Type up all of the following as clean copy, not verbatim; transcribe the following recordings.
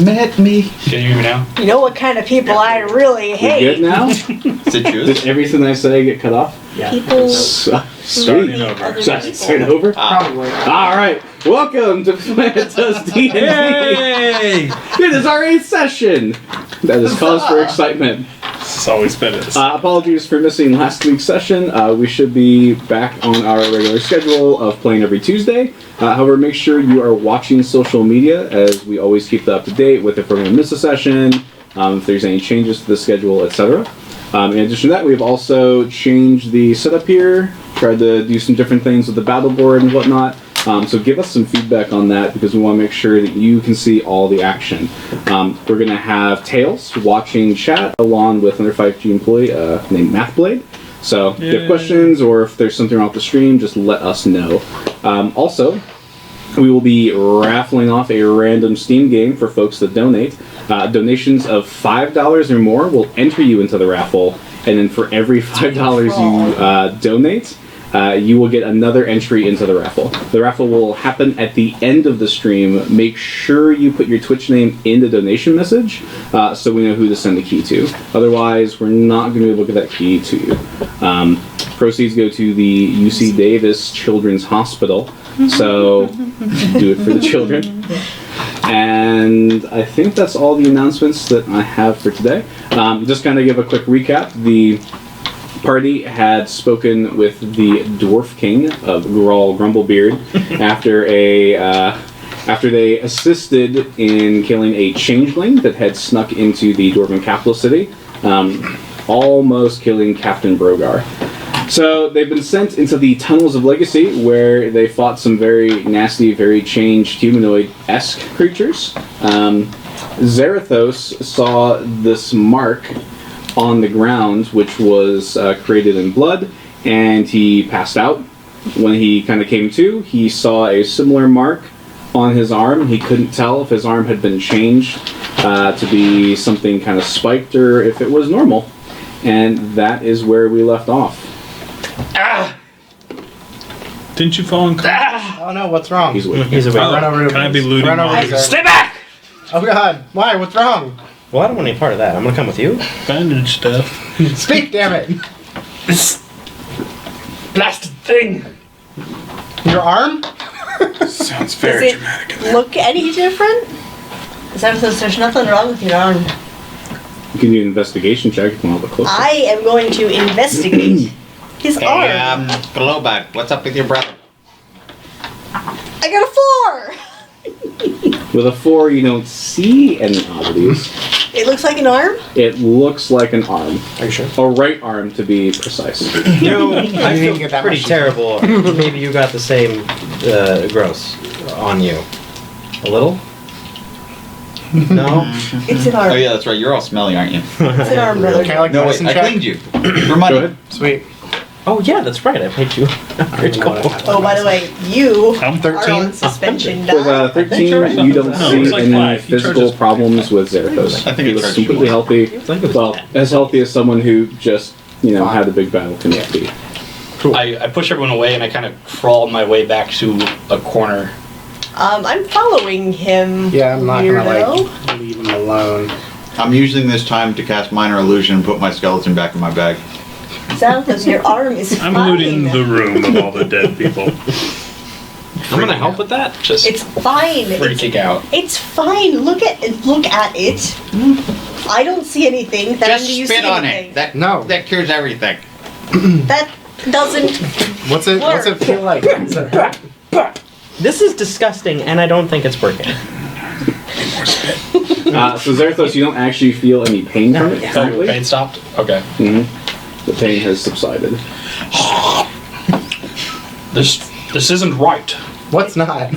met me. Can you hear me now? You know what kind of people I really hate? Good now? Is it true? Did everything I say get cut off? Yeah. People Sweet. over. Should I start over? Probably. All right. Welcome to Planet D&D. Yay! It is our 8th session. That is cause for excitement. It's always been this. Apologies for missing last week's session. We should be back on our regular schedule of playing every Tuesday. However, make sure you are watching social media, as we always keep that up to date with if we're going to miss a session, if there's any changes to the schedule, etc. In addition to that, we've also changed the setup here, tried to do some different things with the battle board and whatnot. So give us some feedback on that, because we want to make sure that you can see all the action. We're going to have Tails watching chat along with another 5G employee named MathBlade. So if you have questions or if there's something wrong with the stream, just let us know. Also, we will be raffling off a random Steam game for folks that donate. Donations of $5 or more will enter you into the raffle, and then for every $5 you donate, you will get another entry into the raffle. The raffle will happen at the end of the stream. Make sure you put your Twitch name in the donation message so we know who to send the key to. Otherwise, we're not going to be able to get that key to you. Proceeds go to the UC Davis Children's Hospital, so do it for the children. And I think that's all the announcements that I have for today. Just kind of give a quick recap. The party had spoken with the Dwarf King of Grawl Grumblebeard after they assisted in killing a changeling that had snuck into the Dwarven capital city, almost killing Captain Brogar. So they've been sent into the Tunnels of Legacy, where they fought some very nasty, very changed humanoid-esque creatures. Zarathos saw this mark on the ground, which was created in blood, and he passed out. When he kind of came to, he saw a similar mark on his arm. He couldn't tell if his arm had been changed to be something kind of spiked or if it was normal. And that is where we left off. Ah! Didn't you fall in Oh no, what's wrong? He's awake. He's awake. Run over to Can I be looting? Run over mine? to Stay back! Oh god, why? What's wrong? Well, I don't want any part of that. I'm gonna come with you. Bandage stuff. Speak, damn it! This blasted thing. Your arm? Sounds Does very it dramatic. look any different? There's nothing wrong with your arm. You can do an investigation check if you want to look closer. I am going to investigate his arm. Glowbag, what's up with your brother? I got a 4! With a 4, you don't see any oddities. It looks like an arm? It looks like an arm. Are you sure? A right arm, to be precise. You know, I didn't feel get that pretty much. terrible. Maybe you got the same gross on you. A little? No? It's an arm. Oh yeah, that's right. You're all smelly, aren't you? It's an arm, brother. Can I like No wait, medicine I check? cleaned you. For Go money. ahead. Sweet. Oh yeah, that's right. I paid you. Oh, by the way, you I'm are 13. on suspension With die. 13, you're you don't No, see it's like any 5. He physical charges- problems with Zarathos. I think he it was charges you completely more. healthy. like it was Well, 10. as healthy as someone who just, had a big battle can be. I push everyone away and I kind of crawl my way back to a corner. I'm following him. Yeah, I'm not weirdo. gonna like leave him alone. I'm using this time to cast Minor Illusion and put my skeleton back in my bag. Xanthus, your arm is I'm fine. looting the room of all the dead people. I'm gonna help with that. Just It's fine. freaking out. It's fine. Look at it. Look at it. I don't see anything. Then Just do you spit see on anything? it. No. That cures everything. That doesn't. What's it feel like? Is it- This is disgusting, and I don't think it's working. So Zarathos, you don't actually feel any pain from it Oh, currently. pain stopped? Okay. The pain has subsided. This isn't right. What's not?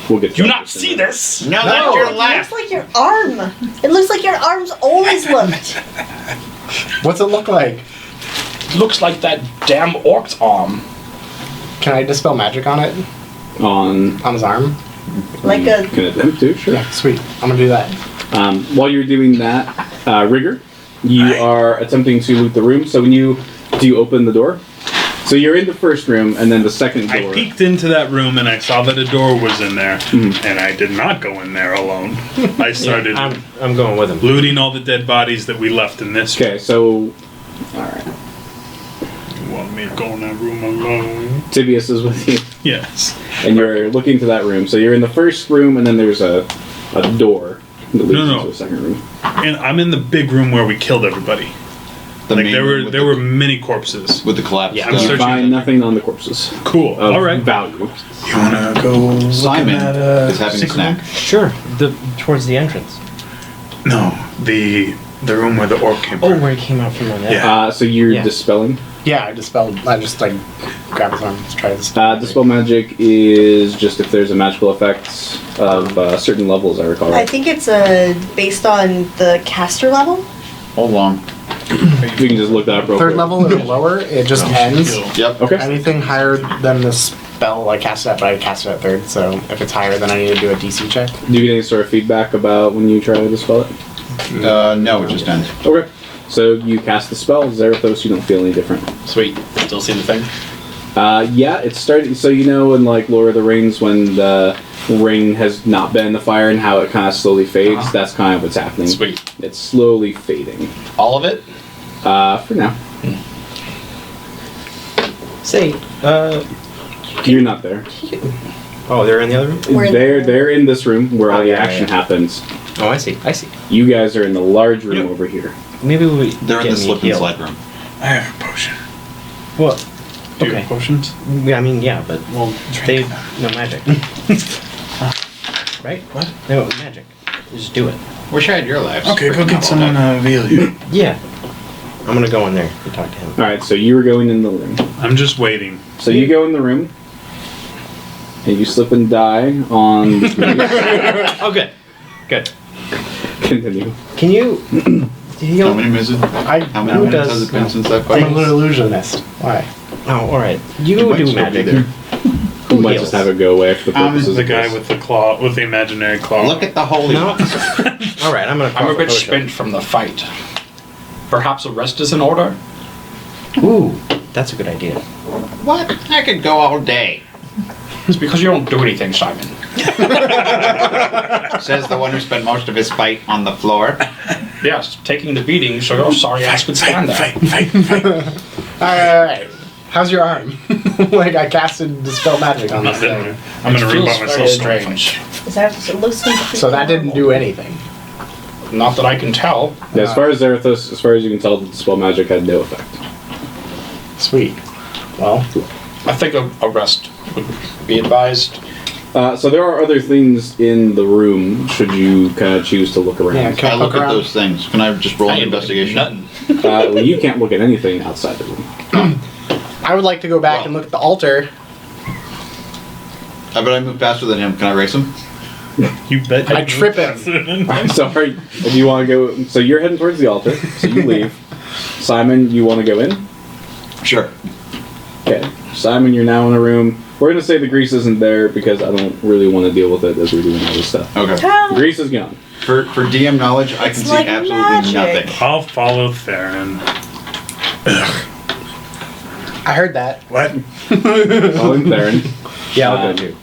We'll get to Do you that not in a see minute. this? No, No. that's your It left. looks like your arm. It looks like your arm's always looked. What's it look like? Looks like that damn orc's arm. Can I dispel magic on it? On On his arm? Like a. can attempt to, sure. Yeah, sweet. I'm gonna do that. While you're doing that, Rigger, you are attempting to loot the room. So do you open the door? So you're in the first room, and then the second door. I peeked into that room and I saw that a door was in there, and I did not go in there alone. I started I'm going with him. looting all the dead bodies that we left in this. Okay, so all right. You want me to go in that room alone? Tibius is with you, Yes. and you're looking to that room. So you're in the first room, and then there's a door that leads No. into a second room. And I'm in the big room where we killed everybody. The Like main there room were there were many corpses. with the collapse. Yeah, stuff. I'm You searching. find nothing on the corpses Cool. of All right. value. You wanna go? Simon is having a secret snack. room? Sure. Towards the entrance. No, the room where the orc came Oh, from. where he came out from. Yeah. So you're Yeah. dispelling. Yeah, I just grab his arm. Let's try this. Dispel magic is just if there's a magical effect of certain levels, I recall. I Right? think it's based on the caster level. Hold on. You can just look that up real Third quick. level or lower, it just ends. Yep. Okay. Anything higher than the spell, I cast it at, but I cast it at third, so if it's higher, then I need to do a DC check. Do you get any sort of feedback about when you try to dispel it? No, it just ends. Okay. So you cast the spell, Zarathos, you don't feel any different. Sweet. Still see the thing? Yeah, it's starting. So you know in like Lord of the Rings when the ring has not been in the fire and how it kind of slowly fades. That's kind of what's happening. Sweet. It's slowly fading. All of it? For now, Say, you're not there. oh, they're in the other room? We're in the They're in this room where all the yeah, action yeah. happens. Oh, I see. I see. You guys are in the large room Yep. over here. Maybe we. They're in get the me slip and healed. slide room. I have a potion. What? Do you Okay. have potions? Yeah, I mean, yeah, but Well, they drink that. no magic. Right? What? No magic. Just do it. Wish I had your life. Okay, go get someone to heal you. Yeah. I'm gonna go in there and talk to him. All right, so you were going in the room. I'm just waiting. So you go in the room, and you slip and die on. Oh, good. Good. Continue. Can you heal? How many minutes? How many Who minutes does- has it been since that I'm fight? an illusionist. Why? Oh, all right. You You might do still be magic. there. You might heals? just have it go away for the purposes The of guy this. with the claw, with the imaginary claw. Look at the holy No. ones. All right, I'm gonna. I'm a call bit for potion. spent from the fight. Perhaps a rest is in order? Ooh, that's a good idea. What? I could go all day. It's because you don't do anything, Simon. Says the one who spent most of his fight on the floor. Yes, taking the beating so your sorry ass could stand there. Alright. How's your arm? Like, I casted Dispel Magic on this Nothing. thing. I'm gonna Feels reboot very myself. strange. Is that it looks completely So that didn't do anything. Not that I can tell. Yeah, as far as Zarathos, as far as you can tell, the spell magic had no effect. Sweet. Well, I think a rest would be advised. So there are other things in the room. Should you kind of choose to look around? Yeah, can I look poke at around? those things. Can I just roll I an ain't looking at investigation? Nothing. Well, you can't look at anything outside the room. I would like to go back Well. and look at the altar. I bet I move faster than him. Can I race him? You bet. I trip him. I'm sorry. Do you want to go? So you're heading towards the altar. So you leave. Simon, you want to go in? Sure. Okay. Simon, you're now in a room. We're gonna say the grease isn't there because I don't really want to deal with it as we're doing all this stuff. Okay. The grease is gone. For DM knowledge, I It's can like see absolutely magic. nothing. I'll follow Theron. I heard that. What? Following Theron. Yeah, I'll go too.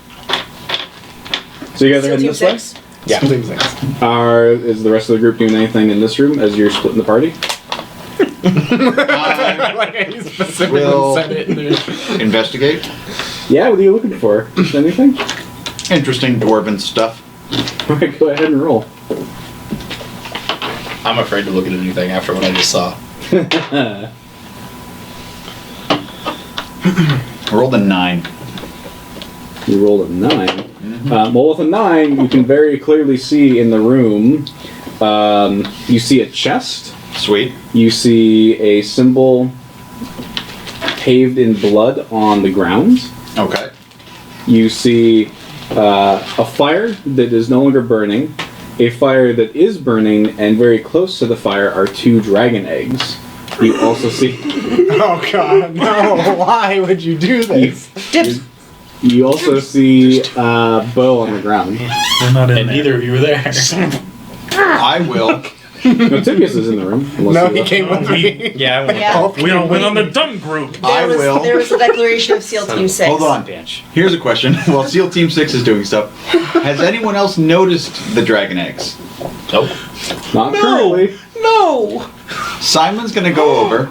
So you guys are Still heading team this way? 6? Yeah. Something six. Is the rest of the group doing anything in this room as you're splitting the party? Like I specifically Will- said it. Dude. Investigate. Yeah, what are you looking for? Just anything? Interesting dwarven stuff. Alright, go ahead and roll. I'm afraid to look at anything after what I just saw. I rolled a 9. You rolled a 9. Well, with a 9, you can very clearly see in the room, you see a chest, Sweet. you see a symbol paved in blood on the ground, Okay. you see a fire that is no longer burning, a fire that is burning, and very close to the fire are 2 dragon eggs. You also see... Oh god, no! Why would you do this? Dips. You also see a bow on the ground. We're not in And there. neither of you were there. I will No, Tibius is in the room. unless No, he he left. came with me. Yeah, I went Yeah. We all went on the dumb group. I will. There was a declaration of SEAL Team 6. Hold on. bitch. Here's a question. While SEAL Team 6 is doing stuff, has anyone else noticed the dragon eggs? Nope. Not currently. No. Simon's gonna go over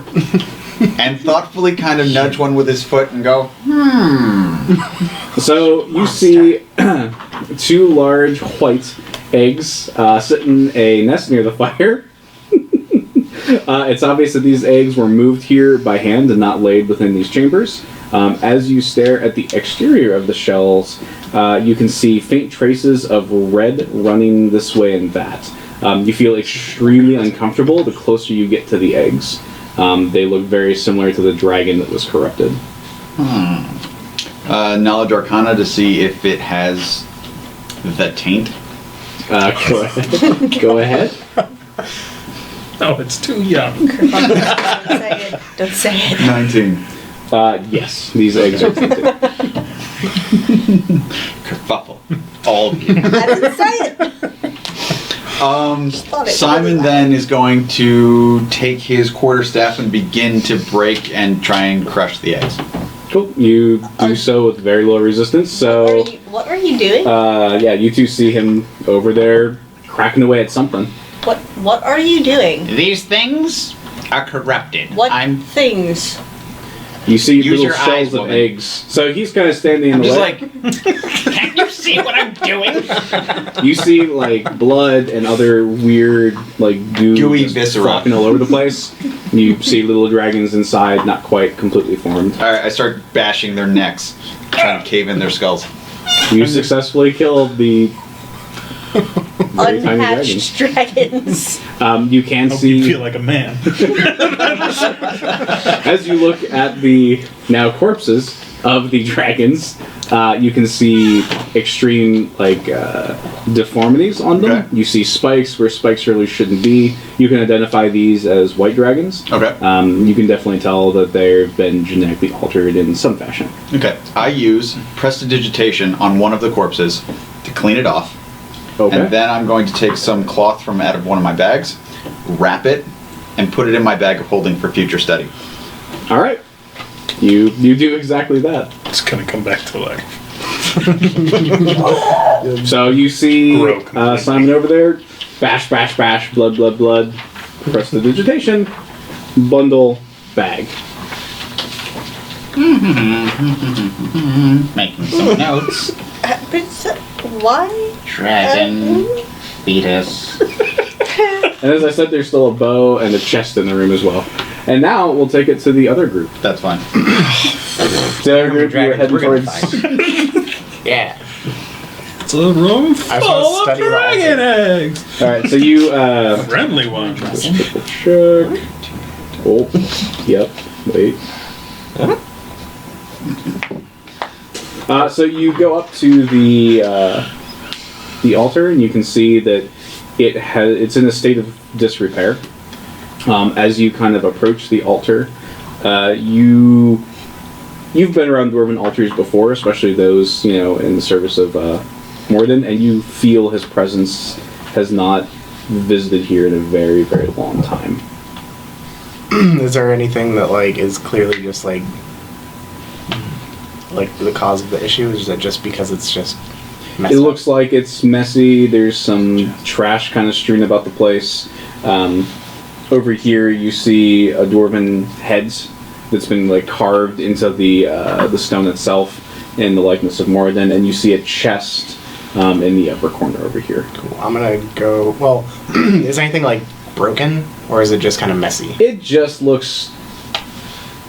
and thoughtfully kind of nudge one with his foot and go, So you see 2 large white eggs sit in a nest near the fire. It's obvious that these eggs were moved here by hand and not laid within these chambers. As you stare at the exterior of the shells, you can see faint traces of red running this way and that. You feel extremely uncomfortable the closer you get to the eggs. They look very similar to the dragon that was corrupted. knowledge arcana to see if it has the taint. Go ahead. Go ahead. Oh, it's too young. Don't say it. Don't say it. 19. Yes, these eggs are tainted. Kerfuffle. All of you. I didn't say it. thought it Simon was. then is going to take his quarterstaff and begin to break and try and crush the eggs. Cool. You do so with very low resistance. So, What are you doing? yeah, you two see him over there cracking away at something. What are you doing? These things are corrupted. What things? You see Use little your shells eyes, of woman. eggs. So he's kind of standing in I'm the just way. like, can't you see what I'm doing? You see like blood and other weird like Gooey just viscera. flopping all over the place. You see little dragons inside, not quite completely formed. Alright, I start bashing their necks, trying to cave in their skulls. You successfully killed the very tiny Unhatched dragons. You can Hope see you feel like a man. as you look at the now corpses of the dragons, you can see extreme like deformities on them. Okay. You see spikes where spikes really shouldn't be. You can identify these as white dragons. Okay. You can definitely tell that they've been genetically altered in some fashion. Okay. I use prestidigitation on one of the corpses to clean it off. Okay. And then I'm going to take some cloth from out of one of my bags, wrap it, and put it in my bag of holding for future study. All right. You do exactly that. It's gonna come back to life. So you see Grow completely. Simon over there. Bash, bash, bash. Blood, blood, blood. Prestidigitation. Bundle. Bag. Making some notes. Why? Dragon. Fetus. And as I said, there's still a bow and a chest in the room as well. And now we'll take it to the other group. That's fine. The other group you're heading We're gonna towards. Yeah. It's a room I just full wanna of study the dragon eggs. All right, so you Friendly ones. triple check. Oh, yep. Wait. So you go up to the altar, and you can see that it's in a state of disrepair. As you kind of approach the altar, you've been around dwarven altars before, especially those in the service of Morden, and you feel his presence has not visited here in a very, very long time. Is there anything that is clearly just like the cause of the issue? Is it just because it's just messed It up? looks like it's messy. There's some trash kind of strewn about the place. Over here, you see a dwarven head that's been carved into the stone itself in the likeness of Moradin, and you see a chest in the upper corner over here. Cool. I'm gonna go. Well, is anything broken, or is it just kind of messy? It just looks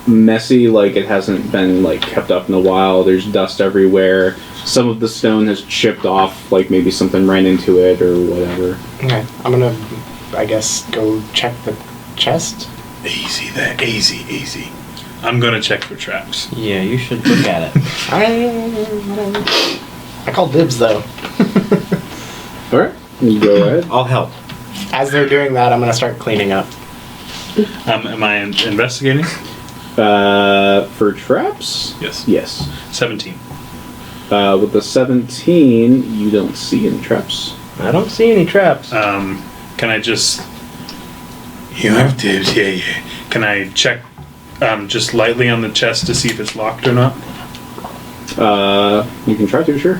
messy, like it hasn't been kept up in a while. There's dust everywhere. Some of the stone has chipped off, like maybe something ran into it or whatever. Okay, I'm gonna, I guess, go check the chest. Easy there, easy. I'm gonna check for traps. Yeah, you should look at it. I call dibs though. All right, you go ahead. I'll help. As they're doing that, I'm gonna start cleaning up. Am I investigating? For traps? Yes. Yes. 17. With the 17, you don't see any traps. I don't see any traps. Can I just You have dibs, yeah. Can I check just lightly on the chest to see if it's locked or not? You can try to, sure.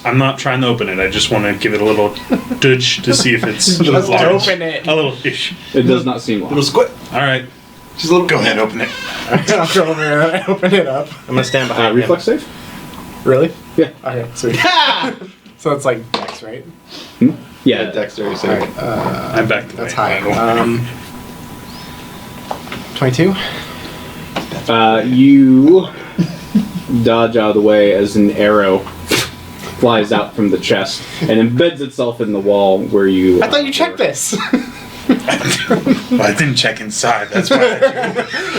I'm not trying to open it. I just want to give it a little dudge to see if it's Just locked. open it. A little ish. It does not seem Little locked. squid. All right. Just a little. Go ahead, open it. I'll go over there and open it up. I'm gonna stand behind Reflex him. save? Really? Yeah. Okay, sweet. So it's like Dex, right? Yeah. Dexterity save. Alright, I'm back to that's wait. high. 22? You dodge out of the way as an arrow flies out from the chest and embeds itself in the wall where you. I thought you checked this. Well, I didn't check inside. That's why.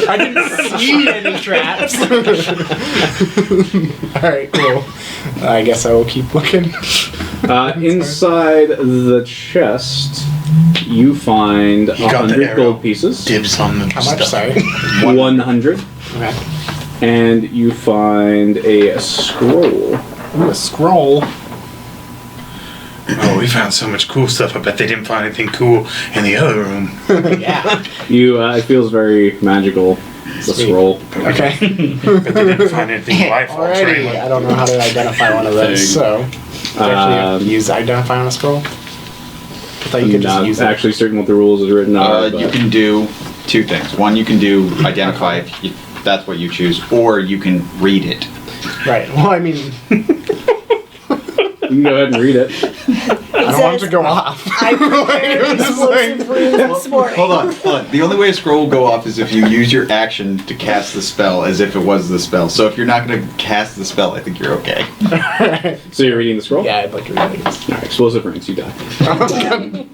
I didn't see any traps. Alright, cool. I guess I will keep looking. Inside the chest, you find got the 100 arrow. gold pieces. Dibs on the How much? stuff. Sorry. 100. Okay. And you find a scroll. Ooh, a scroll. Oh, we found so much cool stuff. I bet they didn't find anything cool in the other room. Yeah. It feels very magical. The Sweet. scroll. Okay. But they didn't find anything life-altering. Alrighty. I don't know how to identify one of those, so. Do you actually use identify on a scroll? I thought you could just Not use it. actually certain what the rules is written are. You but- can do two things. One, you can do identify if that's what you choose, or you can read it. Right. Well, I mean, You can go ahead and read it. I don't want it to go off. I prepared explosive runes this morning. Hold on. The only way a scroll will go off is if you use your action to cast the spell as if it was the spell. So if you're not going to cast the spell, I think you're okay. So you're reading the scroll? Yeah, I'd like to read it. Alright, explosive rings, you die.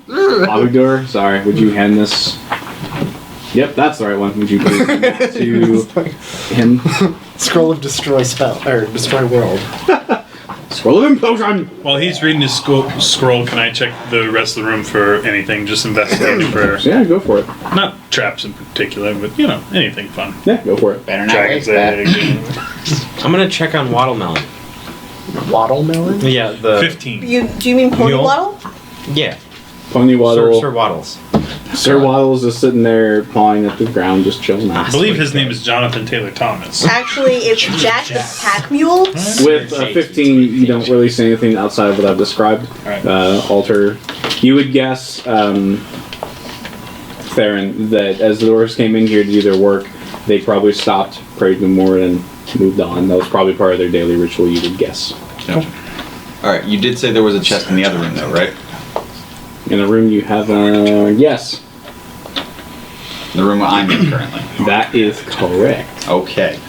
Abigdor, sorry, would you hand this? Yep, that's the right one. Would you please hand it to him? Scroll of destroy spell or destroy world. Scroll of implosion! While he's reading his scroll, can I check the rest of the room for anything? Just investigating for Yeah, go for it. not traps in particular, but anything fun. Yeah, go for it. Better not Dragon's waste that. egg. I'm gonna check on Watermelon. Watermelon? Yeah, the 15. Do you mean pony Mule? waddle? yeah. Pony Waddle. Sir Waddles. Sir Waddle's just sitting there pawing at the ground, just chilling out. I believe his name is Jonathan Taylor Thomas. Actually, it's Jack the Pack Mule. With 15, you don't really see anything outside of what I've described. Alright. Alter. You would guess, Theron, that as the doors came in here to do their work, they probably stopped, prayed no more, and moved on. That was probably part of their daily ritual, you would guess. Alright, you did say there was a chest in the other room though, right? In the room you have, yes, The room I'm in currently. that is correct. Okay.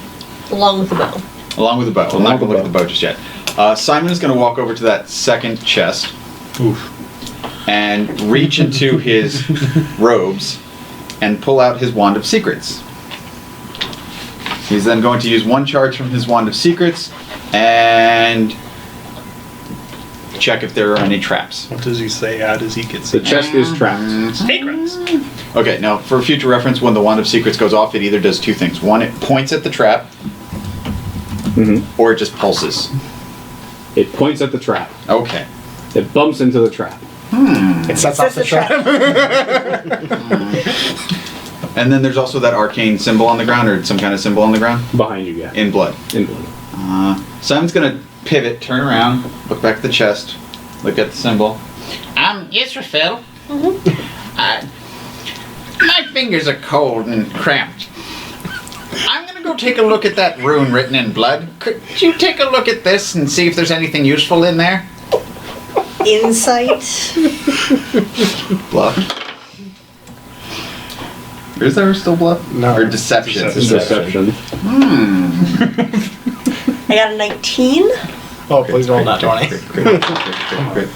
Along with the bow. Along with the bow. I'm not going to look at the bow just yet. Simon is going to walk over to that second chest Oof. and reach into his robes and pull out his Wand of Secrets. He's then going to use one charge from his Wand of Secrets and check if there are any traps. What does he say? How does he get The chest is trapped. secrets? Okay, now for future reference, when the Wand of Secrets goes off, it either does two things. One, it points at the trap, or it just pulses. It points at the trap. Okay. It bumps into the trap. It sets off the trap. And then there's also that arcane symbol on the ground, or some kind of symbol on the ground, Behind you, yeah. in blood. In blood. Simon's gonna pivot, turn around, look back at the chest, look at the symbol. Yes, Raphael. My fingers are cold and cramped. I'm gonna go take a look at that rune written in blood. Could you take a look at this and see if there's anything useful in there? Insight. Bluff. Is there still bluff? No. Or deception? Deception. I got a 19. Oh, please roll that 20. Crit.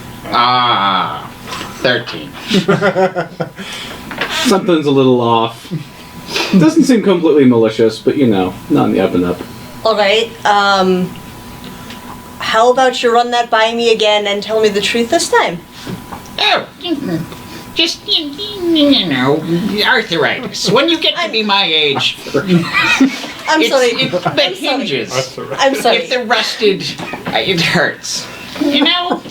13. Something's a little off. Doesn't seem completely malicious, but not in the up and up. Alright, how about you run that by me again and tell me the truth this time? Oh, just, arthritis. When you get to be my age, I'm sorry. the I'm sorry. hinges, I'm sorry. if they're rusted, it hurts. You know?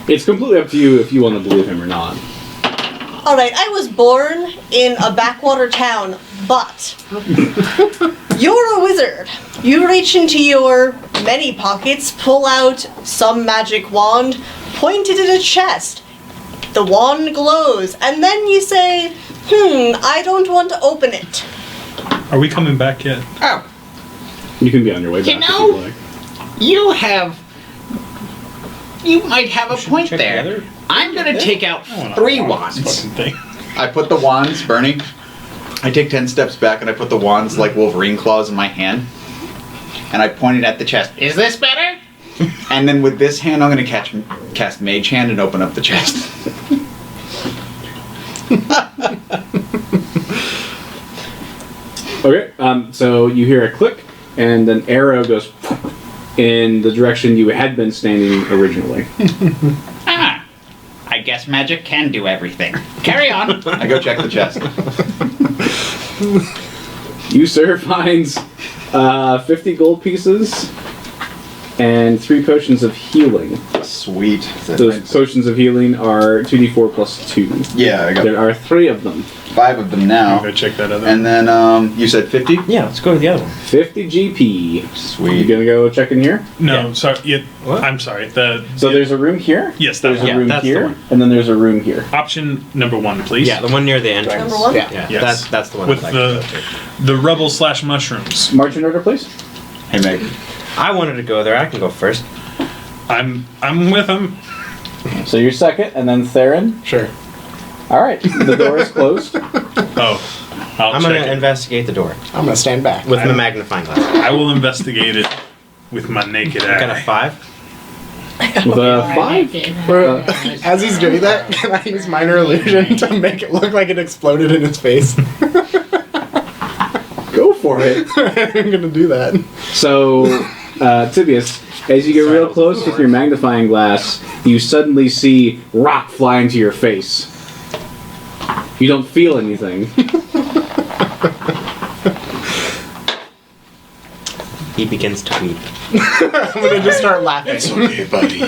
It's completely up to you if you want to believe him or not. Alright, I was born in a backwater town, but you're a wizard. You reach into your many pockets, pull out some magic wand, point it at a chest. The wand glows, and then you say, I don't want to open it. Are we coming back yet? Oh, You can be on your way back You if know- you'd like. you might have a point check there. together. I'm gonna take out I wanna 3 watch this wands. fucking thing. I put the wands, Bernie. I take 10 steps back and I put the wands like Wolverine claws in my hand. And I point it at the chest. Is this better? And then with this hand, I'm going to cast Mage Hand and open up the chest. Okay, so you hear a click, and an arrow goes in the direction you had been standing originally. Ah, I guess magic can do everything. Carry on. I go check the chest. You, sir, finds 50 gold pieces and 3 potions of healing. Sweet. Those potions of healing are 2d4 plus 2. Yeah, I got There are 3 of them. 5 of them now. Go check that other. And then you said 50? Yeah, let's go to the other one. 50 GP. You Sweet. gonna go check in here? No, Yeah. sorry. Yeah, What? I'm sorry. So there's a room here. Yes, that There's a one. room that's the here, one. and then there's a room here. Option number 1, please. Yeah, the one near the entrance. Number 1? Yeah. Yeah, Yes. that's the one. With I'd like to go to. the rubble / mushrooms. March in order, please. Hey, Meg. I wanted to go there. I can go first. I'm with him. So you're second, and then Theron. Sure. All right, the door is closed. Oh, I'll I'm check gonna it. investigate the door I'm gonna stand back. with my magnifying glass. I will investigate it with my naked I got a eye. 5. With a 5. As he's doing that, can I use minor illusion to make it look like it exploded in his face? Go for it. I'm gonna do that. So, Tibius, as you get real close with your magnifying glass, you suddenly see rock fly into your face. You don't feel anything. He begins to weep. I'm gonna just start laughing. It's okay, buddy.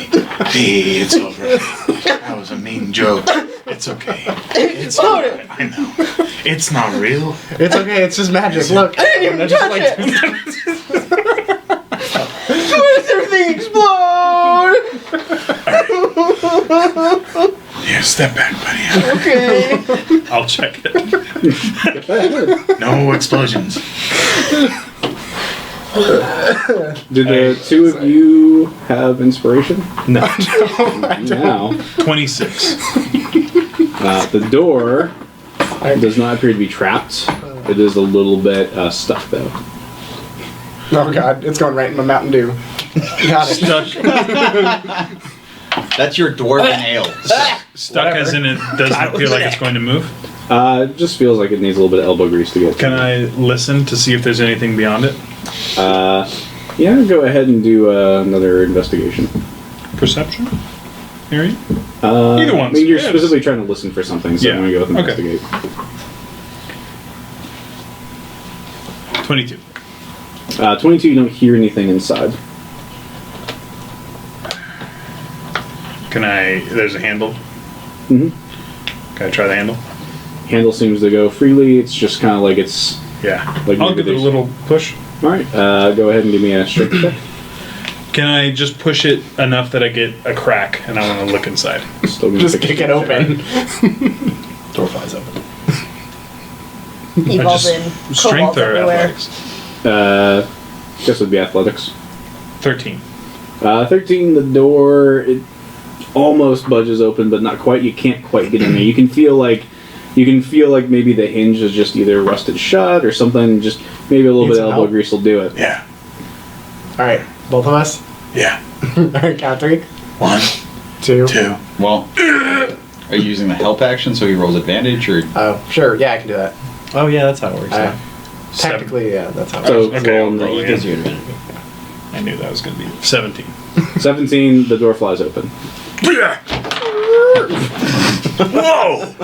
Hey, it's over. That was a mean joke. It's okay. It's Exploded! I know. It's not real. It's okay, it's just magic. Look. I didn't even I'm just touch like- Why does everything explode? Here, step back, buddy. Okay. I'll check it. No explosions. Did the two of you have inspiration? No. Now, 26. the door does not appear to be trapped. It is a little bit stuck, though. Oh god, it's going right in my Mountain Dew. Got it. That's your dwarven ale. Stuck as in it doesn't feel like it's going to move. It just feels like it needs a little bit of elbow grease to get. Can I listen to see if there's anything beyond it? Yeah, go ahead and do another investigation. Perception? Area? Either one's- I mean, you're yeah, specifically trying to listen for something, so Yeah, I'm going to go with okay. investigate. 22. 22, you don't hear anything inside. Can I... There's a handle. Mhm. Can I try the handle? Handle seems to go freely. It's just kind of like it's... Yeah. Like I'll maybe give it a there's- little push. Alright, go ahead and give me a strength check. Can I just push it enough that I get a crack and I want to look inside? Still gonna Just take a kick it strength check. open. Door flies open. Evolve in Strength kobolds or everywhere. athletics? Guess it would be athletics. 13. 13, the door, it almost budges open, but not quite. You can't quite get in there. You can feel like maybe the hinge is just either rusted shut or something. Just maybe a little Needs bit of some elbow help. grease will do it. Yeah. Alright, both of us? Yeah. Alright, count 3. 1, 2. 2. Well, are you using the help action so he rolls advantage, or Oh, sure, yeah, I can do that. Oh yeah, that's how it works. Uh, Yeah. technically, yeah, that's how it So works. Okay, roll I'll in the- roll It gives you advantage. I knew that was going to be 17. 17, the door flies open. Whoa!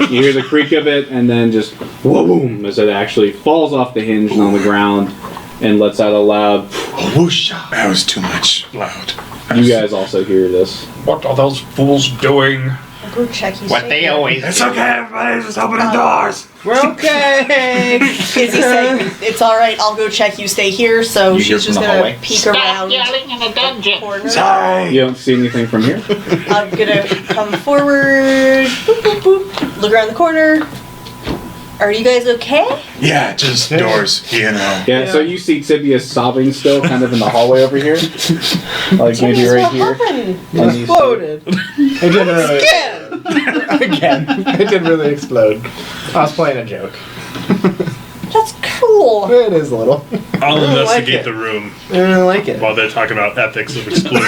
You hear the creak of it, and then just boom as it actually falls off the hinge and on the ground, and lets out a loud. Whoosh! That was too much loud. You guys also hear this. What are those fools doing? go check. You What stay they here. always It's do. okay, everybody's just opening doors. We're okay. Izzy saying, it's alright, I'll go check, you stay here, so You hear she's from just the gonna hallway? peek Stop around yelling in the dungeon. corner. Sorry. You don't see anything from here? I'm gonna come forward, boop, boop, boop, look around the corner. Are you guys okay? Yeah, just doors, you know. Yeah, so you see Tibius sobbing still, kind of in the hallway over here. Like maybe Jeez, right what here. happened? And you see- Exploded. It didn't really. Again, it didn't really explode. I was playing a joke. That's cool. It is a little. I'll I don't like investigate it. the room I don't really like it. while they're talking about ethics of exploding.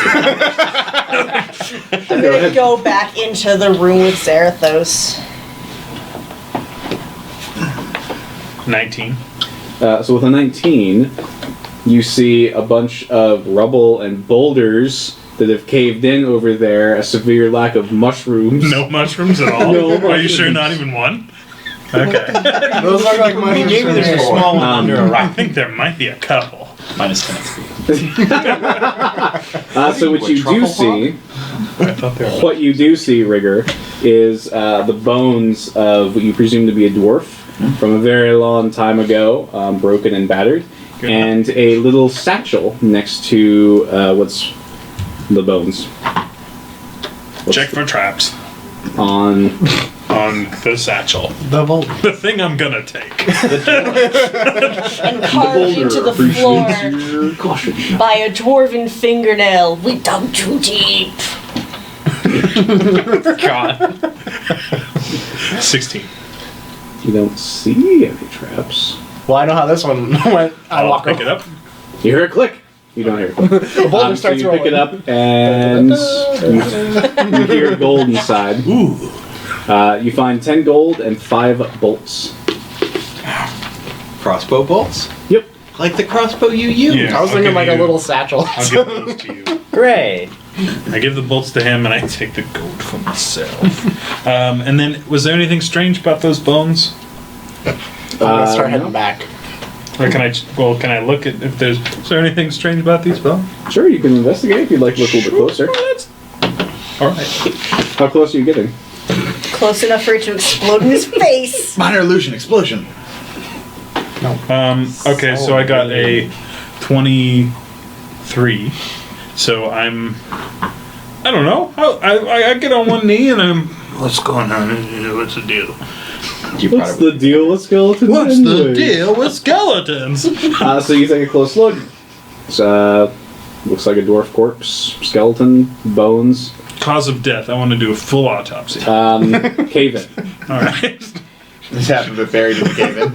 I'm gonna go back into the room with Zarathos. 19. So with a 19, you see a bunch of rubble and boulders that have caved in over there, a severe lack of mushrooms. No mushrooms at all? No Are you sure mushrooms. not even one? Okay. Those look like He mushrooms. gave me to there's a me. small one under a I rock. think there might be a couple. Minus 10 XP. So what you do see, I thought they were. what you do see, Rigger, is the bones of what you presume to be a dwarf from a very long time ago, broken and battered, Good. and a little satchel next to what's the bones. Check for traps On on the satchel. The bolt. The thing I'm gonna take. And carved into the floor your caution. by a dwarven fingernail. We dug too deep. God. 16. You don't see any traps. Well, I know how this one went. I I'll walk pick it up. You hear a click. You don't hear a click. The boulder So starts you rolling. pick it up and you hear gold inside. Ooh. You find 10 gold and 5 bolts. Crossbow bolts? Yep. Like the crossbow you use? Yeah. I was I'll thinking give like a you- little satchel. I'll give those to you. Great. I give the bolts to him and I take the gold for myself. And then, was there anything strange about those bones? I'm gonna start no. heading back. Or can I look at if there's, is there anything strange about these bones? Sure, you can investigate if you'd like to look a little bit closer. Alright. How close are you getting? Close enough for it to explode in his face. Minor illusion explosion. Okay, so I got a 23. So I'm, I don't know. I get on one knee and I'm, what's going on? What's the deal? You What's probably the deal with skeletons? What's the anyway? deal with skeletons? So you take a close look. It's, looks like a dwarf corpse, skeleton, bones, Cause of death. I want to do a full autopsy. cave in. Alright. This happened to be buried in the cave-in.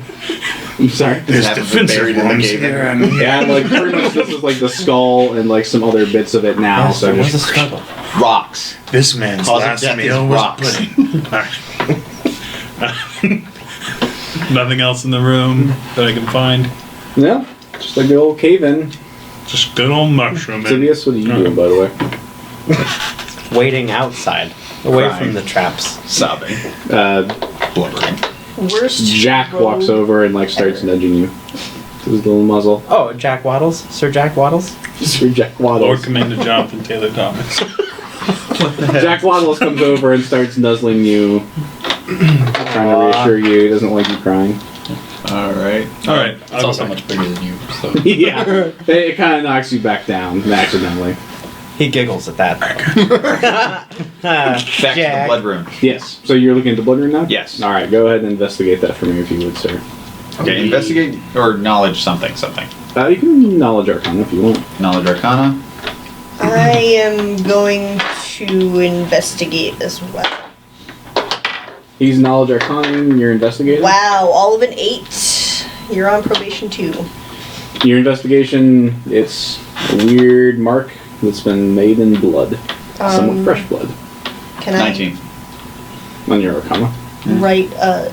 I'm sorry. This happened to be buried in the cave-in. Yeah, like pretty much this is like the skull and like some other bits of it now. So There was a just, struggle. Rocks. This man's Cause of last death meal is was rocks. pudding. Nothing else in the room that I can find. yeah, just like the old cave in. Just good old mushroom. Tibius, what are you doing, by the way? Waiting outside, away Crying. from the traps. Sobbing. Blubbering. Worst. Jack walks over and like starts nudging you. With his little muzzle. Oh, Jack Waddles? Sir Jack Waddles? Sir Jack Lord Waddles. Commander Jonathan Taylor Thomas. Jack Waddles comes over and starts nuzzling you, trying to reassure you. He doesn't like you crying. Alright. Alright. It's also much bigger than you, so. Yeah, it kind of knocks you back down accidentally. He giggles at that. Back to the blood room. Yes. So you're looking at the blood room now? Yes. All right. Go ahead and investigate that for me, if you would, sir. Okay, investigate or knowledge something. You can knowledge arcana if you want. Knowledge arcana. I am going to investigate as well. He's knowledge arcana. You're investigating. Wow, all of an 8. You're on probation too. Your investigation. It's a weird mark that's been made in blood, somewhat fresh blood, Can I 19. on your arcana. write,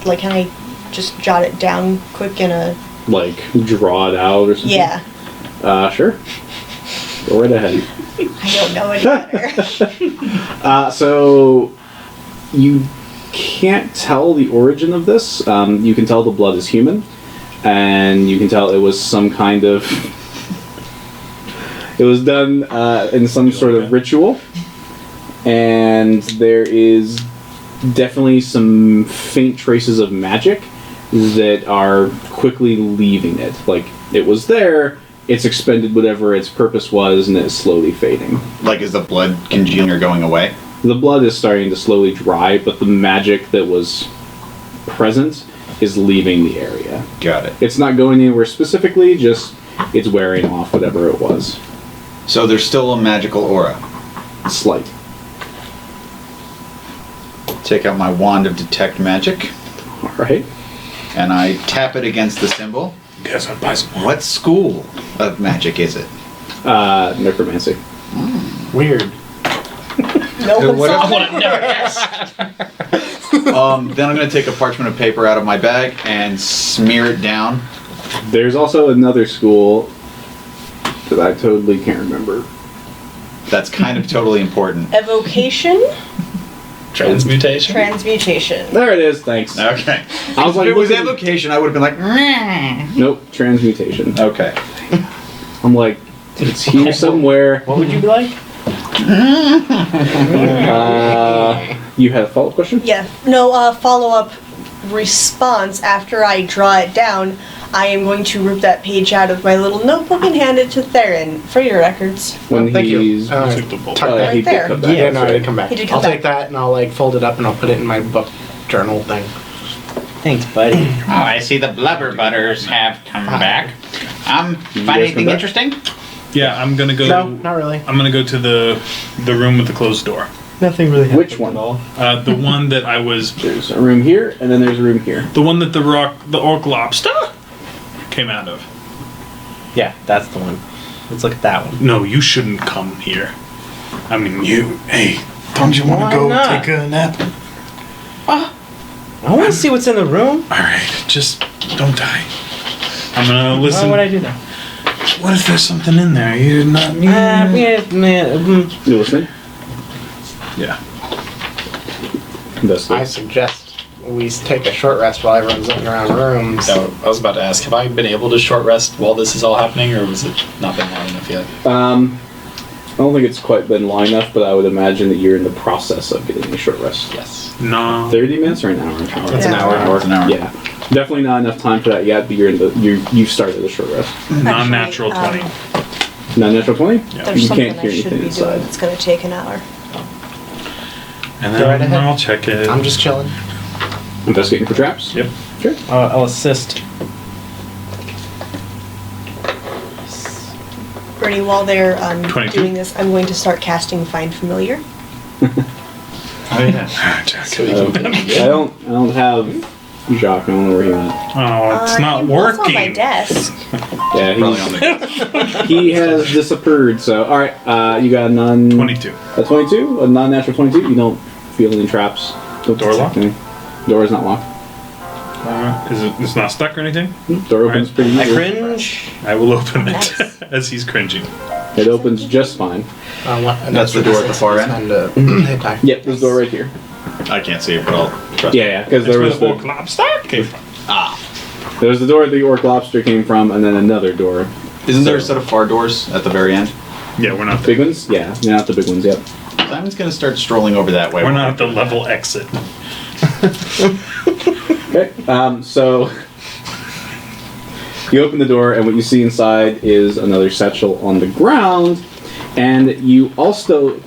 like, can I just jot it down quick in a. Like draw it out or something. Yeah. Sure. Go right ahead. I don't know any better. So you can't tell the origin of this. You can tell the blood is human, and you can tell it was some kind of. It was done in some sort of ritual, and there is definitely some faint traces of magic that are quickly leaving it. Like, it was there, it's expended whatever its purpose was, and it's slowly fading. Like, is the blood congealing or going away? The blood is starting to slowly dry, but the magic that was present is leaving the area. Got it. It's not going anywhere specifically, just it's wearing off whatever it was. So there's still a magical aura. Slight. Take out my wand of detect magic, Alright. and I tap it against the symbol. Guess I'd buy some more. What school of magic is it? Necromancy. Weird. No one What saw if- that. Never guessed. Then I'm going to take a parchment of paper out of my bag and smear it down. There's also another school that I totally can't remember. That's kind of totally important. Evocation, Transmutation. transmutation. There it is, thanks. Okay. I was like, if it was looking- evocation, I would have been like, "Meh." Nope, transmutation. Okay. I'm like, it's here somewhere. What would you be like? You had a follow-up question? Yeah, no, follow-up response after I draw it down. I am going to rip that page out of my little notebook and hand it to Theron for your records. When Thank you. he's... Took the bolt. tuck he that. Right did there. come back. Yeah, no, I sorry. did come back. He did come I'll take that and I'll like fold it up and I'll put it in my book journal thing. Thanks, buddy. Oh, I see the blubber butters have come back. guys Find come anything back? interesting? Yeah, I'm gonna go. No, not really. I'm gonna go to the room with the closed door. Nothing really happened Which one? at all. The one that I was, There's a room here, and then there's a room here. the one that the orc lobster came out of. Yeah, that's the one. Let's look at that one. No, you shouldn't come here. I mean, you. Hey, don't you want Why to go not? take a nap? I want to see what's in the room. All right, just don't die. I'm gonna Why listen. would I do that? What if there's something in there? You're not. You listening? Yeah. I Investigate. suggest we take a short rest while everyone's looking around rooms. So I was about to ask, have I been able to short rest while this is all happening, or was it not been long enough yet? I don't think it's quite been long enough, but I would imagine that you're in the process of getting a short rest. Yes. No. 30 minutes or an hour? It's an hour. It's an hour. Yeah. Definitely not enough time for that yet, but you've started a short rest. Non-natural Actually, 20. Non-natural 20? There's You something can't hear I should anything be inside. doing. It's going to take an hour. And Go then right ahead. I'll check it. I'm just chilling. Investigating for traps? Yep. Sure. I'll assist. Bernie, while they're 22. doing this, I'm going to start casting Find Familiar. Oh, yeah. Ah, Jack. So you can I don't have Jacques. I don't know where he went. Oh, it's not He was on my working. desk. Yeah, Probably on the he has disappeared. So, all right, you got a 22. a 22, a non-natural 22. You don't feel any traps. Don't Door detect locked? any. Door is not locked. Is it? It's not stuck or anything? Door opens Right. pretty I easily. cringe. I will open Nice. it as he's cringing. It opens just fine. That's the door at the far end? And hit die. Yep, there's a door right here. I can't see it, but I'll trust Yeah, because That's there where was the orc the, lobster came from. there's the door the orc lobster came from, and then another door. Isn't there a set of far doors at the very end? Yeah, we're not. Big ones? Yeah, not the big ones. Yep. Simon's going to start strolling over that way. We're not at the level exit. Okay. So you open the door, and what you see inside is another satchel on the ground, and you also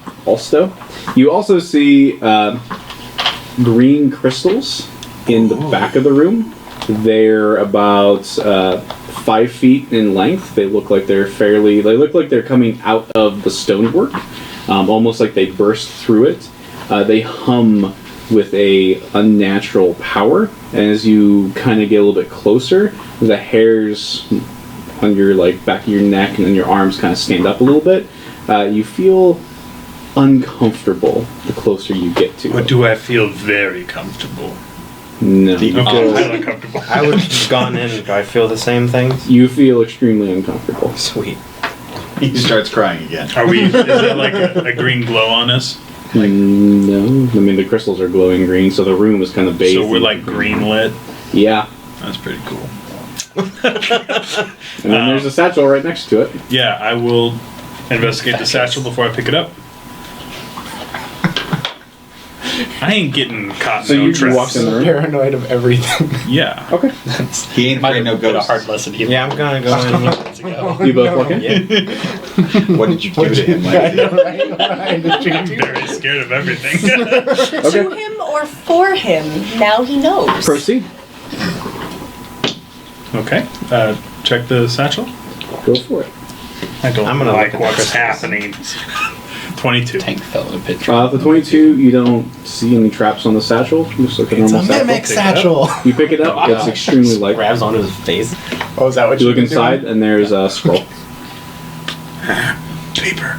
see green crystals in the back of the room. They're about 5 feet in length. They look like they're coming out of the stonework, almost like they burst through it. They hum with a unnatural power, and as you kind of get a little bit closer, the hairs on your back of your neck and then your arms kind of stand up a little bit. You feel uncomfortable the closer you get to Or it. do I feel very comfortable? No. Okay, You I feel, feel uncomfortable. I would have gone in. Do I feel the same things? you feel extremely uncomfortable. Sweet. He starts crying again. Are we? Is there like a green glow on us? No. I mean, the crystals are glowing green, so the room is kind of bathed. So we're in- like green lit. Yeah. That's pretty cool. And then there's a satchel right next to it. Yeah, I will investigate the satchel before I pick it up. I ain't getting caught So in no you traps. walk in the room? Paranoid of everything. Yeah. Okay. He ain't Might afraid no have been a ghosts. hard lesson. He Yeah, I'm gonna go in. minutes ago. You both walk in? Yeah. What did you do to him? I know, right? I'm very scared of everything. To him or for him, now he knows. Proceed. Okay. Check the satchel. Go for it. I don't I'm gonna like look at the what's happening. 22. Tank fell in a pit. The 22, you don't see any traps on the satchel. Just like a It's normal a satchel. mimic satchel. You pick it up. It's extremely light. Grabs onto his face. Oh, is that what You you look inside, and there's a scroll. Paper.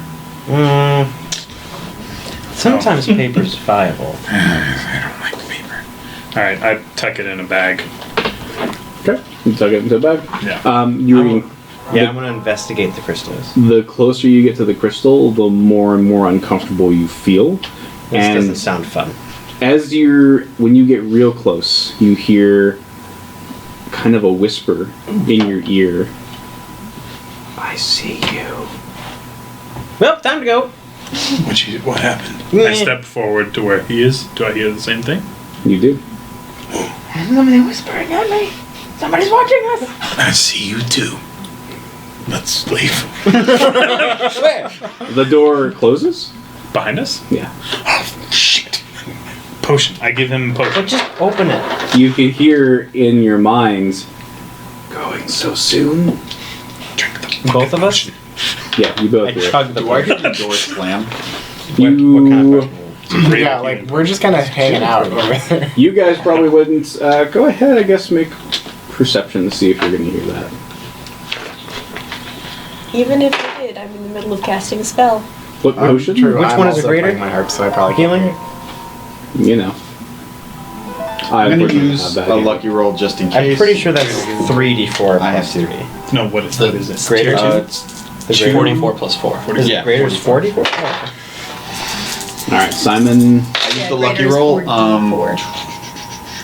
Sometimes paper's viable. I don't like paper. Alright, I tuck it in a bag. Okay. You tuck it into the bag. Yeah. Yeah, I'm gonna investigate the crystals. The closer you get to the crystal, the more and more uncomfortable you feel. This And doesn't sound fun. when you get real close, you hear kind of a whisper in your ear. I see you. Well, time to go. What happened? I step forward to where he is. Do I hear the same thing? You do. Somebody whispering at me. Somebody's watching us. I see you too. Let's leave. The door closes. Behind us? Yeah. Oh, shit. Potion. I give him potion. But just open it. You can hear in your mind, going so soon. Drink the Both of us? Yeah, you both I hear. chug the Do I hear potion. the door slam? You, What kind of potion? Yeah, like we're just kind of hanging out over there. you guys probably wouldn't. Go ahead, I guess, make perception to see if you're going to hear that. Even if I did, I'm in the middle of casting a spell. What potion? True, Which I'm one is the also greater? playing my harp, so I probably Healing? can't hear. You know. I'm going to unfortunately use have a that either. lucky roll just in I'm case. pretty sure that's 3d4 I have plus to. 3. No, what is it? Greater It's The It's greater? 44 plus 4. Is yeah, it greater is 44? Alright, Simon. I used Yeah, the lucky greater is roll. 44.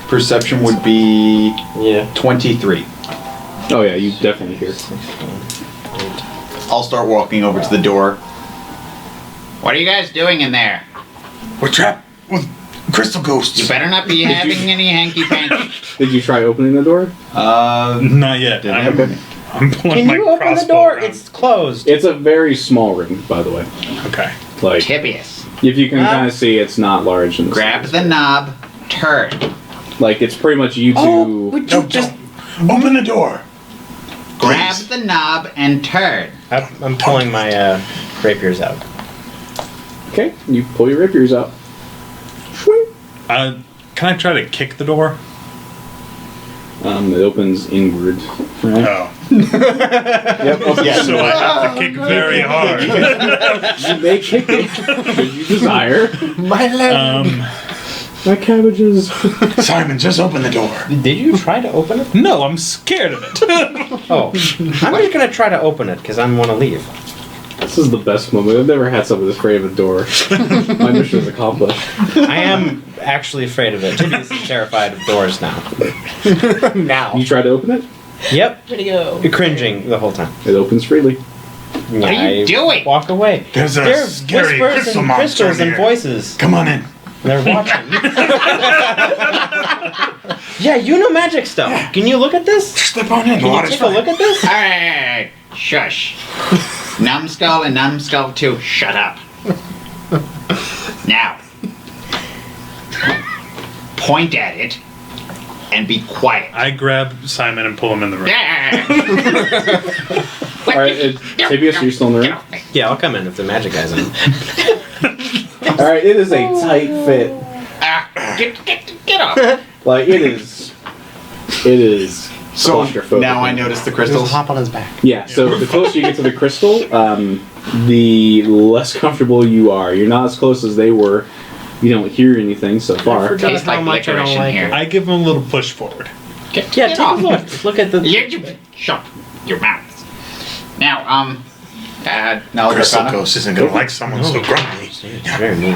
Perception would be Yeah. 23. Oh, yeah, you definitely hear. I'll start walking over to the door. What are you guys doing in there? We're trapped with crystal ghosts. You better not be having any hanky-panky. Did you try opening the door? Not yet. Didn't happen. I'm pulling Can my you open the crossbow door? around. It's closed. It's a very small room, by the way. Okay. Like, Tibius. if you can kind of see, it's not large. In the Grab the knob. Turd. Like, it's pretty much you two. would No, just open the door. Grab Please. the knob and turd. I'm pulling my rapiers out. Okay, you pull your rapiers out. Can I try to kick the door? It opens inward. Right? No. Yep. Okay. So I have to kick very hard. You may kick it should you desire. My leg. My cabbages. Simon, just open the door. Did you try to open it? No, I'm scared of it. Oh, I'm just gonna try to open it because I want to leave. This is the best moment. I've never had someone this afraid of a door. My mission is accomplished. I am actually afraid of it. Tibius is terrified of doors now. Now. You try to open it. Yep. Where'd he go? You're cringing the whole time. It opens freely. What are you doing? Walk away. There's a There are scary whispers crystal and monster crystals in and here. voices. Come on in. They're watching. Yeah, you know magic stuff. Can you look at this? Slip on in. The Can you water's take a fine. look at this? Alright, shush. Numbskull and Numbskull 2, shut up. Now, point at it and be quiet. I grab Simon and pull him in the room. Alright, Tibius, you're still in the room? Yeah, I'll come in if the magic guy's in. Alright, it is a tight fit. Get off. Like, it is So claustrophobic. now I notice the Just crystals. hop on his back. Yeah, so the closer you get to the crystal, the less comfortable you are. You're not as close as they were. You don't hear anything so far. Tastes how like much I don't licorice in like here. I give him a little push forward. Get Yeah, take a off. look. Look at the. Shut your mouth. Now, Now Crystal Arcana. ghost isn't gonna like someone so grumbly. It's very mean.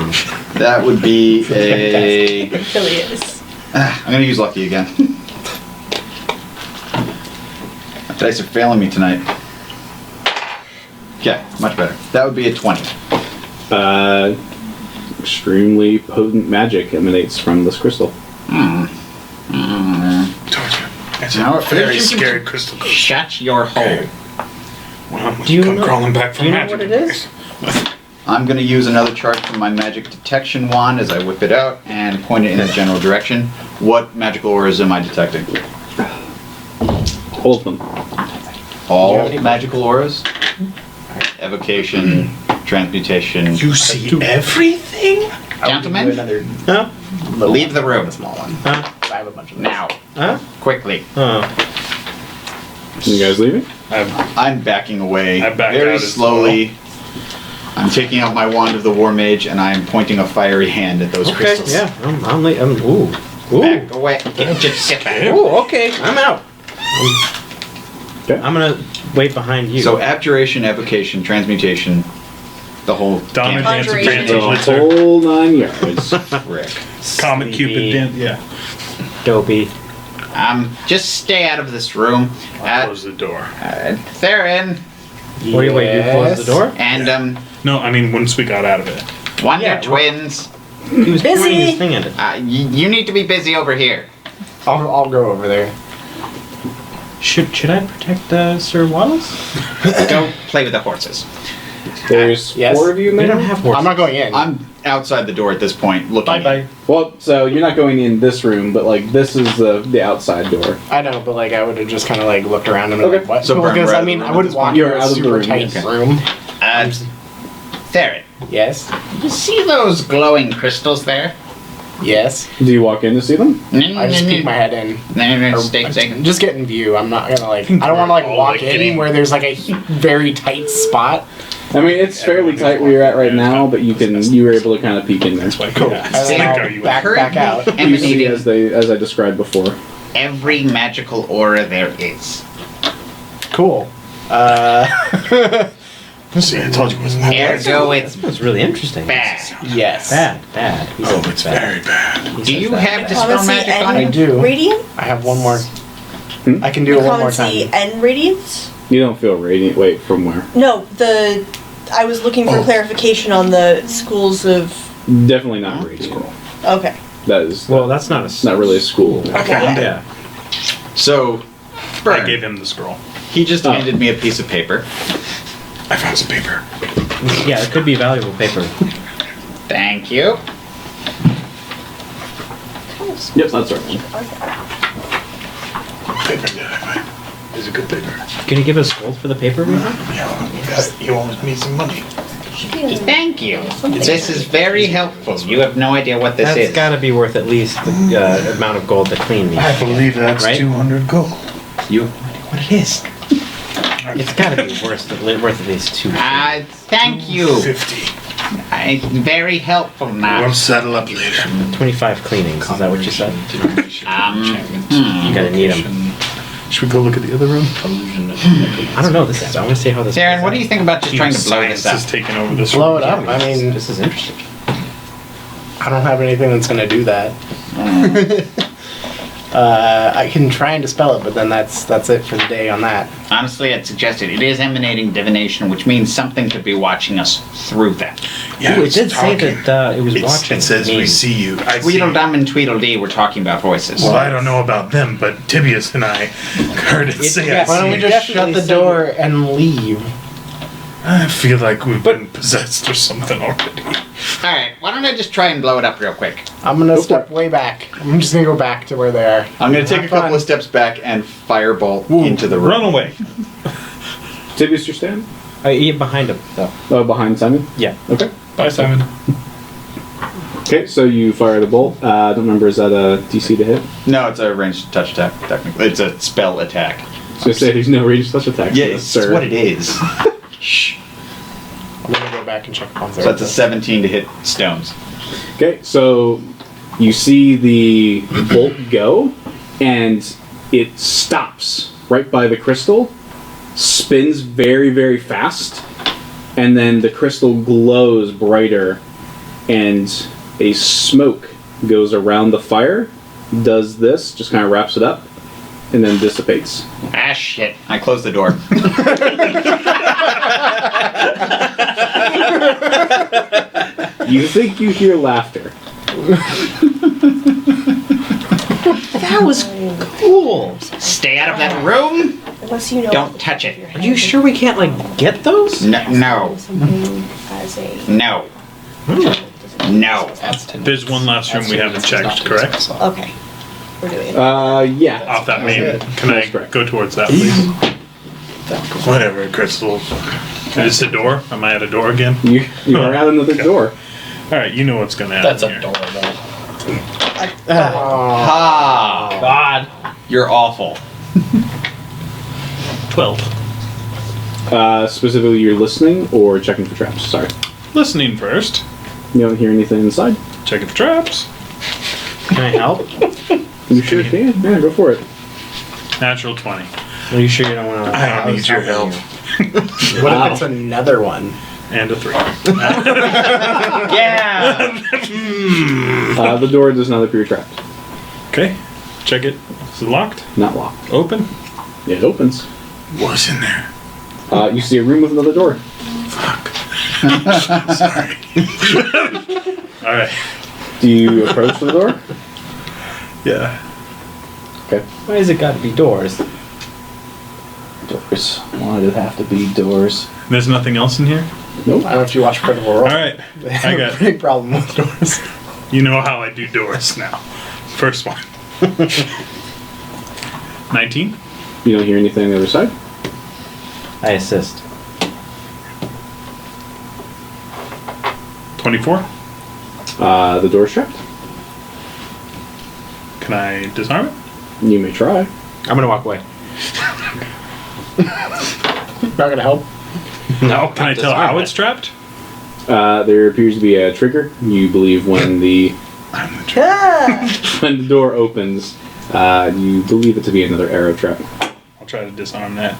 That would be a. It really is. I'm gonna use lucky again. My dice are failing me tonight. Okay, much better. That would be a 20. extremely potent magic emanates from this crystal. Told you. It's Now, a very you can- scary crystal. Shut your hole. Well, Do you come know- crawling back from do you know magic. what it is? I'm going to use another charge from my magic detection wand as I whip it out and point it in a general direction. What magical auras am I detecting? All of them. All Do you have any magical auras? Evocation, transmutation. You see everything? Gentlemen, Huh? leave the room. Small one. Huh? I have a bunch of those. Now, Huh? quickly. Oh. You guys leaving? I'm backing away I back very out as slowly. I'm taking out my wand of the War Mage and I'm pointing a fiery hand at those Okay, crystals. yeah. I'm late. Ooh. Back away. Just sit back. Ooh, okay. I'm out. Okay. I'm gonna wait behind you. So abjuration, evocation, transmutation, the whole Donna gamut. Dance of Conjuration. The Blitzer. whole 9 yards. Rick. Comet Sleepy, Cupid dance. Yeah. Dopey. Just stay out of this room. I'll close the door. Theron, Wait, you closed the door? and No, I mean once we got out of it. Wonder Yeah, Twins. He was Busy. pointing his thing at it. You need to be busy over here. I'll go over there. Should I protect Sir Wallace? Go play with the horses. There's Yes. 4 of you in They there? don't have horses. I'm not going in. I'm outside the door at this point, looking. Bye-bye. Well, so you're not going in this room, but like this is the outside door. I know, but like I would have just kind of like looked around and been Okay. like, what? So Brian, Because we're out I of the mean, room I at wouldn't this walk point? into You're a out of the super room, tight okay. room. Theron, Yes. you see those glowing crystals there? Yes. Do you walk in to see them? I just peek my head in. Or, Stay. just get in view. I'm not gonna like. I don't want to like All walk like in hitting. where there's like a very tight spot. I mean, it's fairly tight where you're at right now, but you were able to kind of peek in there. Cool. And then I'll back out. You see Emanating as I described before. every magical aura there is. Cool. See, I told you it wasn't that bad. Ergo, it's That's really interesting. bad. Yes. Bad. He Oh, says it's very bad. He Do says you bad. have dispel Clemency magic and on I you? do. Radiant? I have one more. Hmm? I can do it one more Clemency time. and Radiance? You don't feel radiant. Wait, from where? No, I was looking for clarification on the schools of. Definitely not radiant. Okay. That is Well, that's not a. not really a school. Okay. Yeah. So, I Burn, gave him the scroll. he just Oh. handed me a piece of paper. I found some paper. Yeah, it could be valuable paper. Thank you. Yep, that's right. Paper that I find is a good paper. Can you give us gold for the paper? Yeah, you always need some money. Thank you. This is very helpful. You have no idea what this That's is. got to be worth at least the amount of gold to clean these. I believe that's Right? 200 gold. You have no idea what it is. It's got to be worth at least 2. Thank you. 50. It's very helpful now. We'll settle up later. 25 cleanings. Is that what you said? You gotta need them. Should we go look at the other room? I don't know. I want to see how this. Darren, plays what do you out. think about just trying to blow Science this is up? taking over this Blow room. it up. I mean, This is interesting. I don't have anything that's gonna do that. I can try and dispel it, but then that's it for the day on that. Honestly, I'd suggest it. It is emanating divination, which means something could be watching us through them. Yeah, Ooh, it it's did say talking. that it was It's- watching. It says me. we see you. I see. Tweedledum and Tweedledee were talking about voices. Well, I don't know about them, but Tibius and I heard it say yeah, I Why don't see we you. just shut definitely the said- door and leave? I feel like we've been possessed or something already. Alright, why don't I just try and blow it up real quick? I'm gonna step way back. I'm just gonna go back to where they are. I'm going to take a Have couple fun. of steps back and firebolt into the room. Run away. Tibius, your stand? Eat behind him though. Behind Simon? Yeah. Okay. Bye, Simon. Okay, so you fire the bolt. I don't remember, is that a DC to hit? No, it's a ranged touch attack, technically. It's a spell attack. So say there's no range touch attack. Yeah, it's what it is. Shh. I'm gonna go back and check on So that's a 17 to hit stones. Okay, so you see the bolt go, and it stops right by the crystal, spins very, very fast, and then the crystal glows brighter, and a smoke goes around the fire, does this, just kind of wraps it up, and then dissipates. Ah, shit. I close the door. You think you hear laughter. That was cool. Stay out of that room. Unless you know. Don't touch it. Are you sure we can't, like, get those? No. Something as a. No. No. That's 10. There's one last room we haven't checked, correct? Okay. We're doing it. Yeah. Off that main. Can That's I correct. go towards that, please? Whatever, crystals. Is this a door? Am I at a door again? You are at another door. All right, you know what's gonna happen That's a here. door, though. Ha! God. You're awful. 12. Specifically, you're listening or checking for traps. Sorry. Listening first. You don't hear anything inside? Checking for traps. Can I help? You sure can. Yeah, go for it. Natural 20. Are you sure you don't want to? I don't need your help. What if it's another one? And a 3. Yeah. The door does not appear trapped. Okay. Check it. Is it locked? Not locked. Open? It opens. What's in there? You see a room with another door. Sorry. All right. Do you approach the door? Yeah. Okay. Why has it got to be doors? Doors. Why did it have to be doors? There's nothing else in here? Nope. I don't know if you watch Critical Role. All right. They have I a got big problem with doors. You know how I do doors now. First one. 19. You don't hear anything on the other side? I assist. 24. Uh, The door's trapped. Can I disarm it? You may try. I'm gonna walk away. Not gonna help. No. Can I tell how it's trapped? There appears to be a trigger. You believe when the when the door opens, you believe it to be another arrow trap. I'll try to disarm that.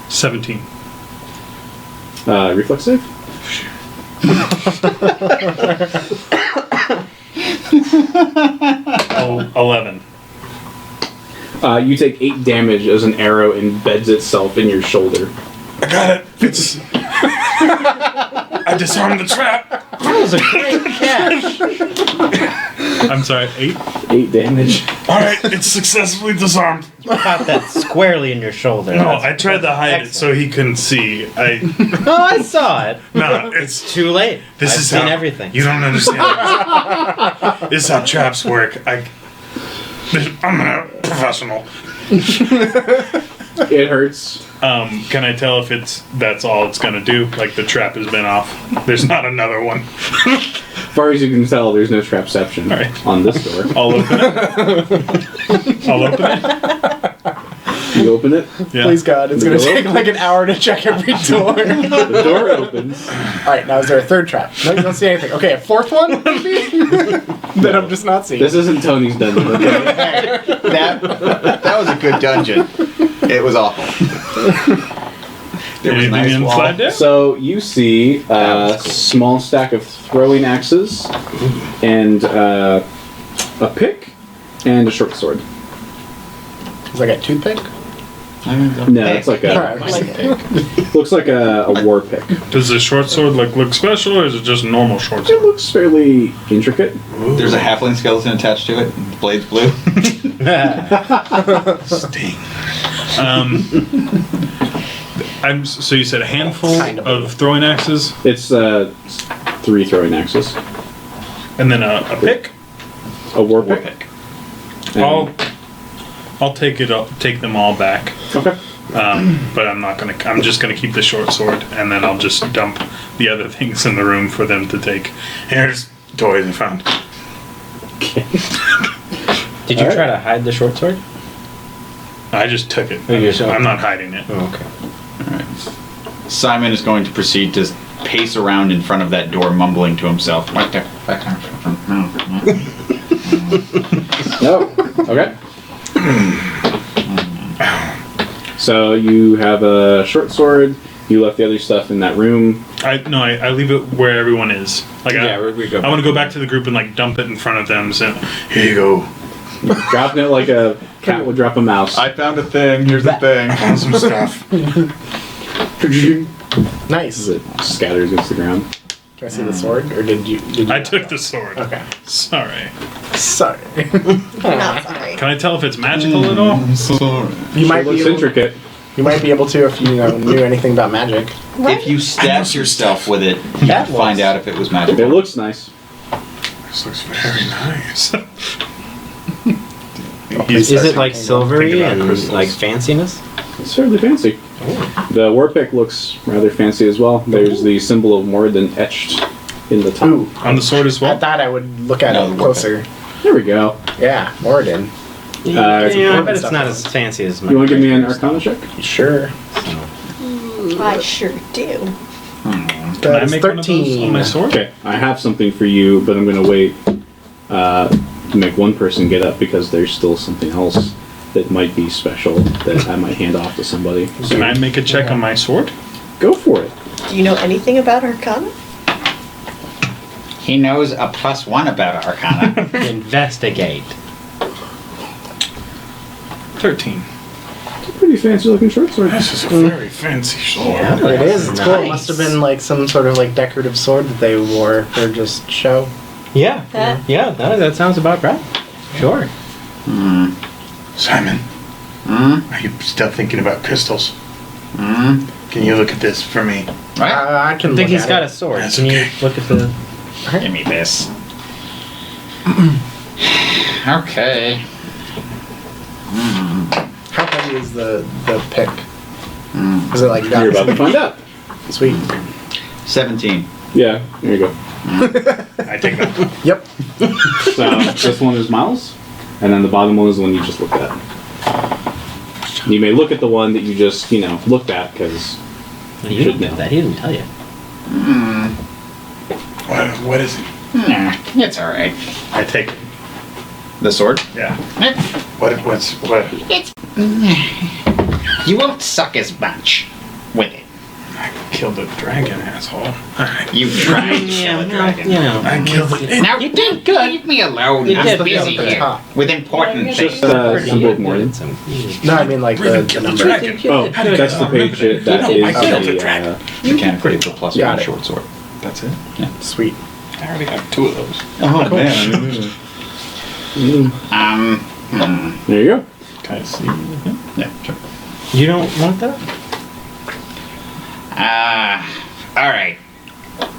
17. Reflex save. Oh, 11. You take 8 damage as an arrow embeds itself in your shoulder. I got it. It's. I disarmed the trap. That was a great catch. I'm sorry, 8? 8 damage. All right, it's successfully disarmed. Caught that squarely in your shoulder. No, That's- I tried to hide it so he couldn't see. No, I saw it. No, it's Too late. This I've is seen how, everything. You don't understand. This is how traps work. I'm a professional. It hurts. Can I tell if that's all it's gonna do? Like the trap has been off. There's not another one. As far as you can tell, there's no trapception Alright. on this door. I'll open it. I'll open it. You open it. Yeah. Please God, it's The gonna door take like an hour to check every door. The door opens. Alright, now is there a third trap? No, you don't see anything. Okay, a fourth one, maybe? That I'm just not seeing. This isn't Tony's dungeon. Okay? That was a good dungeon. It was awful. There was a Anything nice wall. inside there? So you see a small stack of throwing axes and a pick and a short sword. Is like a toothpick? No, it's like Alright, a like it. looks like a war pick. Does the short sword look special, or is it just normal short It sword? looks fairly intricate. There's a halfling skeleton attached to it. The blade's blue. Sting. So you said a handful Kind of. of throwing axes, It's 3 throwing axes. and then a pick. A war pick. And- I'll take them all back. Okay. But I'm just gonna keep the short sword, and then I'll just dump the other things in the room for them to take. Here's toys I found. Did you Alright. try to hide the short sword? I just took it. Oh, you're so- I'm not hiding it. Oh, okay. Simon is going to proceed to pace around in front of that door, mumbling to himself. What the fuck? No. Okay. So you have a short sword. You left the other stuff in that room. I leave it where everyone is. Like We go. I want to go back to the group and dump it in front of them. So Here you go. Dropping it like a cat would drop a mouse. I found a thing. Here's the thing. I found some stuff. Nice. As it scatters against the ground. Can I see the sword, or did you? I took the sword. Okay. Sorry. Sorry. Not sorry. Can I tell if it's magical at all? You might be Looks able, intricate. you might be able to if you knew anything about magic. If you stabbed yourself with it, you That could find was- out if it was It magical. looks nice. This looks very nice. Is it like silvery Thinking about and crystals. like fanciness? It's fairly fancy. The war pick looks rather fancy as well. There's the symbol of Moradin etched in the top. Ooh. On the sword as I well? thought I would look at No, it the closer. There we go. Yeah, Moradin. Yeah, I important bet it's stuff. not as fancy as my. You want to give me an Arcana check? Sure. I sure do. Can I That's make one of those on my sword? Okay, I have something for you, but I'm going to wait to make one person get up because there's still something else that might be special that I might hand off to somebody. So Can I make a check on my sword? go for it. Do you know anything about Arcana? He knows a +1 about Arcana. Investigate. 13. It's a pretty fancy looking short sword. This is a very fancy sword. It is. It's cool. It Nice. must have been like some sort of like decorative sword that they wore for just show. Yeah. Huh? Yeah, that sounds about right. Sure. Simon, are you still thinking about crystals? Can you look at this for me? Right? I can I think look he's at got it. a sword. That's Can you okay. look at the? Give me this. Okay. How heavy is the pick? Is it like that? You're about to find out. Sweet. 17. Yeah, there you go. I take that. Yep. So this one is Miles, and then the bottom one is the one you just looked at. You may look at the one that you just, looked at because You should didn't know. that. He didn't tell you. What is it? Nah, it's alright. I take it. The sword? Yeah. What? What? It's. You won't suck as much with it. I killed a dragon, asshole. Alright. You tried to kill a dragon. I killed it. Now, leave me alone. You I'm did busy at the here top. with important Just things. symbol of Moradin. No, I mean like the kill the number. dragon. Oh, that's the page that No, is I killed the the. dragon. Mechanically, it's a +1 Got it. short sword. That's it? Sweet. I already have 2 of those. Oh, man. There you go. Can I see? Yeah, sure. You don't want that? Alright.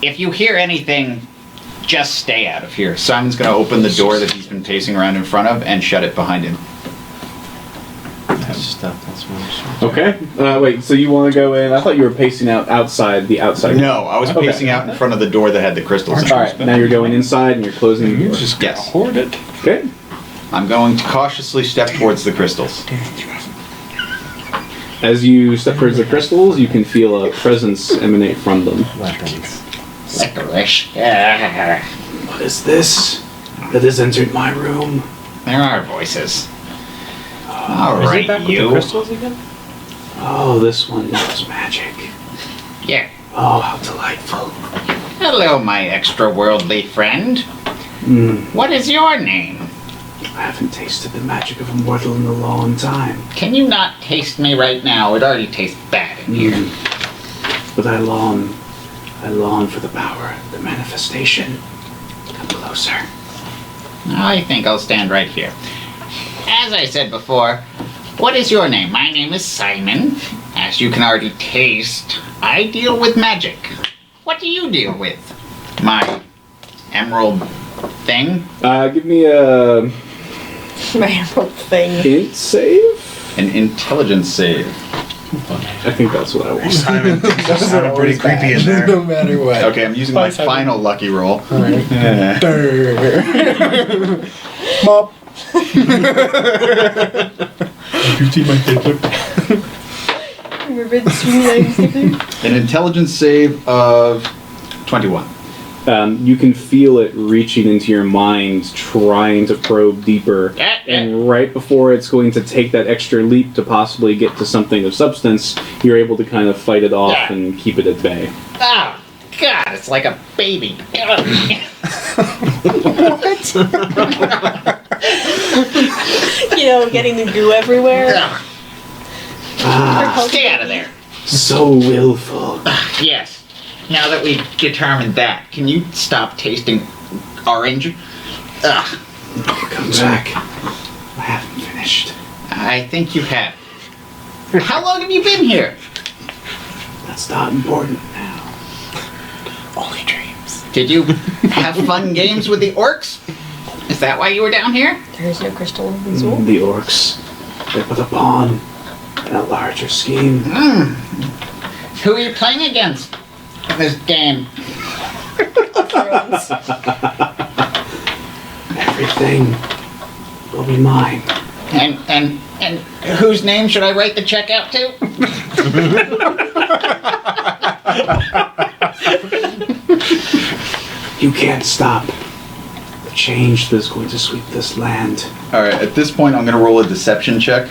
If you hear anything, just stay out of here. Simon's going to open the door that he's been pacing around in front of and shut it behind him. That's stuff. That's one. Okay. Wait. So you want to go in? I thought you were pacing outside the outside. No, I was Okay. pacing out in front of the door that had the crystals in it. All right. Now you're going inside and you're closing the You door. just gotta Yes. hoard it. Okay. I'm going to cautiously step towards the crystals. As you step towards the crystals, you can feel a presence emanate from them. Weapons. Licorice. What is this that has entered my room? There are voices. Is it Alright, back with the you. crystals again? Oh, this one knows magic. Yeah. Oh, how delightful. Hello, my extra-worldly friend. What is your name? I haven't tasted the magic of a mortal in a long time. Can you not taste me right now? It already tastes bad in here. But I long for the power, the manifestation. Come closer. I think I'll stand right here. As I said before, what is your name? My name is Simon. As you can already taste, I deal with magic. What do you deal with? My emerald thing? Give me a My emerald thing. int save. An intelligence save. I think that's what I want. Simon thinks it's sounded pretty creepy in there. No matter what. Okay, I'm using my final lucky roll. Alright. Yeah. Mop. You see my paper? An intelligence save of 21. You can feel it reaching into your mind, trying to probe deeper. And right before it's going to take that extra leap to possibly get to something of substance, you're able to kind of fight it off Yeah. and keep it at bay. Oh, God, it's like a baby. You know, getting the goo everywhere. Stay out of there. So willful. Yes. Now that we've determined that, can you stop tasting orange? Ugh. Come back. I haven't finished. I think you have. How long have you been here? That's not important now. Only dreams. Did you have fun games with the orcs? Is that why you were down here? There is no crystal in the zoo. The orcs. They put a pawn in a larger scheme. Who are you playing against in this game? Everything will be mine. And whose name should I write the check out to? You can't stop the change that's going to sweep this land. All right. At this point, I'm going to roll a deception check.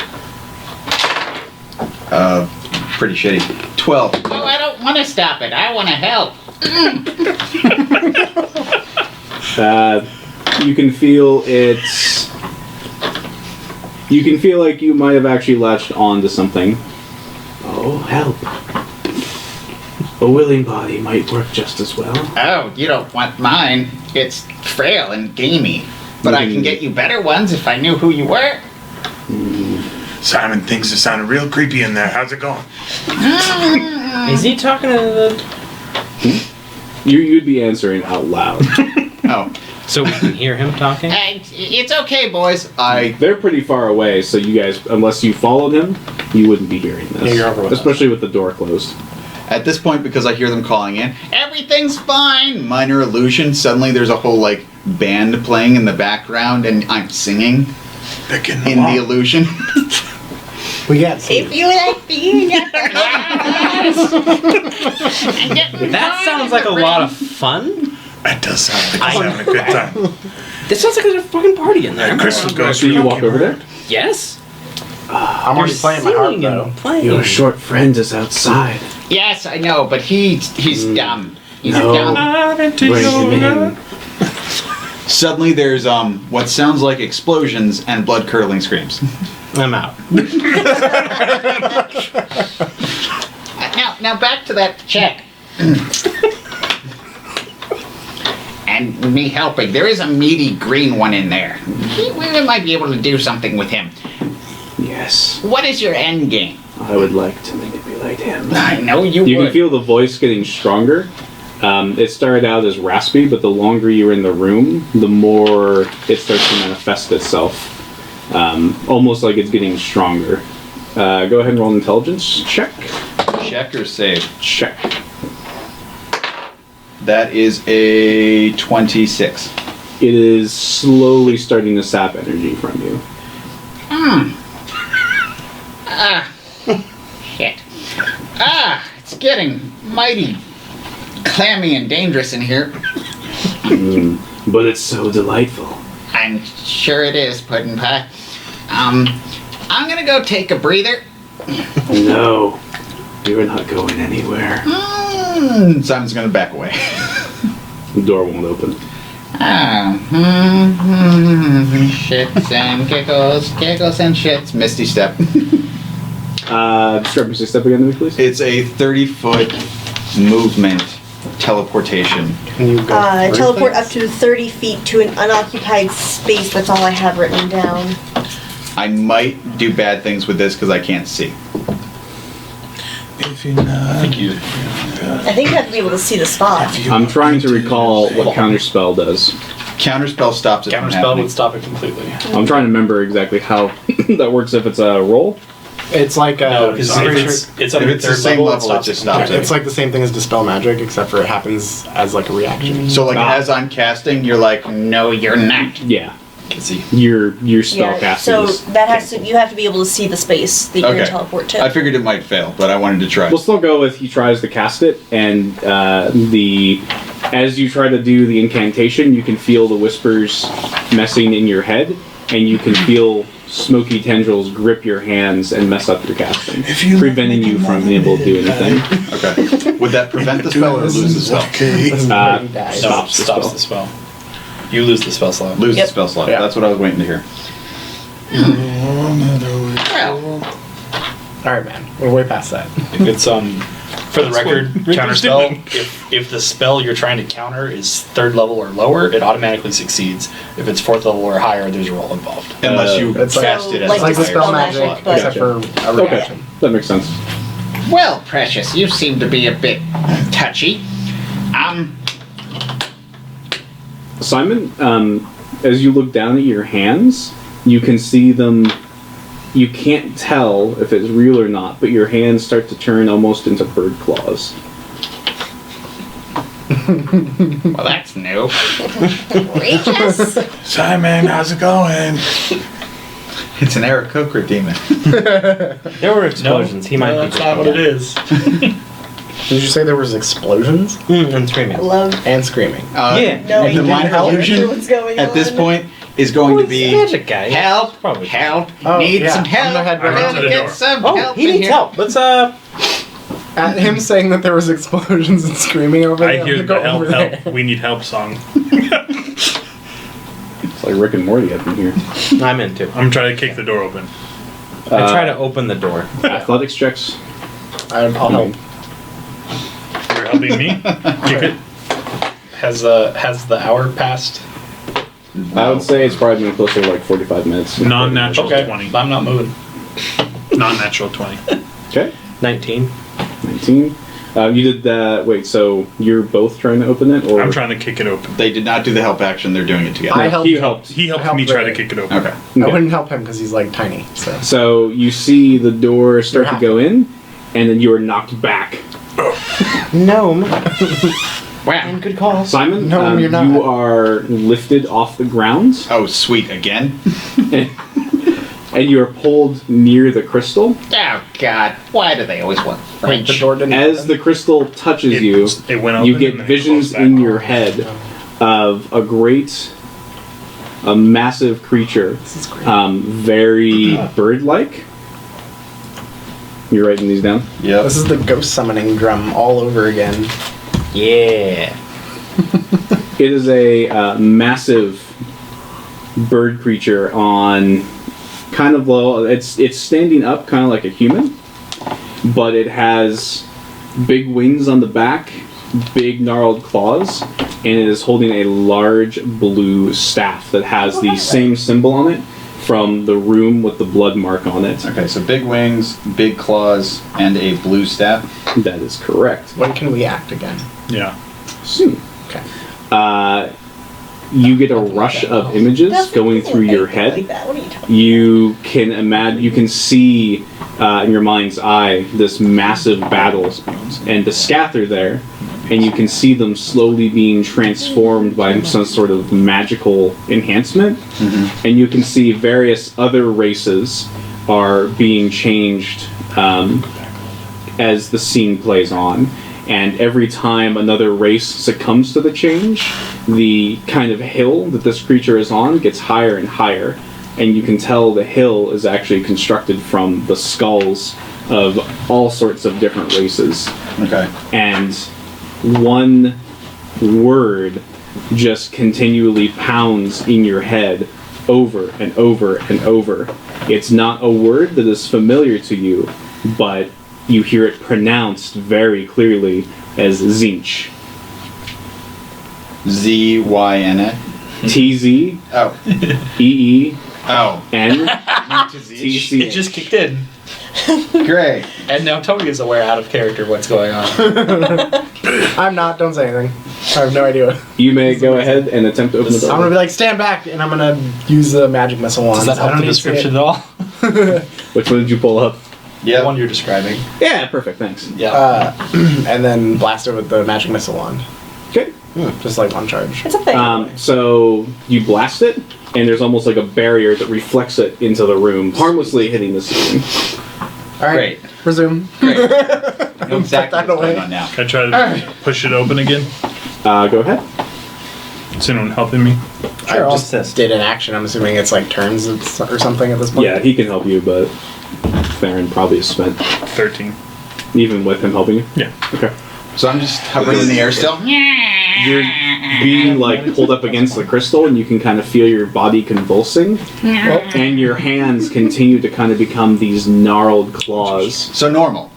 Pretty shitty. 12. Oh, I don't want to stop it. I want to help. You can feel it's. You can feel like you might have actually latched on to something. Oh, help. A willing body might work just as well. Oh, you don't want mine. It's frail and gamey. But I can get you better ones if I knew who you were. Simon thinks it sounded real creepy in there. How's it going? Is he talking to the... You'd be answering out loud. Oh. So we can hear him talking? It's okay, boys. They're pretty far away, so you guys, unless you followed him, you wouldn't be hearing this. Yeah, you're over with especially with the door closed. At this point, because I hear them calling in, Everything's fine. minor illusion, suddenly there's a whole, like, band playing in the background, and I'm singing They're getting in the along. illusion. We got some. If you like being at the That sounds like a lot of fun. That does sound like he's having a good time. This sounds like there's a fucking party in there. Crystal goes. So you walk over there? Yes. I'm already playing my harp though. Playing. Your short friend is outside. Yes, I know, but he's dumb. He's No. dumb. Bring him in. Suddenly there's what sounds like explosions and blood-curdling screams. I'm out. Now back to that check. And me helping. There is a meaty green one in there. We might be able to do something with him. Yes, What is your end game? I would like to manipulate him. I know you You would. can feel the voice getting stronger. It started out as raspy, but the longer you're in the room, the more it starts to manifest itself. Almost like it's getting stronger. Go ahead and roll an intelligence check. Check or save? Check. That is a 26. It is slowly starting to sap energy from you. Shit. It's getting mighty clammy and dangerous in here. But it's so delightful. I'm sure it is, Puddin' Pie. I'm gonna go take a breather. No, you're not going anywhere. Simon's gonna back away. The door won't open. Shits and giggles, giggles and shits. Misty step. Discrepancy step again to me, please. It's a 30-foot movement teleportation. Can you go through teleport up things? to 30 feet to an unoccupied space. That's all I have written down. I might do bad things with this because I can't see. If you're not. I think you. I think you have to be able to see the spot. I'm trying to recall what counterspell does. Counterspell stops it from Counterspell happening. would stop it completely. I'm trying to remember exactly how that works if it's a roll. It's like No, because I'm pretty it's If under it's the third same level, level, it just stops sure it. it's like the same thing as dispel magic, except for it happens as like a reaction. So, like, Ah. as I'm casting, you're like, No, you're not. Yeah, Can see. your spell casting. so is that has to. You have to be able to see the space that you're Okay. gonna teleport to. I figured it might fail, but I wanted to try. We'll still go with he tries to cast it, and as you try to do the incantation, you can feel the whispers messing in your head, and you can feel smoky tendrils grip your hands and mess up your casting, preventing you from being able to do anything. Okay. Would that prevent the spell or lose the spell? Okay. This is Uh, pretty bad. No, Stops the stops spell. the spell. You lose the spell slot. Lose Yep. the spell slot. Yeah. That's what I was waiting to hear. Well, All right, man. We're way past that. If it's for the That's record, what Rick counter was spell. doing. If the spell you're trying to counter is 3rd level or lower, it automatically succeeds. If it's 4th level or higher, there's a roll involved. Unless you it's like- cast it as like a It's like the higher spell slot. magic, but- except for a Okay, reaction. that makes sense. Well, Precious, you seem to be a bit touchy. Simon, as you look down at your hands, you can see them. You can't tell if it's real or not, but your hands start to turn almost into bird claws. Well, that's new. Regis? Simon, how's it going? It's an Aarakocra demon. There were explosions. He might be. That's not what it is. Did you say there was explosions And screaming. I love and screaming? Yeah. knowing the mind exactly illusion what's going at this on. point is going Well, to he's a be magic guy. Help! Probably. Help! Oh, Need yeah. some help! I'm gonna head We're right gonna to the get door. some Oh, help he in needs here. help. Let's At him saying that there was explosions and screaming over there, I hear I'm the gonna go help, over there. help, we need help song. It's like Rick and Morty up in here. I'm into. I'm trying to kick the door open. I try to open the door. Athletics checks. I'll help. You're helping me? Kick it? Has the hour passed? I would say it's probably been closer to like 45 minutes. Non-natural Okay, 20. I'm not moving. Non-natural 20. Okay. 19. 19. You did that. Wait, so you're both trying to open it, or I'm trying to kick it open. They did not do the help action. They're doing it together. I No, helped he him. helped. He helped helped me try to Ray. kick it open. Okay. I Okay. wouldn't help him because he's like tiny. So So you see the door start You're to go in, and then you are knocked back. Gnome. Wow. And good call. Simon, No, you're not. you are lifted off the ground, Oh, sweet. Again? and you are pulled near the crystal. Oh, God. Why do they always want wait, the French? door didn't As open? the crystal touches It, you, it went open you get and then it visions closed back. in your head of a massive creature, This is great. very bird-like. You're writing these down? Yep. This is the ghost summoning drum all over again. Yeah. It is a massive bird creature on kind of low. It's standing up, kind of like a human, but it has big wings on the back, big gnarled claws, and it is holding a large blue staff that has the same symbol on it from the room with the blood mark on it. Okay, so big wings, big claws, and a blue staff. That is correct. When can we act again? Yeah. Soon. Okay. You get a rush of images Doesn't going look through your anything head. Like that. What are you talking You can imagine, you can see in your mind's eye this massive battle, and the Scath are there, and you can see them slowly being transformed by some sort of magical enhancement, and you can see various other races are being changed as the scene plays on. And every time another race succumbs to the change, the kind of hill that this creature is on gets higher and higher. And you can tell the hill is actually constructed from the skulls of all sorts of different races. Okay. And one word just continually pounds in your head over and over and over. It's not a word that is familiar to you, but you hear it pronounced very clearly as Zinch. Z-Y-N-A. T-Z-E-E-N. Oh. T-C. It just kicked in. Great. And now Tony is aware out of character what's going on. I'm not. Don't say anything. I have no idea. You may go ahead and attempt to open the I'm gonna door. be like, stand back, and I'm gonna use the magic missile wand. Does that help the description at all? Which one did you pull up? The Yeah. one you're describing. Yeah, perfect, thanks. Yeah. And then blast it with the magic missile wand. Okay. Just like one charge. It's a thing. So you blast it, and there's almost like a barrier that reflects it into the room, harmlessly hitting the ceiling. All right. Great. Resume. Great. I know exactly that what's going away. on now. Can I try to push it open again? Go ahead. Is anyone helping me? I I'll just assist. did an action. I'm assuming it's like turns or something at this point. Yeah, he can help you, but Theron probably is spent, 13. even with him helping you. Yeah. Okay. So I'm just hovering in the air still. you're being like pulled up against the crystal, and you can kind of feel your body convulsing, and your hands continue to kind of become these gnarled claws. So normal.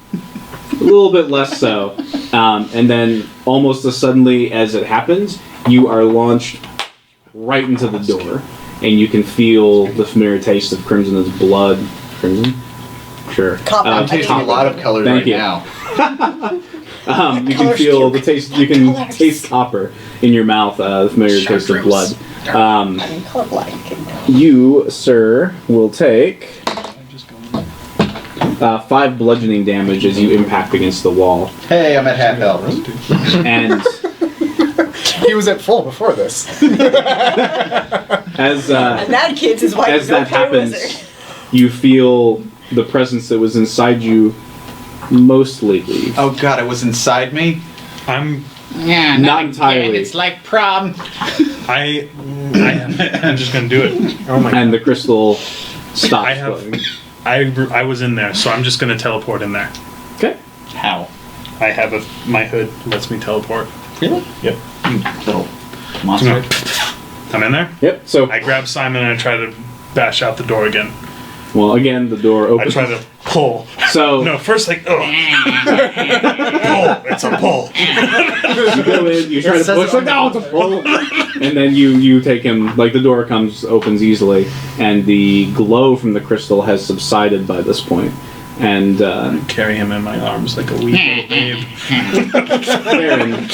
A little bit less so, and then almost as suddenly as it happens, you are launched right into the door, and you can feel the familiar taste of Crimson's blood. Crimson? Sure. I'm tasting a lot of colors Thank right you. now. You can feel the taste. You can taste copper in your mouth. The familiar taste of blood. I'm colorblind. You, sir, will take 5 bludgeoning damage as you impact against the wall, Hey, I'm at half health. and He was at full before this. as And that kid's his wife as is that okay happens, wizard. you feel the presence that was inside you mostly leave. Oh god, it was inside me? I'm Yeah, Not again. entirely. It's like prom. I'm just gonna do it. Oh my And the crystal stops I have- flowing. I was in there, so I'm just gonna teleport in there. Okay. How? I have my hood lets me teleport. Really? Yep. Little monster. I'm in there. Yep. So, I grab Simon and I try to bash out the door again. well, again, the door I opens. try to pull. So No, first like pull. It's a pull. you go in, you try to says push, it like, no, it's a pull. And then you take him, like the door opens easily, and the glow from the crystal has subsided by this point. And Carry him in my arms like a wee little babe. Aaron,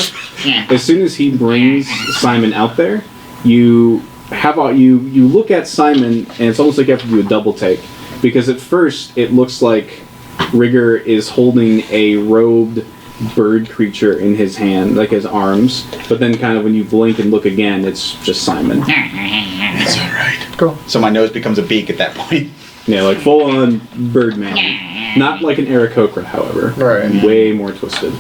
as soon as he brings Simon out there, you look at Simon, and it's almost like you have to do a double take, because at first it looks like Rigger is holding a robed bird creature in his hand, like his arms, but then kind of when you blink and look again, it's just Simon. It's alright. Cool. So my nose becomes a beak at that point. Yeah, like full on Birdman. Not like an Aarakocra, however. Right. Way more twisted.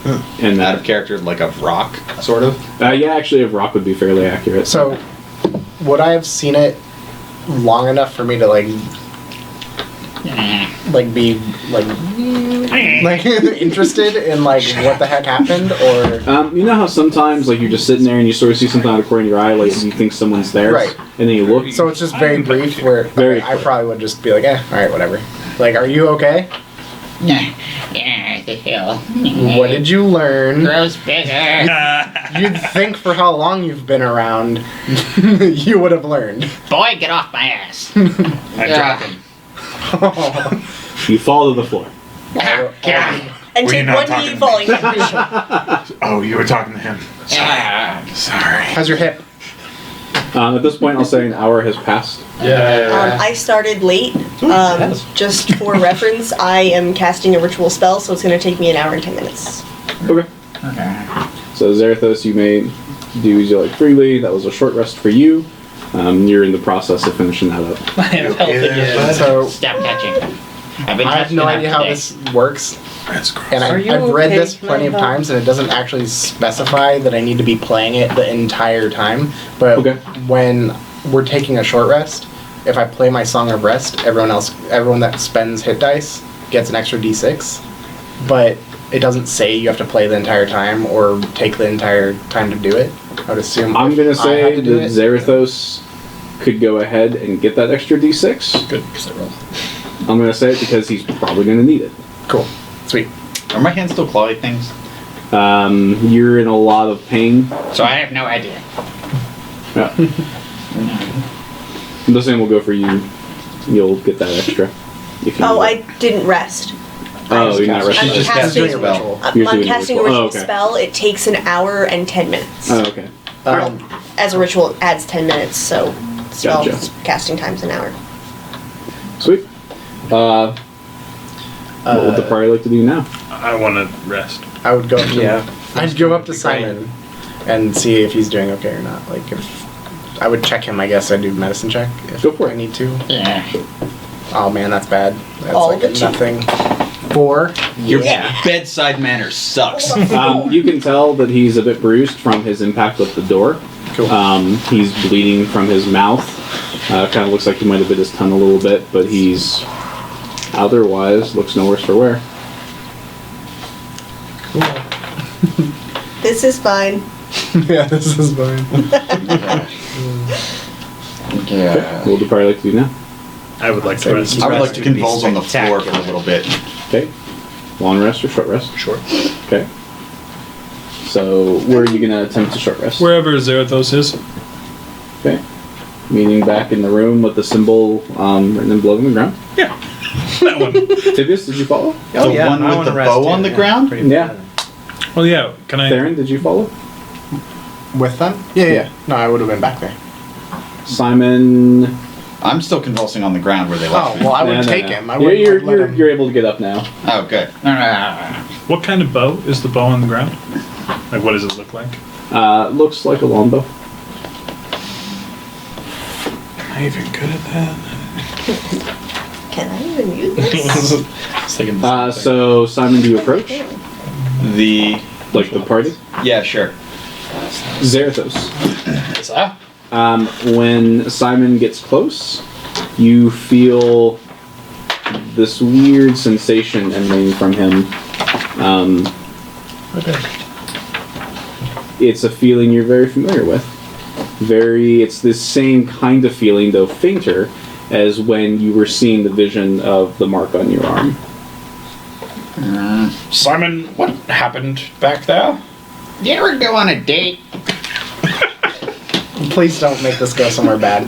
And Out of that, character, like a rock, sort of. yeah, actually, a rock would be fairly accurate. So, would I have seen it long enough for me to be interested in like what the heck happened, or You know how sometimes like you're just sitting there and you sort of see something out of the corner of your eye, like you think someone's there, Right. And then you look. so it's just very brief. Where Very I quick. probably would just be like, all right, whatever. Like, are you okay? Yeah, the hill. What did you learn? Grows bigger. You'd think for how long you've been around, you would have learned. Boy, get off my ass. I drop him. You fall to the floor. God. And Were you take not one talking D to falling me? damage. Oh, you were talking to him. Sorry. How's your hip? At this point, I'll say an hour has passed. I started late. Just for reference, I am casting a ritual spell, so it's going to take me an hour and 10 minutes. Okay. So Zarathos, you may do as you like freely. That was a short rest for you. You're in the process of finishing that up. I have health again. So Stop touching. I've been I have touching no enough idea how today. this works, That's gross. and Are you I've read okay? this plenty of Can I help? times, and it doesn't actually specify that I need to be playing it the entire time. But Okay. when we're taking a short rest, if I play my Song of Rest, everyone that spends hit dice gets an extra D6. But it doesn't say you have to play the entire time or take the entire time to do it. I would assume. I'm gonna if I say had to do that it- Zarathos could go ahead and get that extra D6. Good, because I rolled. I'm gonna say it because he's probably gonna need it. Cool, sweet. Are my hands still clawy things? You're in a lot of pain. So I have no idea. Yeah. The same will go for you. You'll get that extra. If you Oh, need I it. didn't rest. Oh, you're not I'm resting. just casting, casting a spell. You're I'm doing a casting a ritual. ritual Oh, okay. spell. It takes an hour and 10 minutes. Oh, okay. As a ritual, it adds 10 minutes, so spell Gotcha. casting time's an hour. Sweet. What would the party like to do now? I want to rest. I would go up to Yeah. I'd go up to Simon and see if he's doing okay or not. Like if I would check him, I guess I'd do medicine check if Go for it. I need to. Yeah. Oh man, that's bad. That's All like the a two. nothing. 4. Your bedside manner sucks. You can tell that he's a bit bruised from his impact with the door. Cool. He's bleeding from his mouth. Kind of looks like he might have bit his tongue a little bit, but he's otherwise looks no worse for wear. This is fine. Yeah, this is fine. Yeah. What would the party like to do now? I would like to rest. I would like to Rest would be convulse on the floor for a spectacular. little bit. Okay. Long rest or short rest? Sure. Okay. So, where are you going to attempt to short rest? Wherever Zarathos is. Okay. Meaning back in the room with the symbol written in blood on the ground. Yeah. That one. Tibius, did you follow? The one I with wanna the rest bow too, on the ground? pretty Yeah. bad. Well, yeah. Can I? Theron, did you follow? With them? Yeah. No, I would have been back there. Simon. I'm still convulsing on the ground where they Oh, left me. well, I would No, take no. him. I You're, wouldn't you're, let you're, him. you're able to get up now. Oh, good. What kind of bow is the bow on the ground? Like, what does it look like? Looks like a longbow. Am I even good at that? Can I even use this? I was thinking the same thing. So, Simon, do you approach? The... Like the party? Yeah, sure. Zarathos. Yes, ah. When Simon gets close, you feel this weird sensation emanating from him. Okay. It's a feeling you're very familiar with. It's this same kind of feeling, though fainter, as when you were seeing the vision of the mark on your arm. Simon, what happened back there? You ever go on a date? Please don't make this go somewhere bad.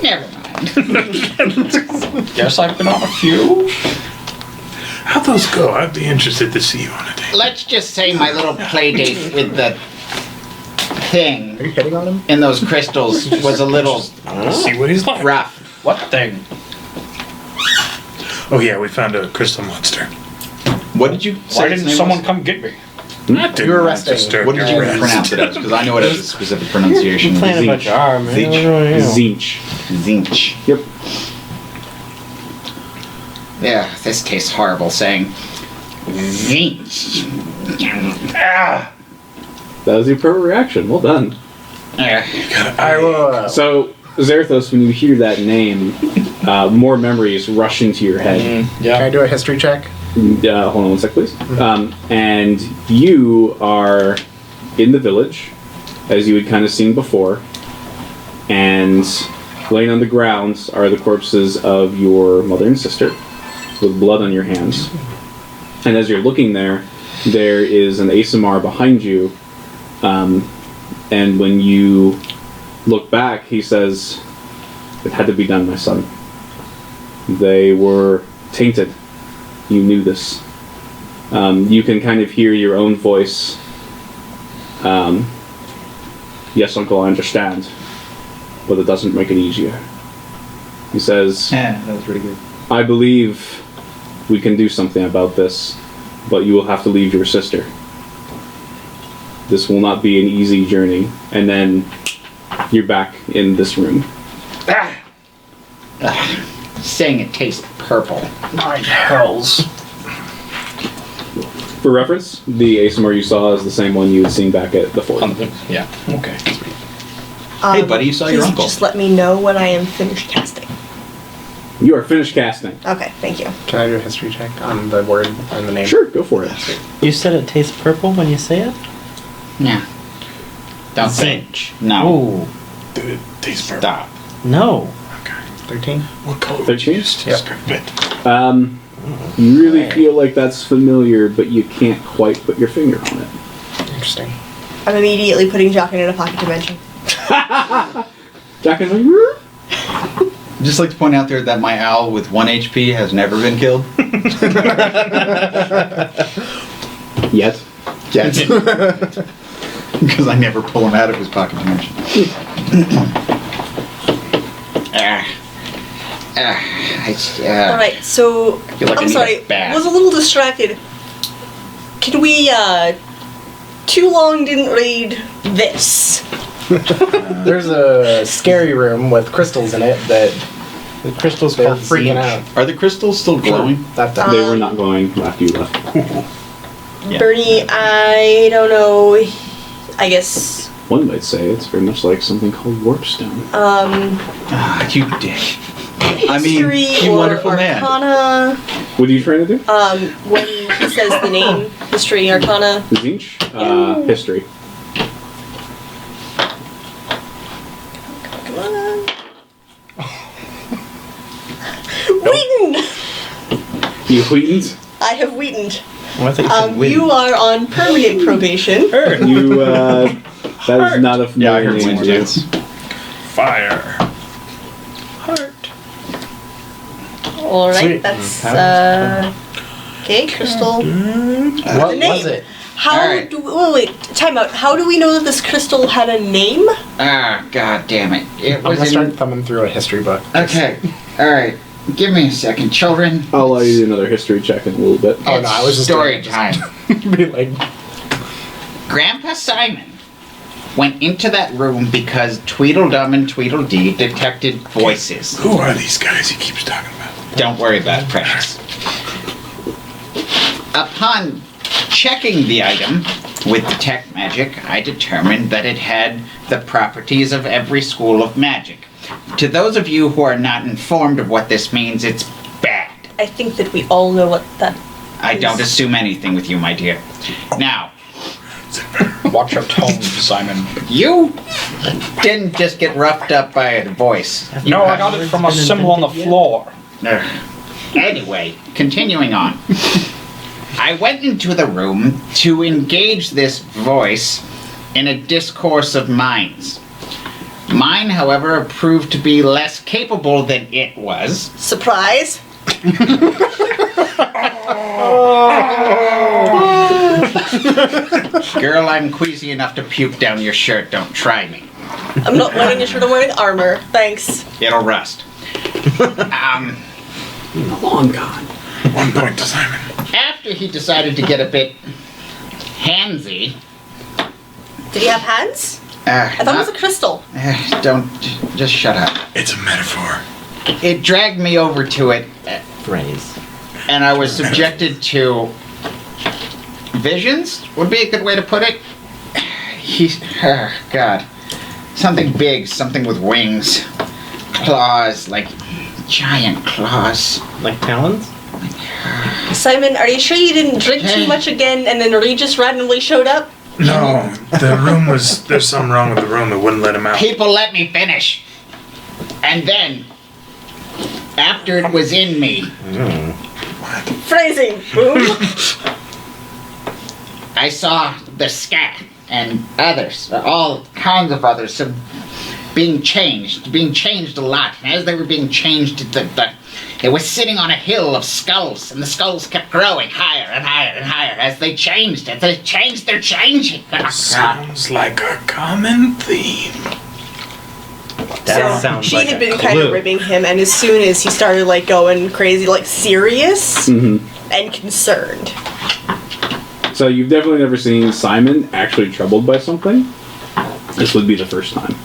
Never mind. Yes, I've been on a few. How'd those go? I'd be interested to see you on a date. Let's just say my little play date with the thing Are you hitting on him? in those crystals was a little See what he's like. rough. What thing? Oh yeah, we found a crystal monster. What did you say Why his didn't name someone was? come get me? Not You were resting. What did you pronounce it as? Because I know it has a specific pronunciation. Playing a bunch of arm, man. Zinch. Zinch. Yep. Yeah, this tastes horrible saying. Zinch. Ah! That was the appropriate reaction. Well done. I will. So, Zarathos, when you hear that name, more memories rush into your head. Can I Yeah. do a history check? Hold on one sec, please. And you are in the village, as you had kind of seen before, and laying on the ground are the corpses of your mother and sister, with blood on your hands. And as you're looking there is an ASMR behind you, and when you look back, he says, "It had to be done, my son. They were tainted. You knew this." You can kind of hear your own voice. "Yes, Uncle, I understand, but it doesn't make it easier." He says, Yeah, that was pretty good. "I believe we can do something about this, but you will have to leave your sister. This will not be an easy journey." And then you're back in this room. Saying it tastes purple. My hells. For reference, the ASMR you saw is the same one you had seen back at the fort. Yeah. Okay. Hey, buddy, you saw your please uncle. Just let me know when I am finished casting. You are finished casting. Okay, thank you. Can I do a history check on the word and the name? Sure, go for it. You said it tastes purple when you say it? Yeah. Don't say. Cinch. No. Ooh, Did it taste purple? Stop. no. 13? What color 13? would you describe it? You really feel like that's familiar, but you can't quite put your finger on it. Interesting. I'm immediately putting Jockin in a pocket dimension. Jack is like, "Woo." I'd just like to point out there that my owl with 1 HP has never been killed. Yet. Yes. Because I never pull him out of his pocket dimension. Alright, so feel like I I'm need a sorry, bath. was a little distracted. Can we too long didn't read this? There's a scary room with crystals in it that The crystal's they're called freaking Zinch. out. Are the crystals still glowing? That They were not glowing after you left. Yeah. Bernie, I don't know. I guess One might say it's very much like something called warpstone. Ah, you dick. I mean, history you or wonderful man. arcana. What are you trying to do? When he says the name, history, arcana. Zinch, history. Come on. Wheaton! You wheatened? I have wheatened. Well, I think you said win. You are on permanent probation. You, that is not a Yeah, I familiar heard name wind to you. too. Fire. Heart. Alright, Sweet. that's, okay, crystal. What name. was it? How Alright. wait, time out. How do we know that this crystal had a name? Ah, god damn it. It I'm was gonna start in... thumbing through a history book. Okay, alright. Give me a second, children. I'll allow you to do another history check in a little bit. Oh, It's no, I was just story doing it time. Be like, Grandpa Simon went into that room because Tweedledum and Tweedledee detected voices. Who are these guys he keeps talking about? Don't worry about it, Precious. Upon checking the item with detect magic, I determined that it had the properties of every school of magic. To those of you who are not informed of what this means, it's bad. I think that we all know what that I don't assume anything with you, my dear. Now, Watch your tone, Simon. you didn't just get roughed up by a voice. No, I got it from a symbol on the floor. Ugh. Anyway, continuing on. I went into the room to engage this voice in a discourse of minds. Mine, however, proved to be less capable than it was. surprise. Girl, I'm queasy enough to puke down your shirt. Don't try me. I'm not wearing a shirt, I'm wearing armor. Thanks. It'll rust. Long gone. 1 point to Simon. After he decided to get a bit handsy, Did he have hands? I thought it was a crystal. don't, just shut up. It's a metaphor. It dragged me over to it, Phrase. and I was subjected to visions, would be a good way to put it. God. Something big, something with wings. Claws, like giant claws. Like talons? Simon, are you sure you didn't drink too much again and then Regis randomly showed up? No, the room was. There's something wrong with the room that wouldn't let him out. People let me finish. And then, after it was in me, Phrasing. Boom. I saw the scat and others, all kinds of others, being changed a lot. And as they were being changed, it was sitting on a hill of skulls, and the skulls kept growing higher and higher and higher as they changed. As they changed, they're changing. Oh, God. Sounds like a common theme. That So sounds she like had a been kind of clue. ribbing him, and as soon as he started like going crazy, like serious and concerned. So you've definitely never seen Simon actually troubled by something. This would be the first time.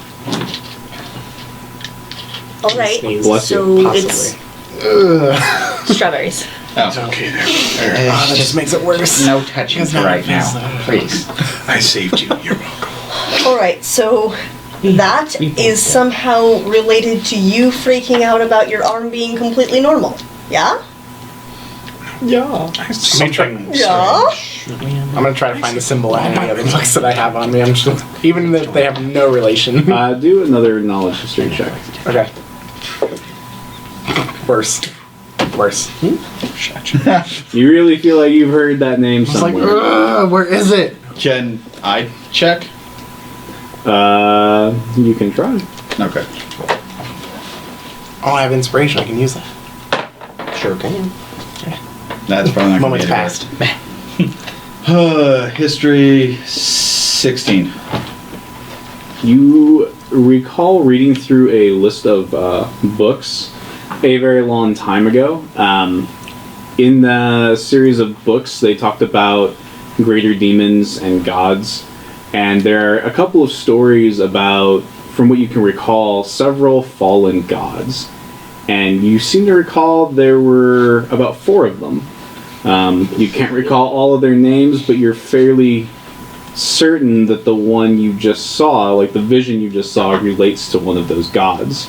All right, Sneeze. Bless you. so Possibly. it's strawberries. It's okay there. Oh, that just makes it worse. No touching It's not right a now, face, please. I saved you. You're welcome. All right, so that is somehow related to you freaking out about your arm being completely normal. Yeah? Yeah. Something. Yeah? I'm gonna try to find the symbol in any other books that I have on me. I'm just, even if they have no relation. Do another knowledge history check. Okay. Worse. Worse. You really feel like you've heard that name It's like, somewhere. where is it? Can I check? You can try. Okay. Oh, I have inspiration. I can use that. Sure can. That's probably not Moment's gonna past. History 16. You recall reading through a list of books a very long time ago. In the series of books, they talked about greater demons and gods. And there are a couple of stories about, from what you can recall, several fallen gods. And you seem to recall there were about 4 of them. You can't recall all of their names, but you're fairly certain that the one you just saw, like the vision you just saw, relates to one of those gods.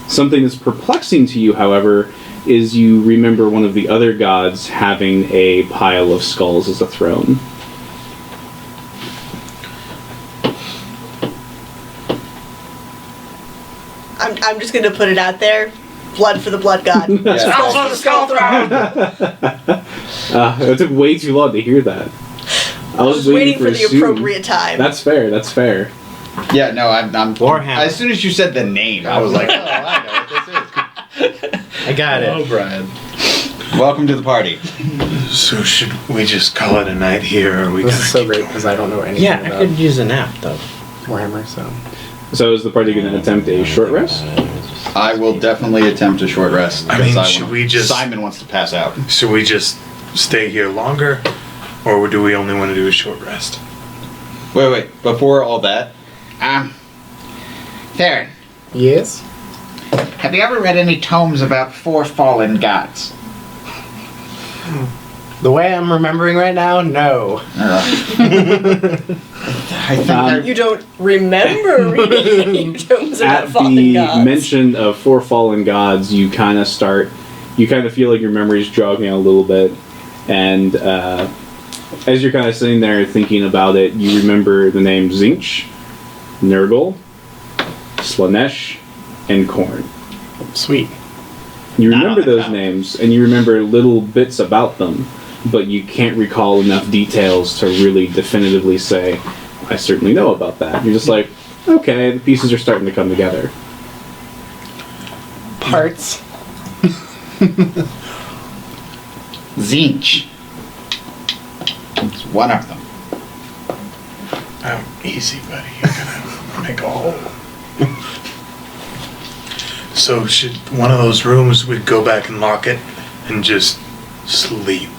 Something that's perplexing to you, however, is you remember one of the other gods having a pile of skulls as a throne. I'm just gonna put it out there. Blood for the blood god. Yeah. Skull for the skull throne. It took way too long to hear that. I was Just waiting for the soon. appropriate time. That's fair. That's fair. Yeah, no, I'm Warhammer. as soon as you said the name, I was like, oh, I know what this is. I got it. Oh, Brian. Welcome to the party. So should we just call it a night here, or are we This gonna is so keep great going? because I don't know anything Yeah, I about could use a nap though. Warhammer, so. So is the party going to attempt a short rest? I will definitely attempt a short rest. I because mean, should we just- Simon wants to pass out. Should we just stay here longer, or do we only want to do a short rest? Wait. Before all that, Theron, Yes? have you ever read any tomes about four fallen gods? The way I'm remembering right now, no. I think You don't remember reading any tomes about At fallen the gods. mention of four fallen gods, you kind of feel like your memory's jogging a little bit, and as you're kind of sitting there thinking about it, you remember the names Zinch, Nurgle, Slanesh, and Korn. Sweet. You Not remember on the those top. names, and you remember little bits about them, but you can't recall enough details to really definitively say, I certainly know about that. You're just like, okay, the pieces are starting to come together. Parts. Zinch. it's one of them. Oh, easy, buddy. You're gonna make a hole. So should one of those rooms we go back and lock it and just sleep?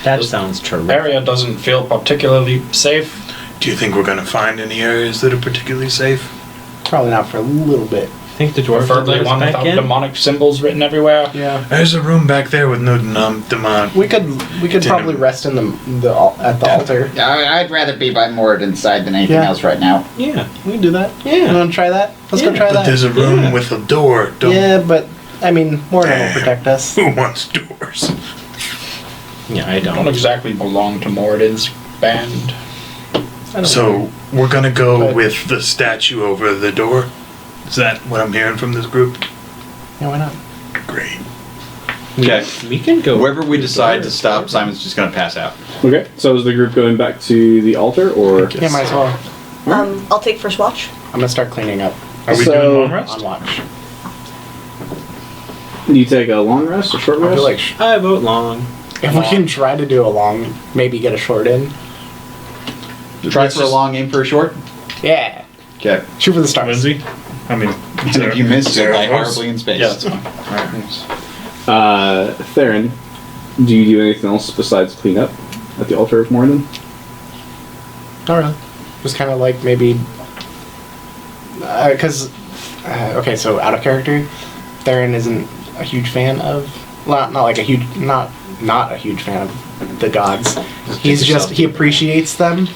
That sounds terrific. Area doesn't feel particularly safe. Do you think we're gonna find any areas that are particularly safe? Probably not for a little bit. I think the dwarves would Preferably let us one back without in. demonic symbols written everywhere. Yeah. There's a room back there with no demon. We could probably rest in at the altar. I'd rather be by Moradin's side than anything Yeah. else right now. Yeah. We can do that. Yeah. You want to try that? Let's go Yeah. try But that. there's a room Yeah. with a door. Don't. Yeah, but I mean, Morgan will protect us. Who wants doors? Yeah, I Don't don't. exactly belong to Moradin's band. I don't know. So we're gonna go But- with the statue over the door. Is that what I'm hearing from this group? Yeah, why not? Great. Okay. We can go. Wherever we to the decide door. to stop, Simon's just going to pass out. Okay, so is the group going back to the altar, or? Yeah, might as well. I'll take first watch. I'm gonna start cleaning up. Are we So- doing long rest? On watch. Do you take a long rest, a short I rest? feel like I vote long. if we can try to do a long, maybe get a short in. Try Let's for a just- long, aim for a short. Yeah. Okay. Shoot for the stars. Lindsay? I mean, And if you miss, you'll die Zeros? horribly in space. Yeah, that's fine. Theron, do you do anything else besides clean up at the altar of Moradin? Not really. Just kind of like maybe, because okay, so out of character, Theron isn't a huge fan of, well, not like a huge, not a huge fan of the gods. He appreciates them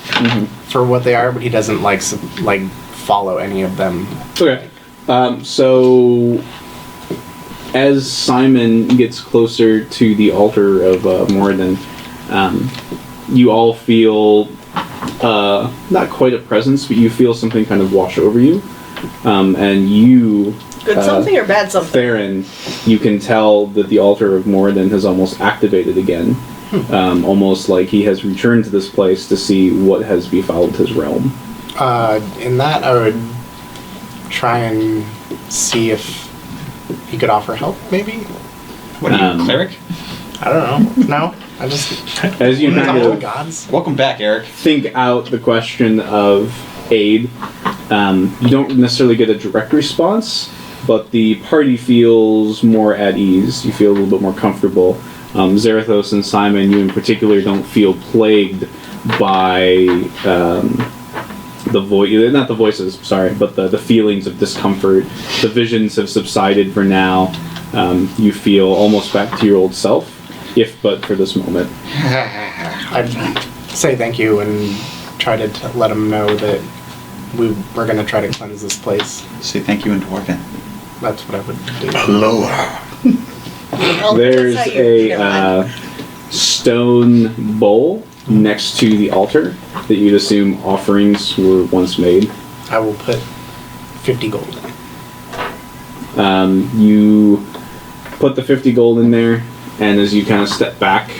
for what they are, but he doesn't like follow any of them. Okay. So, as Simon gets closer to the altar of Moradin, you all feel not quite a presence, but you feel something kind of wash over you. And you, Good something or bad something? Theron, you can tell that the altar of Moradin has almost activated again. Almost like he has returned to this place to see what has befouled his realm. In that, I would try and see if he could offer help, maybe? What are you, Um, cleric? I don't know. No? I just... As you Talk kind to the of gods. Welcome back, Eric. think out the question of aid, you don't necessarily get a direct response, but the party feels more at ease. You feel a little bit more comfortable. Zarathos and Simon, you in particular, don't feel plagued by not the voices, sorry, but the feelings of discomfort. The visions have subsided for now. You feel almost back to your old self, if but for this moment. I'd say thank you and try to let him know that we're going to try to cleanse this place. Say thank you in Dwarven. That's what I would do. Aloha. There's That's how you- never a mind. stone bowl next to the altar that you'd assume offerings were once made. I will put 50 gold. You put the 50 gold in there, and as you kind of step back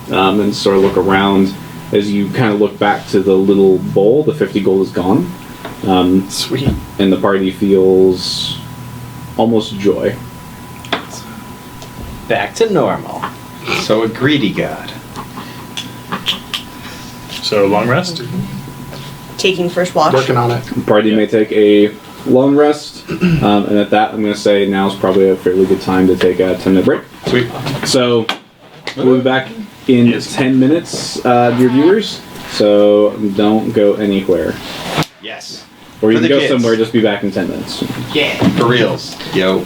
and sort of look around, as you kind of look back to the little bowl, the 50 gold is gone. Sweet. And the party feels almost joy. Back to normal. So a greedy god. So long rest. Taking first watch. Working on it. The party may take a long rest, and at that, I'm going to say now is probably a fairly good time to take a 10-minute break. Sweet. So we'll be back in 10 minutes, dear viewers. So don't go anywhere. Yes. Or you For can the go kids. somewhere, just be back in 10 minutes. Yeah. For reals. Yo.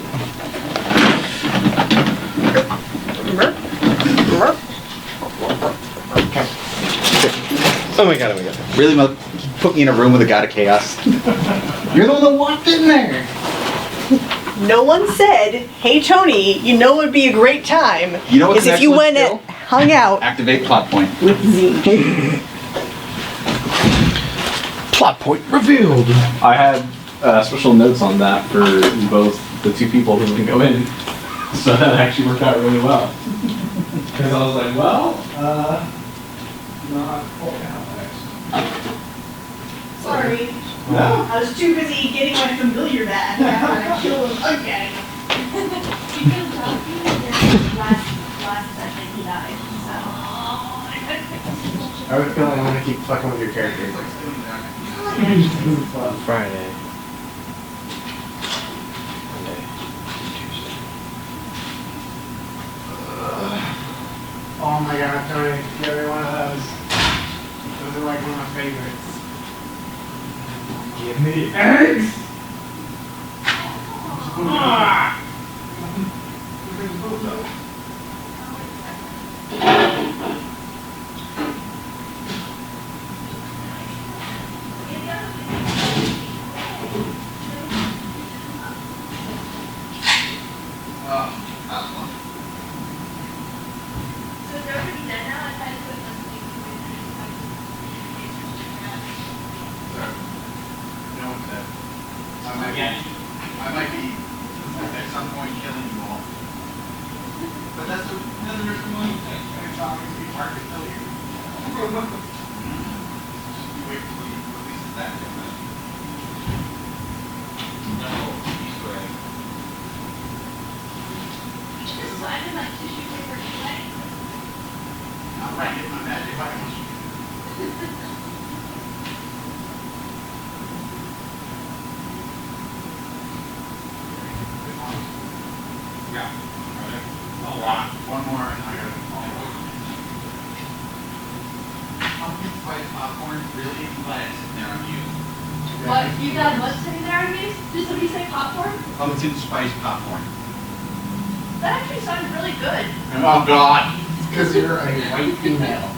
Oh my god, oh my god. Really put me in a room with a god of chaos. You're the one that walked in there. No one said, "Hey Tony, you know it would be a great time." You know what's is an if you went excellent and hung out Activate plot point. with Z. Plot point revealed. I had special notes on that for both the two people who can go in. So that actually worked out really well. Because I was like, well, not quite how Sorry, No. I was too busy getting my familiar back after I killed him again. last session he died, so. I have a feeling I'm gonna keep fucking with your characters. Friday. Monday. Tuesday. Oh my god, Tony, give me one of those. Those are like one of my favorites. Give me eggs! So is everybody dead now? I tried to put them No one's dead. I might be at some point killing you all. But that's the risk of money thing. It's obviously hard to kill you. You wait till he releases that. No, Easter egg. Just slide in like tissue paper anyway. I'll write it in my magic items. Yeah. A lot. One more and I gotta. Pumpkin spice popcorn, really? Let it sit there on you. What? You got what sitting there on me? Did somebody say popcorn? Pumpkin spice popcorn. That actually sounded really good. Oh God. Because you're a white female.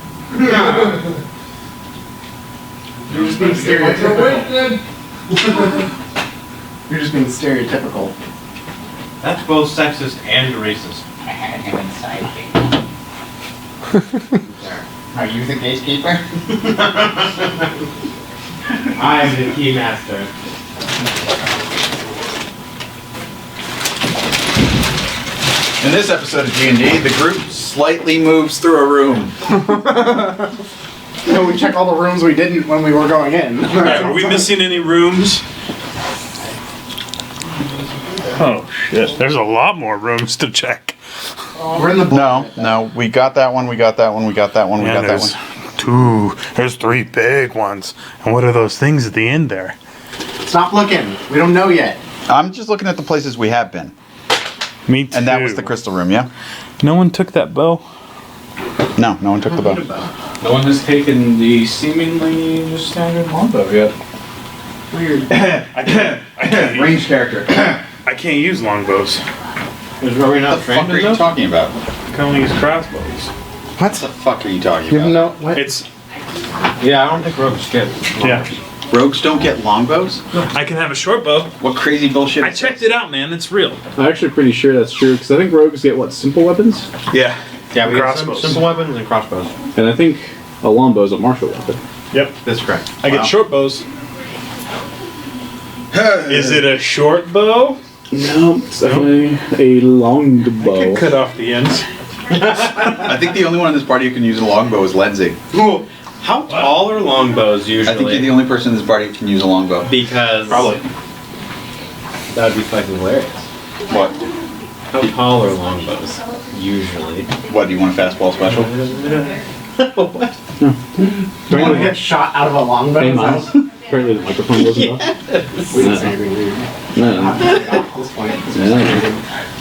You're just being stereotypical. You're just being stereotypical. That's both sexist and racist. I had him inside me. Are you the gatekeeper? I'm the key master. In this episode of D&D, the group slightly moves through a room. No, we check all the rooms we didn't when we were going in. Alright, are we missing any rooms? Oh shit, there's a lot more rooms to check. We're in the No, we got that one, we got that one, we got that one, we got that there's one. there's three big ones. And what are those things at the end there? Stop looking. We don't know yet. I'm just looking at the places we have been. Me too. And that was the crystal room, yeah? No one took that bow? No one took the bow. No one has taken the seemingly just standard longbow yet. Weird. I can't, Range character. I can't use longbows. Is Rory What not the fuck trained are you enough? talking about? I can only use crossbows. What the fuck are you talking You have about? no what? It's Yeah, I don't think Rory's good. yeah. Rogues don't get longbows? I can have a short bow. What crazy bullshit? I is checked this? it out, man. It's real. I'm actually pretty sure that's true because I think rogues get what, simple weapons, Yeah. Yeah, we got Crossbows. simple weapons and crossbows. and I think a longbow is a martial weapon. Yep. That's correct. I get short bows. Is it a short bow? No, it's definitely a longbow. Cut off the ends. I think the only one in this party who can use a longbow is Lenzi. How tall are longbows I think you're usually? the only person in this party who can use a longbow. Because Probably. that would be fucking hilarious. What? How tall are longbows usually? What, do you want a fastball special? What? Do you want to get shot out of a longbow? Hey, Miles. Apparently the microphone wasn't off. We didn't say anything weird. No. At this point.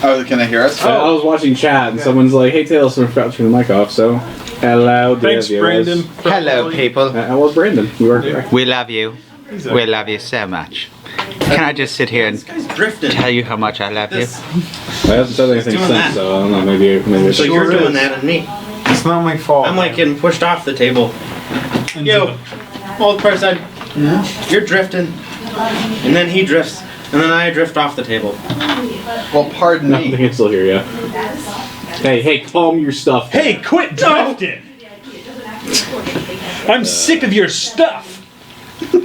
Oh, can they hear us? I was watching chat and someone's like, "Hey, Taylor, so I forgot to turn the mic off." So, hello, Thanks, dear Brandon. viewers. Hello, people. That was Brandon. We were correct. We love you. We love you so much. Can I just sit here and Drifting. tell you how much I love you? I haven't said anything doing since, that. so I don't know. Maybe. So you're doing that and me. It's not my fault. I'm like getting pushed off the table. Yo, old person, you're drifting, and then he drifts, and then I drift off the table. Well, pardon No, they me. can still hear you. Hey, calm your stuff. Hey, quit drifting! I'm sick of your stuff.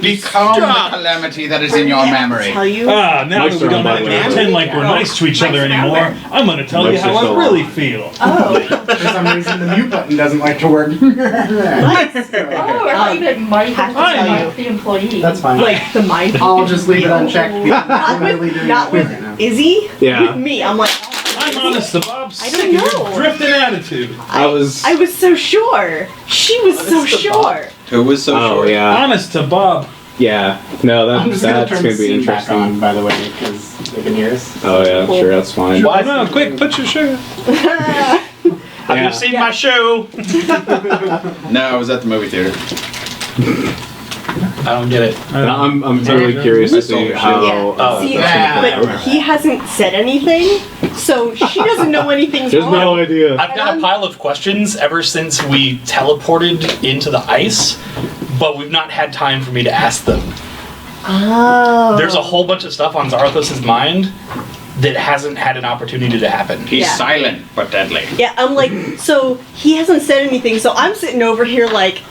Become the calamity that is in your memory. Tell you. Ah, now Mike's that we don't around, have by to the way. pretend like we're nice to each other anymore, I'm gonna tell you Mike's how still I really feel. Oh. For some reason, the mute button doesn't like to work. Oh, I thought you meant Mike have to was tell like you. the employee. That's fine. Like the mind. I'll just leave it unchecked. Not I'm really with, doing not it with right now. Izzy. Yeah. With me, I'm like, I'm honest to Bob. I Sick don't of your know. drifting attitude. I was. I was so sure. She was so sure. Who was so Oh short? yeah. Honest to Bob. Yeah. No, I'm just gonna that's turn gonna the be scene back interesting. on, by the way, because they can hear us. Oh yeah, sure, that's fine. Why no? Quick, put your shoe. Have Yeah. you seen my shoe? No, I was at the movie theater. I don't get it. And I'm totally curious to see how. Yeah. See, yeah. but he hasn't said anything, so she doesn't know anything's There's wrong. no idea. I've got a pile of questions ever since we teleported into the ice, but we've not had time for me to ask them. Oh. There's a whole bunch of stuff on Zarthos' mind that hasn't had an opportunity to happen. He's Yeah. silent but deadly. Yeah, I'm like, so he hasn't said anything, so I'm sitting over here like,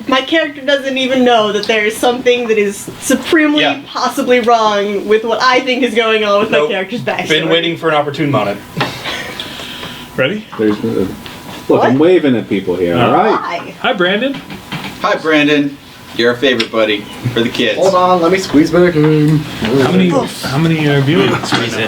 my character doesn't even know that there is something that is supremely Yeah. possibly wrong with what I think is going on with Nope. my character's backstory. Been waiting for an opportune moment. Ready? Look, What? I'm waving at people here. All right. Why? Hi, Brandon. Hi, Brandon. You're a favorite buddy for the kids. Hold on, let me squeeze back in. How many are viewing?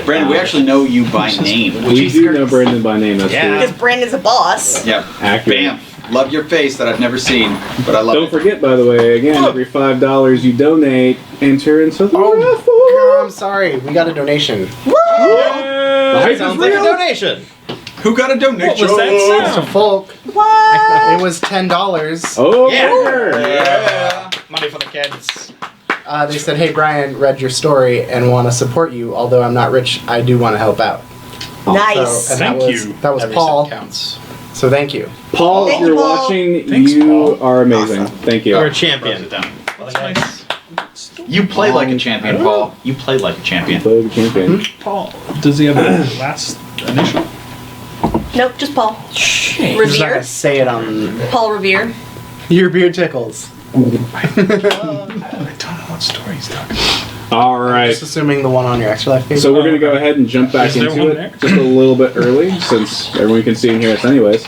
Brandon, we actually know you by name. We do know Brandon by name. That's Yeah. Because Brandon's a boss. Yep. accurate. Bam. Love your face that I've never seen, but I love Don't it. forget, by the way, again, every $5 you donate, enter into the Oh, raffle. I'm sorry, we got a donation. The hype is Sounds like a real. donation. Who got a donation? What was that Mr. sound? Folk, What? it was $10. Oh, Yeah. Yeah. Money for the kids. They said, hey, Brian, read your story and want to support you. Although I'm not rich, I do want to help out. Nice. So, and Thank that was, you. That was Every Paul. cent counts. So thank you. Paul, if Thank you're you, Paul. watching, Thanks, you Paul. are amazing. Awesome. Thank you. You're a Wrote champion. it down. Well, nice. You play like a champion, Paul. You play like a champion. Play the champion. Paul. Does he have a last initial? Nope, just Paul. I'm just not Revere. gonna say it on. Paul Revere. Your beard tickles. I don't know what story he's talking about. All right. Just assuming the one on your extra life page. So we're going to go ahead and jump back Is there into one it there? just a little bit early since everyone can see and hear us anyways.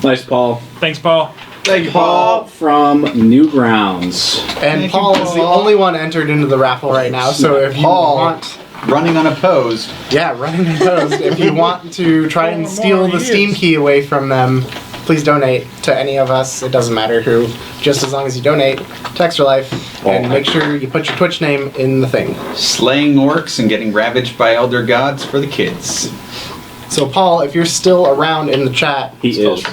Nice, Paul. Thanks, Paul. Thank you, Paul from Newgrounds. And Thank Paul you, is the Paul. only one entered into the raffle right now. So if you Paul. want, Running unopposed. yeah, running opposed. If you want to try and steal the Steam key away from them, please donate to any of us. It doesn't matter who. Just as long as you donate to Extra Life, and make sure you put your Twitch name in the thing. Slaying orcs and getting ravaged by elder gods for the kids. So Paul, if you're still around in the chat, He is.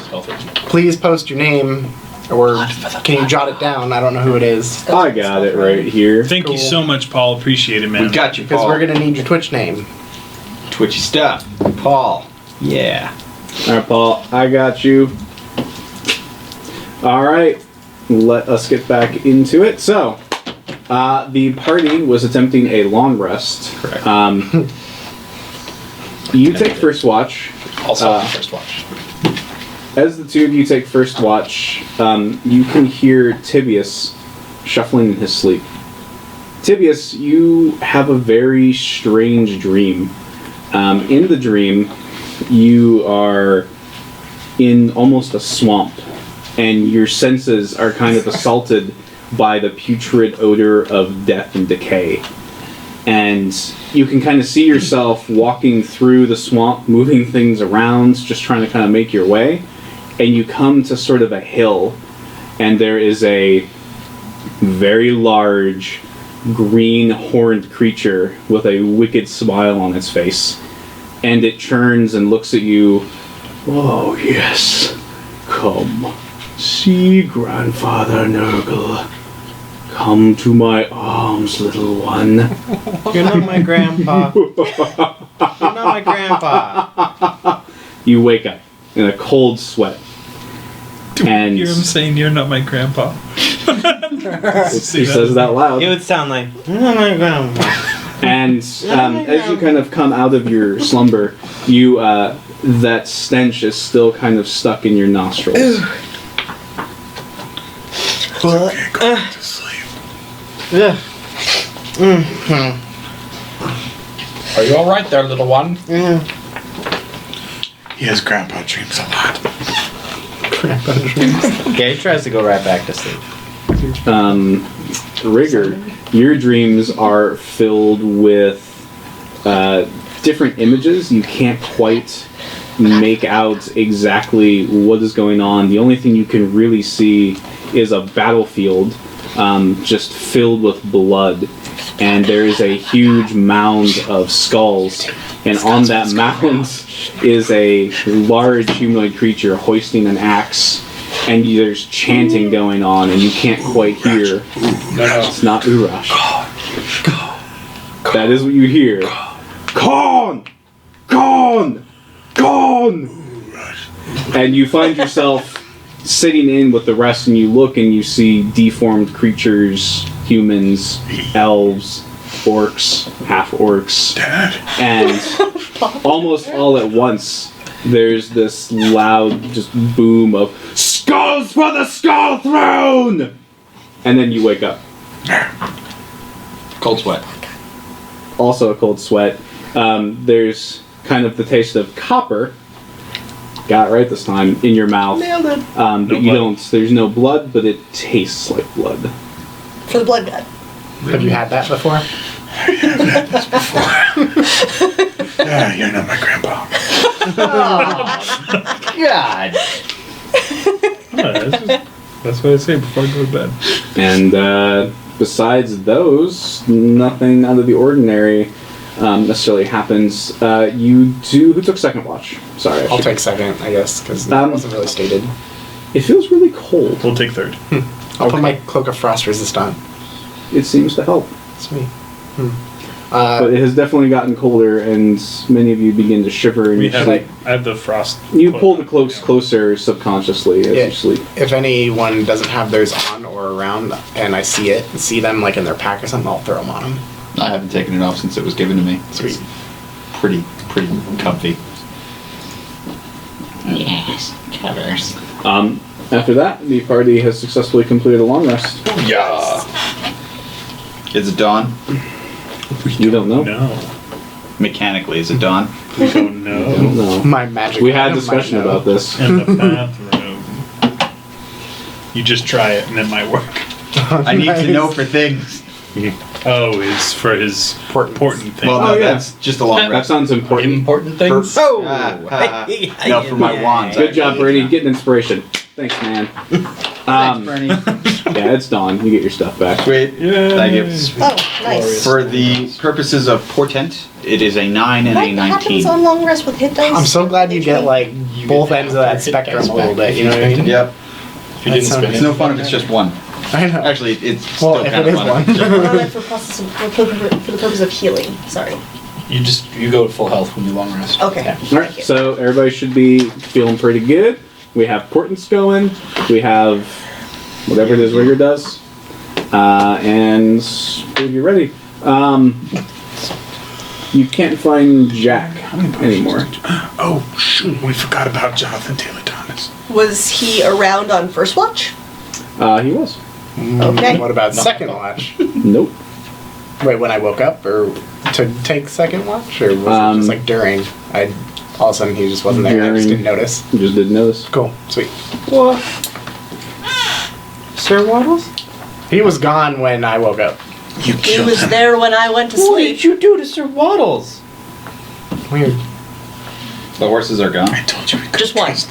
please post your name, or can you jot it down? I don't know who it is, I got it right here. Thank you Cool. so much, Paul. Appreciate it, man. We got you, because Paul. we're gonna need your Twitch name. Twitchy stuff. Paul. Yeah. All right, Paul. I got you. All right. let us get back into it. So, the party was attempting a long rest. Correct. You take first watch. Also on first watch. As the two of you take first watch, you can hear Tibius shuffling in his sleep. Tibius, you have a very strange dream. In the dream, you are in almost a swamp, and your senses are kind of assaulted by the putrid odor of death and decay. And you can kind of see yourself walking through the swamp, moving things around, just trying to kind of make your way. And you come to sort of a hill, and there is a very large, green horned creature with a wicked smile on its face. And it turns and looks at you. Oh, yes. Come. See, Grandfather Nurgle. Come to my arms, little one. You're not my grandpa. You're not my grandpa. You wake up in a cold sweat. And Hear him saying, "You're not my grandpa." he says that loud. It would sound like, you're not my grandpa. And as you kind of come out of your slumber, you that stench is still kind of stuck in your nostrils. Can't go back to sleep. Yeah. Are you all right there, little one? Yeah. Yes, Grandpa dreams a lot. Okay, he tries to go right back to sleep. Rigor, your dreams are filled with different images. You can't quite make out exactly what is going on. The only thing you can really see is a battlefield just filled with blood. And there is a huge mound of skulls. And on that mound is a large humanoid creature hoisting an axe. And there's chanting going on, and you can't quite hear. It's not Urash. That is what you hear. Khan! Khan! Khan! And you find yourself sitting in with the rest, and you look and you see deformed creatures, humans, elves, orcs, half-orcs. Dad? And almost all at once, there's this loud just boom of "Skulls for the Skull Throne!" And then you wake up. Cold sweat. Also a cold sweat. There's kind of the taste of copper. Got it right this time, in your mouth. Nailed it. But you don't, there's no blood, but it tastes like blood. For the blood god. Have you had that before? Yeah, you're not my grandpa. God. That's what I say before I go to bed. And besides those, nothing out of the ordinary necessarily happens. You do. Who took second watch? Sorry, I'll take second, I guess, because that wasn't really stated. It feels really cold. We'll take third. I'll put my Cloak of Frost resistant. It seems to help. Sweet. But it has definitely gotten colder, and many of you begin to shiver in We your have, sleep. I have the frost. You pull the cloaks closer subconsciously as you sleep. If anyone doesn't have theirs on or around, and I see them like in their pack or something, I'll throw them on them. I haven't taken it off since it was given to me. Sweet. Pretty comfy. Yes, covers. After that, the party has successfully completed a long rest. Yeah. Is it dawn? You don't know. No. Mechanically, is it dawn? We don't You know. don't know. My magic. We had a item discussion might know. about this. In the bathroom. You just try it and it might work. I need to know for things. Oh, it's for his important thing. Well, no, Oh, yeah. that's just a long That rest. sounds important. Important things? Oh! No, for my wands. Good job, actually. Bernie. Getting inspiration. Thanks, man. Thanks, Bernie. Yeah, it's dawn. You get your stuff back. Sweet. Yay. Thank you. Oh, nice. For the purposes of portent, it is a 9 and a What 19. happens on long rest with hit dice? I'm so glad you get like both ends of that spectrum a little bit. You know what I mean? Yep. If you didn't That's spin It's it. no fun if it's just one. I know. Actually, it's Well, still if kind it of is fun. one. if it's just I'm on it for the purpose of healing. Sorry. You go to full health when you long rest. Okay. All right, so everybody should be feeling pretty good. We have portents going. We have whatever it is Rigger does. And if you're ready, you can't find Jack anymore. Oh, shoot. We forgot about Jonathan Taylor Thomas. Was he around on first watch? He was. Okay. What about second watch? Nope. Wait, when I woke up, or to take second watch, or was it just like during? All of a sudden he just wasn't there. I just didn't notice. You just didn't notice. Cool, sweet. What? Sir Waddles? He was gone when I woke up. You He killed was him. there when I went to What sleep. did you do to Sir Waddles? Weird. The horses are gone. I told you we could Just one. trust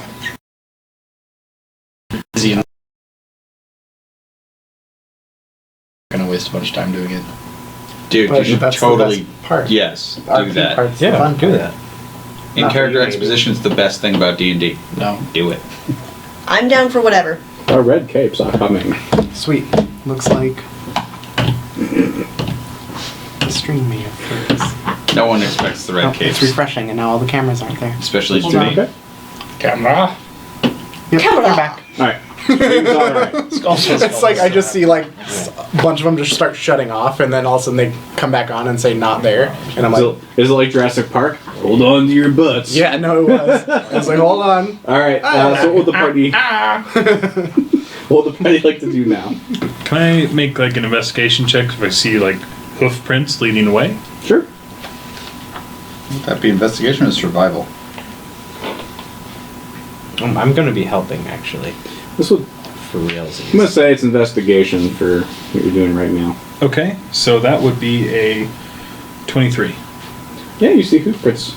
them. Busy and gonna waste a bunch of time doing it. Dude, But you should that's the totally. best part. Yes, The do RP that. part's the fun do part. that. In Not character for you, maybe. exposition is the best thing about D&D. No. Do it. I'm down for whatever. Our red capes are coming. Sweet. Looks like the stream may have froze. No one expects the red Oh, it's capes, refreshing, and now all the cameras aren't there. especially Hold to on. me. Okay. Camera. Yep, Camera. they're back. All right. Stream's all right. It's like I just see like a bunch of them just start shutting off, and then all of a sudden they come back on and say not there, and I'm like, Is it like Jurassic Park? Hold on to your butts. yeah, no, it was. I was like, hold on. All right. So what would the party? What would the party like to do now? Can I make like an investigation check if I see like hoof prints leading away? Sure. Would that be investigation or survival? I'm gonna be helping, actually. This would. For realsies. I'm gonna say it's investigation for what you're doing right now. Okay, so that would be a 23. Yeah, you see hoof prints.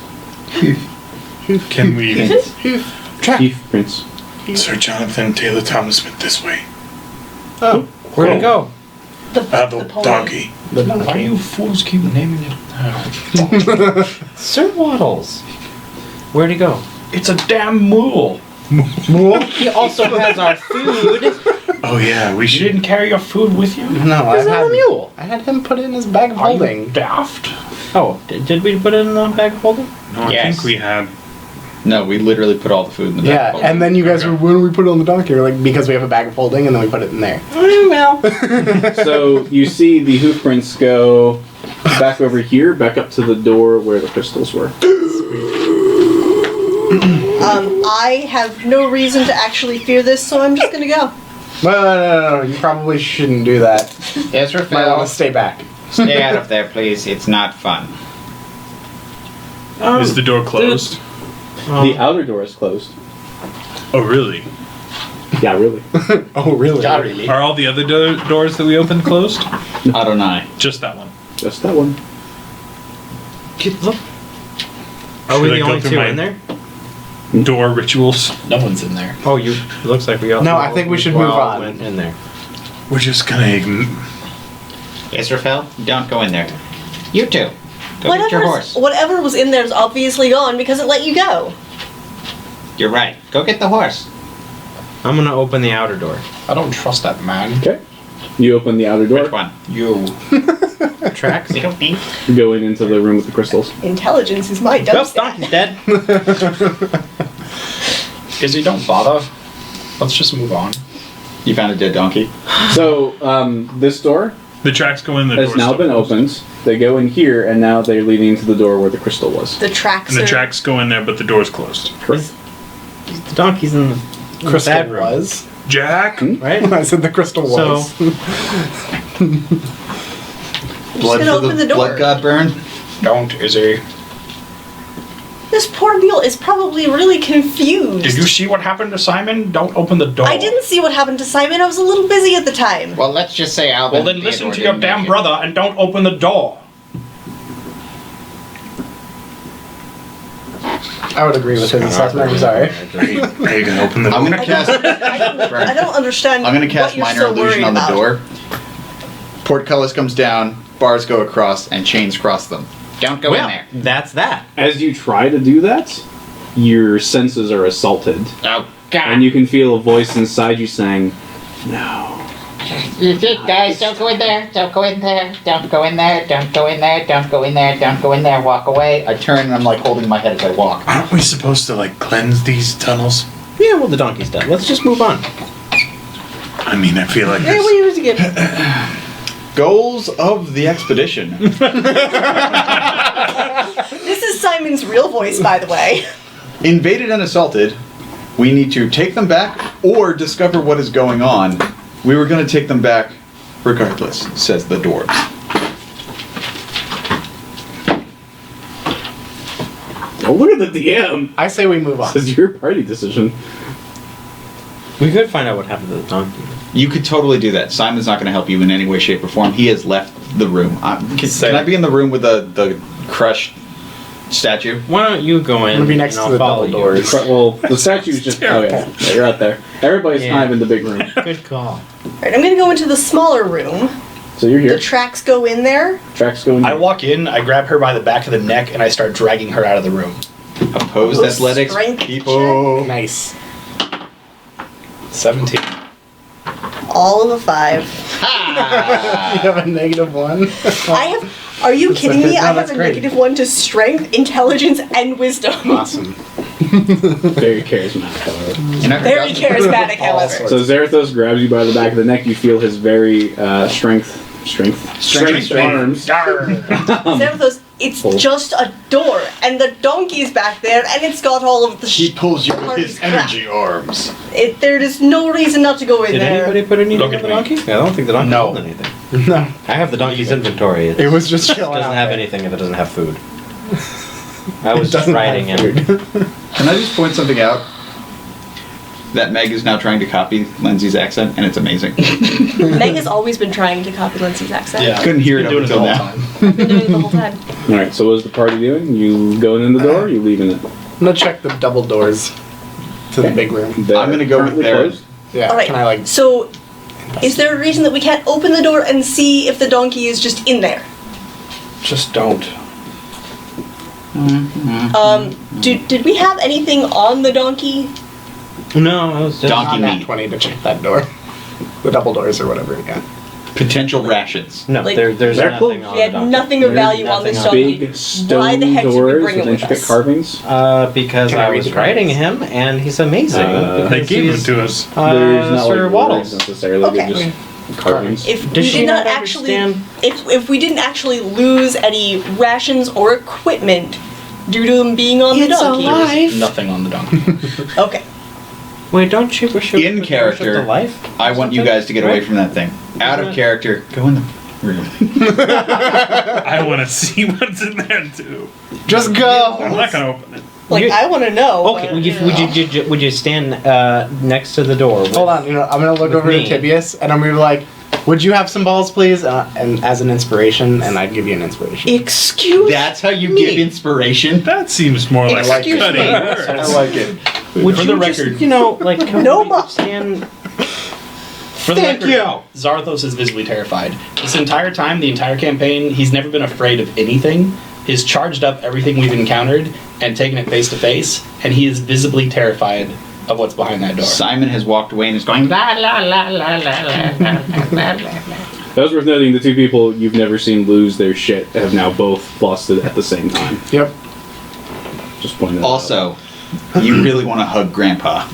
Can we? Hoof prints. Sir Jonathan Taylor Thomas went this way. Oh, Where'd it go? The The pony. donkey. Why do you fools keep naming it? Sir Waddles. Where'd he go? It's a damn mule. He also has our food. Oh yeah, we You should. didn't carry your food with you? no, He's not a mule. I had him put it in his bag of Are you holding. daft? Oh, did we put it in the bag of holding? No, I Yes. think we had. No, we literally put all the food in the Yeah, bag. and then you guys were, when do we put it on the donkey? We're like, because we have a bag of holding, and then we put it in there. Well. So you see the hoof prints go back over here, back up to the door where the crystals were. I have no reason to actually fear this, so I'm just gonna go. No, you probably shouldn't do that. Ezra Might want Phil, to stay back. stay out of there, please. It's not fun. Is the door closed? The outer door is closed. Oh, really? Yeah, really. Oh, really? Not really. Are all the other doors that we opened closed? I don't know. Just that one. Just that one. Look. Are Should we I the go only through two my- in there? Door rituals. No one's in there. Oh, it looks like we all. No, I think we should move all on. Went in there. We're just gonna Israfel, don't go in there. You two, go get your horse. Whatever was in there is obviously gone because it let you go. You're right. Go get the horse. I'm gonna open the outer door. I don't trust that man. Okay. You open the outer door, Which one? You. Tracks. We don't need. going into the room with the crystals. Intelligence is my dumb Well, stat. donkey's dead. Izzy, don't bother. Let's just move on. You found a dead donkey? So, this door The tracks go in. The has door's now still been closed. opened. They go in here, and now they're leading to the door where the crystal was. The tracks And the are... tracks go in there, but the door's closed. Correct. The donkey's in the Crystal bad room, was. Jack. right? I said the crystal was. So Blood gonna for open the door. blood god burn? Don't, Izzy. This poor mule is probably really confused. Did you see what happened to Simon? Don't open the door. I didn't see what happened to Simon. I was a little busy at the time. Well, let's just say Alvin. Well, then listen to your damn brother and don't open the door. I would agree with his assessment. I'm sorry. Are you gonna open the I'm door? gonna cast. I don't understand. I'm gonna cast what you're minor so illusion worried on the about. door. Portcullis comes down, bars go across, and chains cross them. Don't go in there. that's that. As you try to do that, your senses are assaulted, Oh God! and you can feel a voice inside you saying, "No." Guys, don't go in there. Don't go in there. Don't go in there. Don't go in there. Don't go in there. Don't go in there. Walk away. I turn and I'm like holding my head as I walk. Aren't we supposed to like cleanse these tunnels? Yeah, well, the donkey's dead. Let's just move on. I mean, I feel like Hey, this. what are you using it? Goals of the expedition. This is Simon's real voice, by the way. Invaded and assaulted. We need to take them back or discover what is going on. We were going to take them back regardless, says the dwarves. Oh, look at the DM. I say we move on. This is your party decision. We could find out what happened to the donkey. You could totally do that. Simon's not going to help you in any way, shape, or form. He has left the room. Can I be in the room with the crushed statue? Why don't you go in? I'm gonna be next and to I'll the follow double you. doors. Well, the statue's just. Oh, yeah. You're out there. Everybody's Yeah. kind of in the big room. Good call. Alright, I'm gonna go into the smaller room. So you're The here. tracks go in there. Tracks going. I walk in, I grab her by the back of the neck, and I start dragging her out of the room. Opposed Ooh, athletics strength people. Nice. 17. All of a 5. You have a -1. I have. Are you kidding me? No, I have that's a great. -1 to strength, intelligence, and wisdom. Awesome. Very charismatic, however. You're not gonna Very go- charismatic, however. sorts. So Zarathos grabs you by the back of the neck. You feel his very strength arms. Zarathos, it's Oh. just a door, and the donkey's back there, and it's got all of the He pulls you with party's his crap. energy arms. There is no reason not to go in Did there. anybody put anything Look on at the me. donkey? I don't think the donkey No. owns anything. No. I have the donkey's inventory. It was just chilling doesn't out have there. anything if it doesn't have food. I was It just doesn't riding have him. food. Can I just point something out? That Meg is now trying to copy Lindsay's accent, and it's amazing. Meg has always been trying to copy Lindsay's accent. Yeah. Couldn't hear it Been up doing until the now. whole time. I've been doing it the whole time. All right. So what's the party doing? You going in the door? Or you leaving it? I'm gonna check the double doors to the big room. They're I'm gonna go with currently their- closed. Yeah. All right. Can I like? So, is there a reason that we can't open the door and see if the donkey is just in there? Just don't. Did we have anything on the donkey? No, I was just... Donkey Not meat. 20 to check that door. The double doors or whatever. Yeah. Potential rations. No, Like, there's they're nothing closed. on We the had donkey. nothing of There's value on this nothing donkey. Big stone Why the heck did we doors bring with it with intricate us? carvings. Because Can I I read was the riding carvings? him, and he's amazing. They because gave them he's, to us. There's not Sir like words Waddles. necessarily. Okay. They're just carvings. If Does we she did not not actually, understand? if we didn't actually lose any rations or equipment due to them being on the donkey. Nothing on the donkey. Okay. Wait, don't you wish you In would character, worship the life? I want you guys to get away from that thing. Out of character, go in the room. I want to see what's in there too. Just go. I'm not gonna open it. Like, You- I want to know. Okay, but, would you, know. would you stand next to the door? Hold on. You know, I'm gonna look With over me. to Tibius and I'm gonna be like, "Would you have some balls, please?" And as an inspiration, and I'd give you an inspiration. Excuse That's how you Me. give inspiration? That seems more like Excuse cutting me. words. I like it. Would For you the just, record- you know, like No, ma- stand? For the Thank record, you. Zarthos is visibly terrified. This entire time, the entire campaign, he's never been afraid of anything. He's charged up everything we've encountered and taken it face to face, and he is visibly terrified of what's behind that door. Simon has walked away and is going, La la la la la la la la la. That was worth noting. The two people you've never seen lose their shit have now both lost it at the same time. Yep. Just pointing that out. also, you really want to hug Grandpa.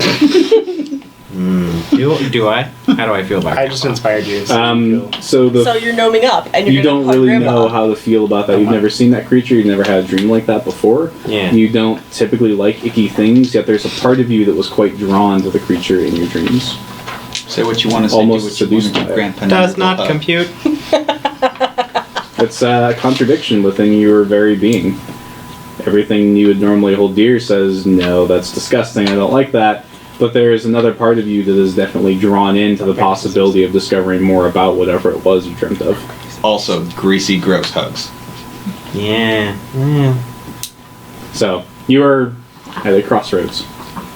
Do I? How do I feel about it? I just inspired you. So So the So you're gnoming up, and you're you gonna don't hug really Grandpa. know how to feel about that. You've never seen that creature. You've never had a dream like that before. Yeah. You don't typically like icky things, yet there's a part of you that was quite drawn to the creature in your dreams. Say what you want to say, Almost do what you want seduced to by give it. Grandpa. Does a not hug. compute. It's a contradiction within your very being. Everything you would normally hold dear says, no, that's disgusting, I don't like that. But there is another part of you that is definitely drawn into the possibility of discovering more about whatever it was you dreamt of. Also, greasy, gross hugs. Yeah. So, you are at a crossroads.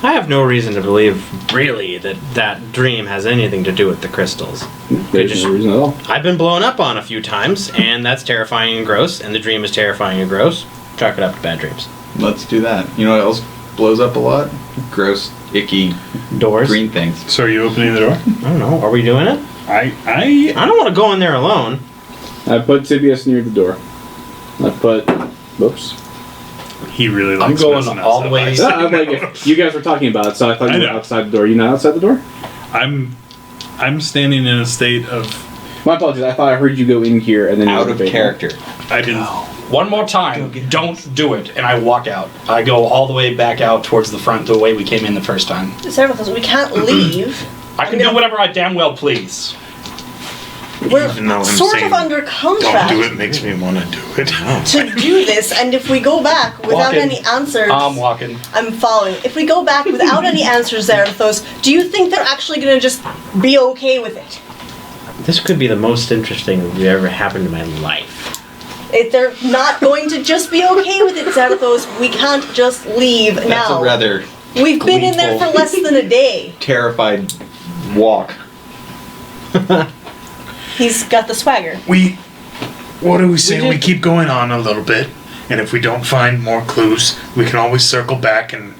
I have no reason to believe, really, that that dream has anything to do with the crystals. There's just- no reason at all. I've been blown up on a few times, and that's terrifying and gross, and the dream is terrifying and gross. Chalk it up to bad dreams. Let's do that. You know what else blows up a lot? Gross, icky, Doors? green things. So are you opening the door? I don't know. Are we doing it? I I don't want to go in there alone. I put Tibius near the door. I put... Whoops. he really I'm likes going messing us all the up. way- I'm like, if you guys were talking about it, so I thought I you were know. outside the door. You not outside the door? I'm I'm standing in a state of. My apologies. I thought I heard you go in here and then you Out were of debating. character. I didn't. One more time, don't do it, and I walk out. I go all the way back out towards the front, the way we came in the first time. Xerathos, we can't leave. I can do whatever I damn well please. We're Even though I'm sort saying of under Don't contract do it makes me want to do it. to do this, and if we go back without Walking. any answers, I'm walking. I'm following. If we go back without any answers, Xerathos, do you think they're actually going to just be okay with it? This could be the most interesting that ever happened in my life. If they're not going to just be okay with it, Xerathos, we can't just leave That's now. a rather We've been in there for gleeful- less than a day. terrified walk. He's got the swagger. What do we say? We keep going on a little bit, and if we don't find more clues, we can always circle back and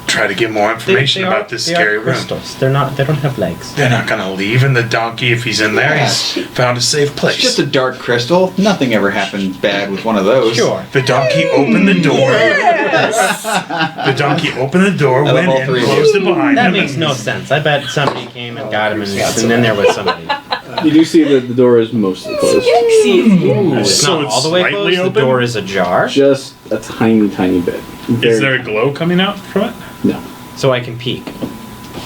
try to get more information about this scary room. crystals. They don't have legs. They're not gonna leave, and the donkey, if he's in there, he's found a safe place. It's just a dark crystal. Nothing ever happened bad with one of those. Sure. The donkey opened the door. The donkey opened the door, I love went all in, three of closed it behind That him. makes no sense. I bet somebody came and got him and he's been in there with somebody. You do see that the door is mostly closed. It's So not it's all the way slightly closed. open? The door is ajar, Just a tiny, tiny bit. Is there a glow coming out from it? No. so I can peek.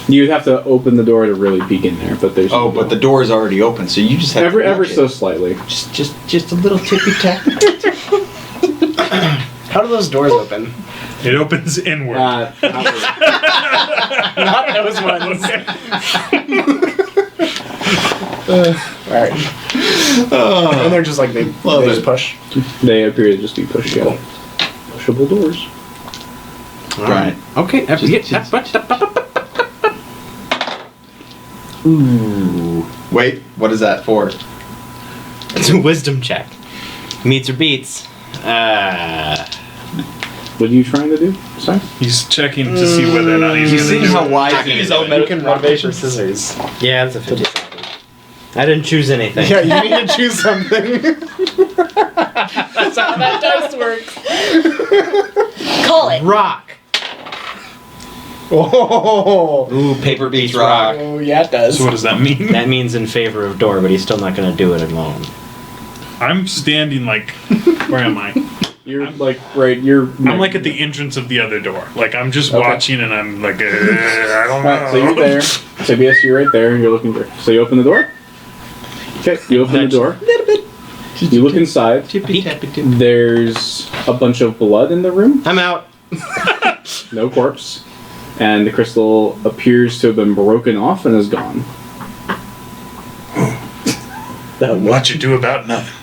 You'd have to open the door to really peek in there, but there's. Oh, but the door is already open, so you just have to ever walk so it. slightly. Just a little tippy tap. How do those doors open? It opens inward. Outward. Not those ones. Alright. And they're just like, they just push. They appear to just be pushable doors. Right. Okay. Ooh. Wait, what is that for? It's a wisdom check. Meets or beats. What are you trying to do? Sorry? He's checking to see whether or not he's You going see to do how it. wise Checking he his is. own You can rock, paper, motivation. scissors. Yeah, that's a 50. I didn't choose anything. Yeah, you need to choose something. That's how that dice works. Call it. Rock. Oh. Ooh, paper beats rock. Oh, yeah, it does. So what does that mean? That means in favor of door, but he's still not going to do it alone. I'm standing like, where am I? You're like, right, you're. I'm like at the entrance of the other door. Like I'm just Okay. watching and I'm like, I don't know. Alright, so you're there. So yes, you're right there. You're looking for. So you open the door. Okay, you open the door. You look inside. Tippy tappy tip. There's a bunch of blood in the room. I'm out. No corpse. And the crystal appears to have been broken off and is gone. What you do about nothing?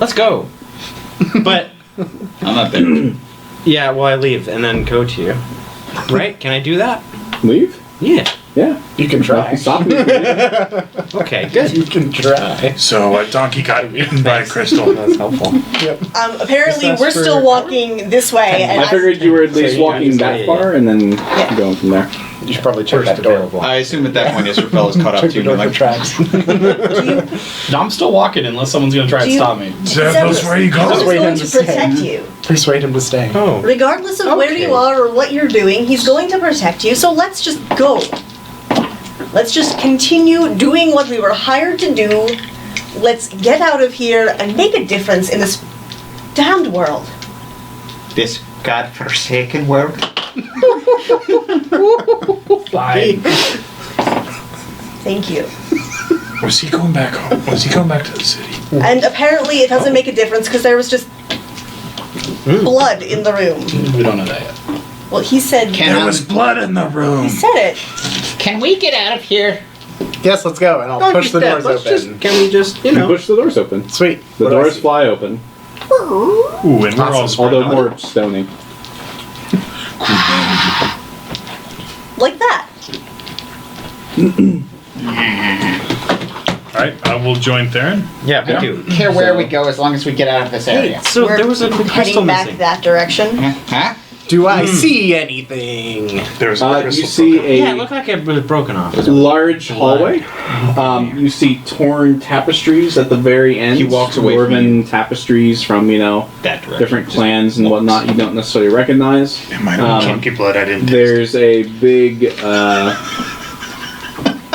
Let's go. But I'm not there. yeah, well, I leave and then go to you. Right? Can I do that? Leave? Yeah. Yeah. You can try. Stop me. Okay. Good. You can try. So a donkey got eaten by a crystal. That's helpful. Apparently, This we're lasts still for- walking this way, and I figured you were at least So you walking that yeah, far and then going from there. You should probably check First that door. available. I assume at that point Israfel's caught up Check to the you. door Like, for tracks. No, I'm still walking unless someone's gonna try Do and you- stop me. That's where you I was go. Persuade him going to to stay. protect you. Persuade him to stay. Oh. Regardless of where you Okay. are or what you're doing, he's going to protect you, so let's just go. Let's just continue doing what we were hired to do. Let's get out of here and make a difference in this damned world. this godforsaken world. Bye. Thank you. Was he going back home? Was he going back to the city? And apparently it doesn't make a difference because there was just blood in the room. We don't know that yet. Well, he said There was blood in the room. he said it. Can we get out of here? Yes, let's go, and I'll push the doors open. Can we just, You push the doors open. Sweet. The What do I doors see? fly open, Ooh, and we're all spread although out. more stony. Like that. Alright, I will join Theron. Yeah, I me don't too. care where we go as long as we get out of this area. So We're there was a crystal heading back missing. that direction. Huh? Do I see anything? There's a You crystal see broken. a Yeah, it looked like it was broken off. large hallway. You see torn tapestries at the very end. He walks away from Dwarven tapestries from, That direction. different Just clans and walks. whatnot you don't necessarily recognize. It might have been chunky blood I didn't taste. There's a big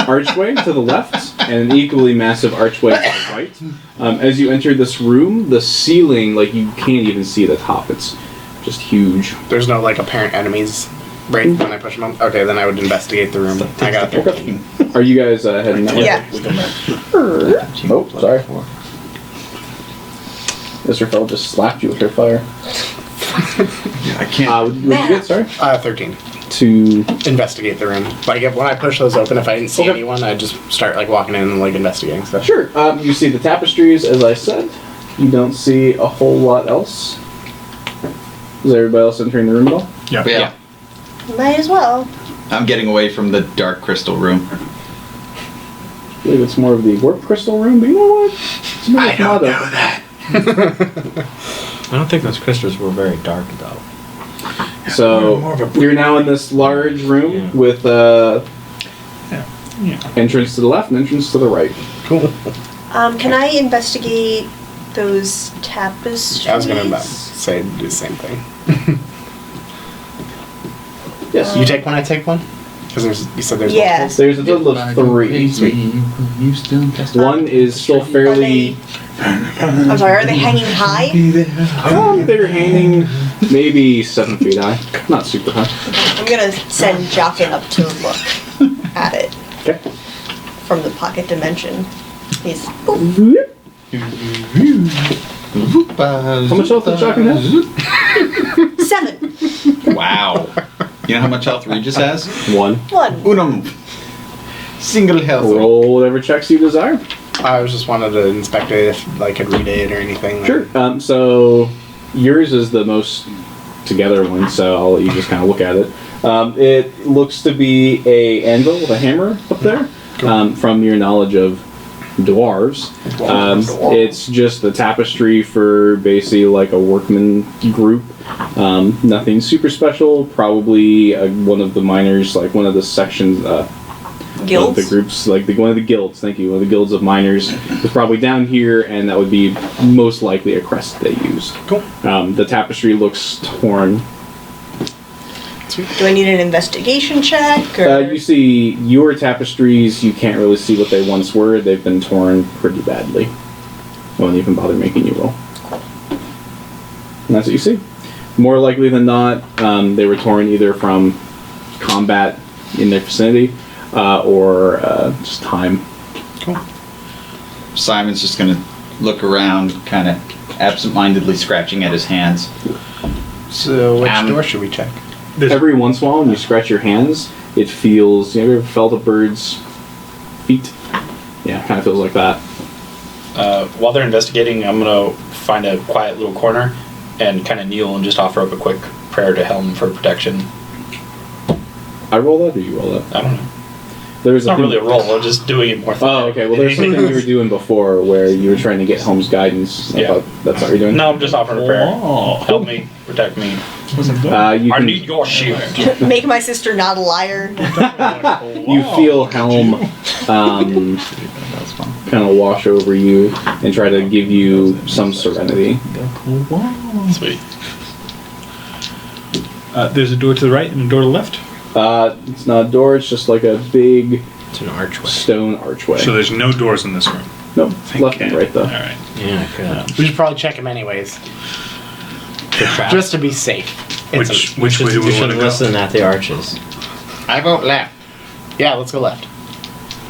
archway to the left and an equally massive archway to the right. As you enter this room, the ceiling, like, you can't even see the top. It's just huge. There's no like apparent enemies right when I push them up. Okay, then I would investigate the room. I got it. Are you guys heading that way? Yeah. Oh, sorry. Mr. Fell just slapped you with her fire. I can't. What did you get? Sorry. 13. To Investigate the room. Like when I push those open, if I didn't see Okay. anyone, I'd just start like walking in and like investigating stuff. Sure. You see the tapestries, as I said. You don't see a whole lot else. Is everybody else entering the room at all? Yeah. Might as well. I'm getting away from the dark crystal room. I believe it's more of the warp crystal room, but you know what? It's more I don't Mother. know that. I don't think those crystals were very dark though. So More of a you're now in this large room Yeah. with entrance to the left and entrance to the right. Cool. Can I investigate those tapestries? I was gonna say do the same thing. Yes. You take one, I take one. Because you said there's Yeah. multiples. There's a total of 3. One is still fairly. I'm sorry, are they hanging high? They're hanging maybe 7 feet high. Not super high. I'm gonna send Jockin up to look at it Okay. from the pocket dimension. He's How much health does Shotgun have? 7. Wow. You know how much health Regis has? 1. 1. Unum. Single health. Roll whatever checks you desire. I was just wanted to inspect it if I could read it or anything. Sure. So yours is the most together one, so I'll let you just kind of look at it. It looks to be a anvil with a hammer up there. From your knowledge of dwarves, it's just a tapestry for basically like a workman group. Nothing super special. Probably one of the miners, like one of the sections. Guilds? Of the groups, like one of the guilds, thank you, one of the guilds of miners is probably down here, and that would be most likely a crest they use. Cool. The tapestry looks torn. Do I need an investigation check? Or? You see your tapestries, you can't really see what they once were. They've been torn pretty badly. Won't even bother making you roll. And that's what you see. More likely than not, they were torn either from combat in their vicinity, or just time. Cool. Simon's just gonna look around, kind of absent-mindedly scratching at his hands. So which door should we check? Every once in a while, when you scratch your hands, it feels. You ever felt a bird's feet? Yeah, kind of feels like that. While they're investigating, I'm gonna find a quiet little corner and kind of kneel and just offer up a quick prayer to Helm for protection. I roll that, or you roll that? I don't know. There's It's not really a roll. I'm just doing it more. Oh, okay. Well, there's something you were doing before where you were trying to get Helm's guidance. I Yeah. thought that's what you're doing. No, I'm just offering a prayer. Oh. Help me, protect me. You I can, need your shield. Make my sister not a liar. you feel Helm kind of wash over you and try to give you some serenity. Sweet. There's a door to the right and a door to the left. It's not a door. It's just like a big It's an archway. stone archway. So there's no doors in this room. Nope, left and right though. All right. Yeah, good. We should probably check them anyways, just to be safe. It's Which way do We we should want to go? listen at the arches. I vote left. yeah, let's go left.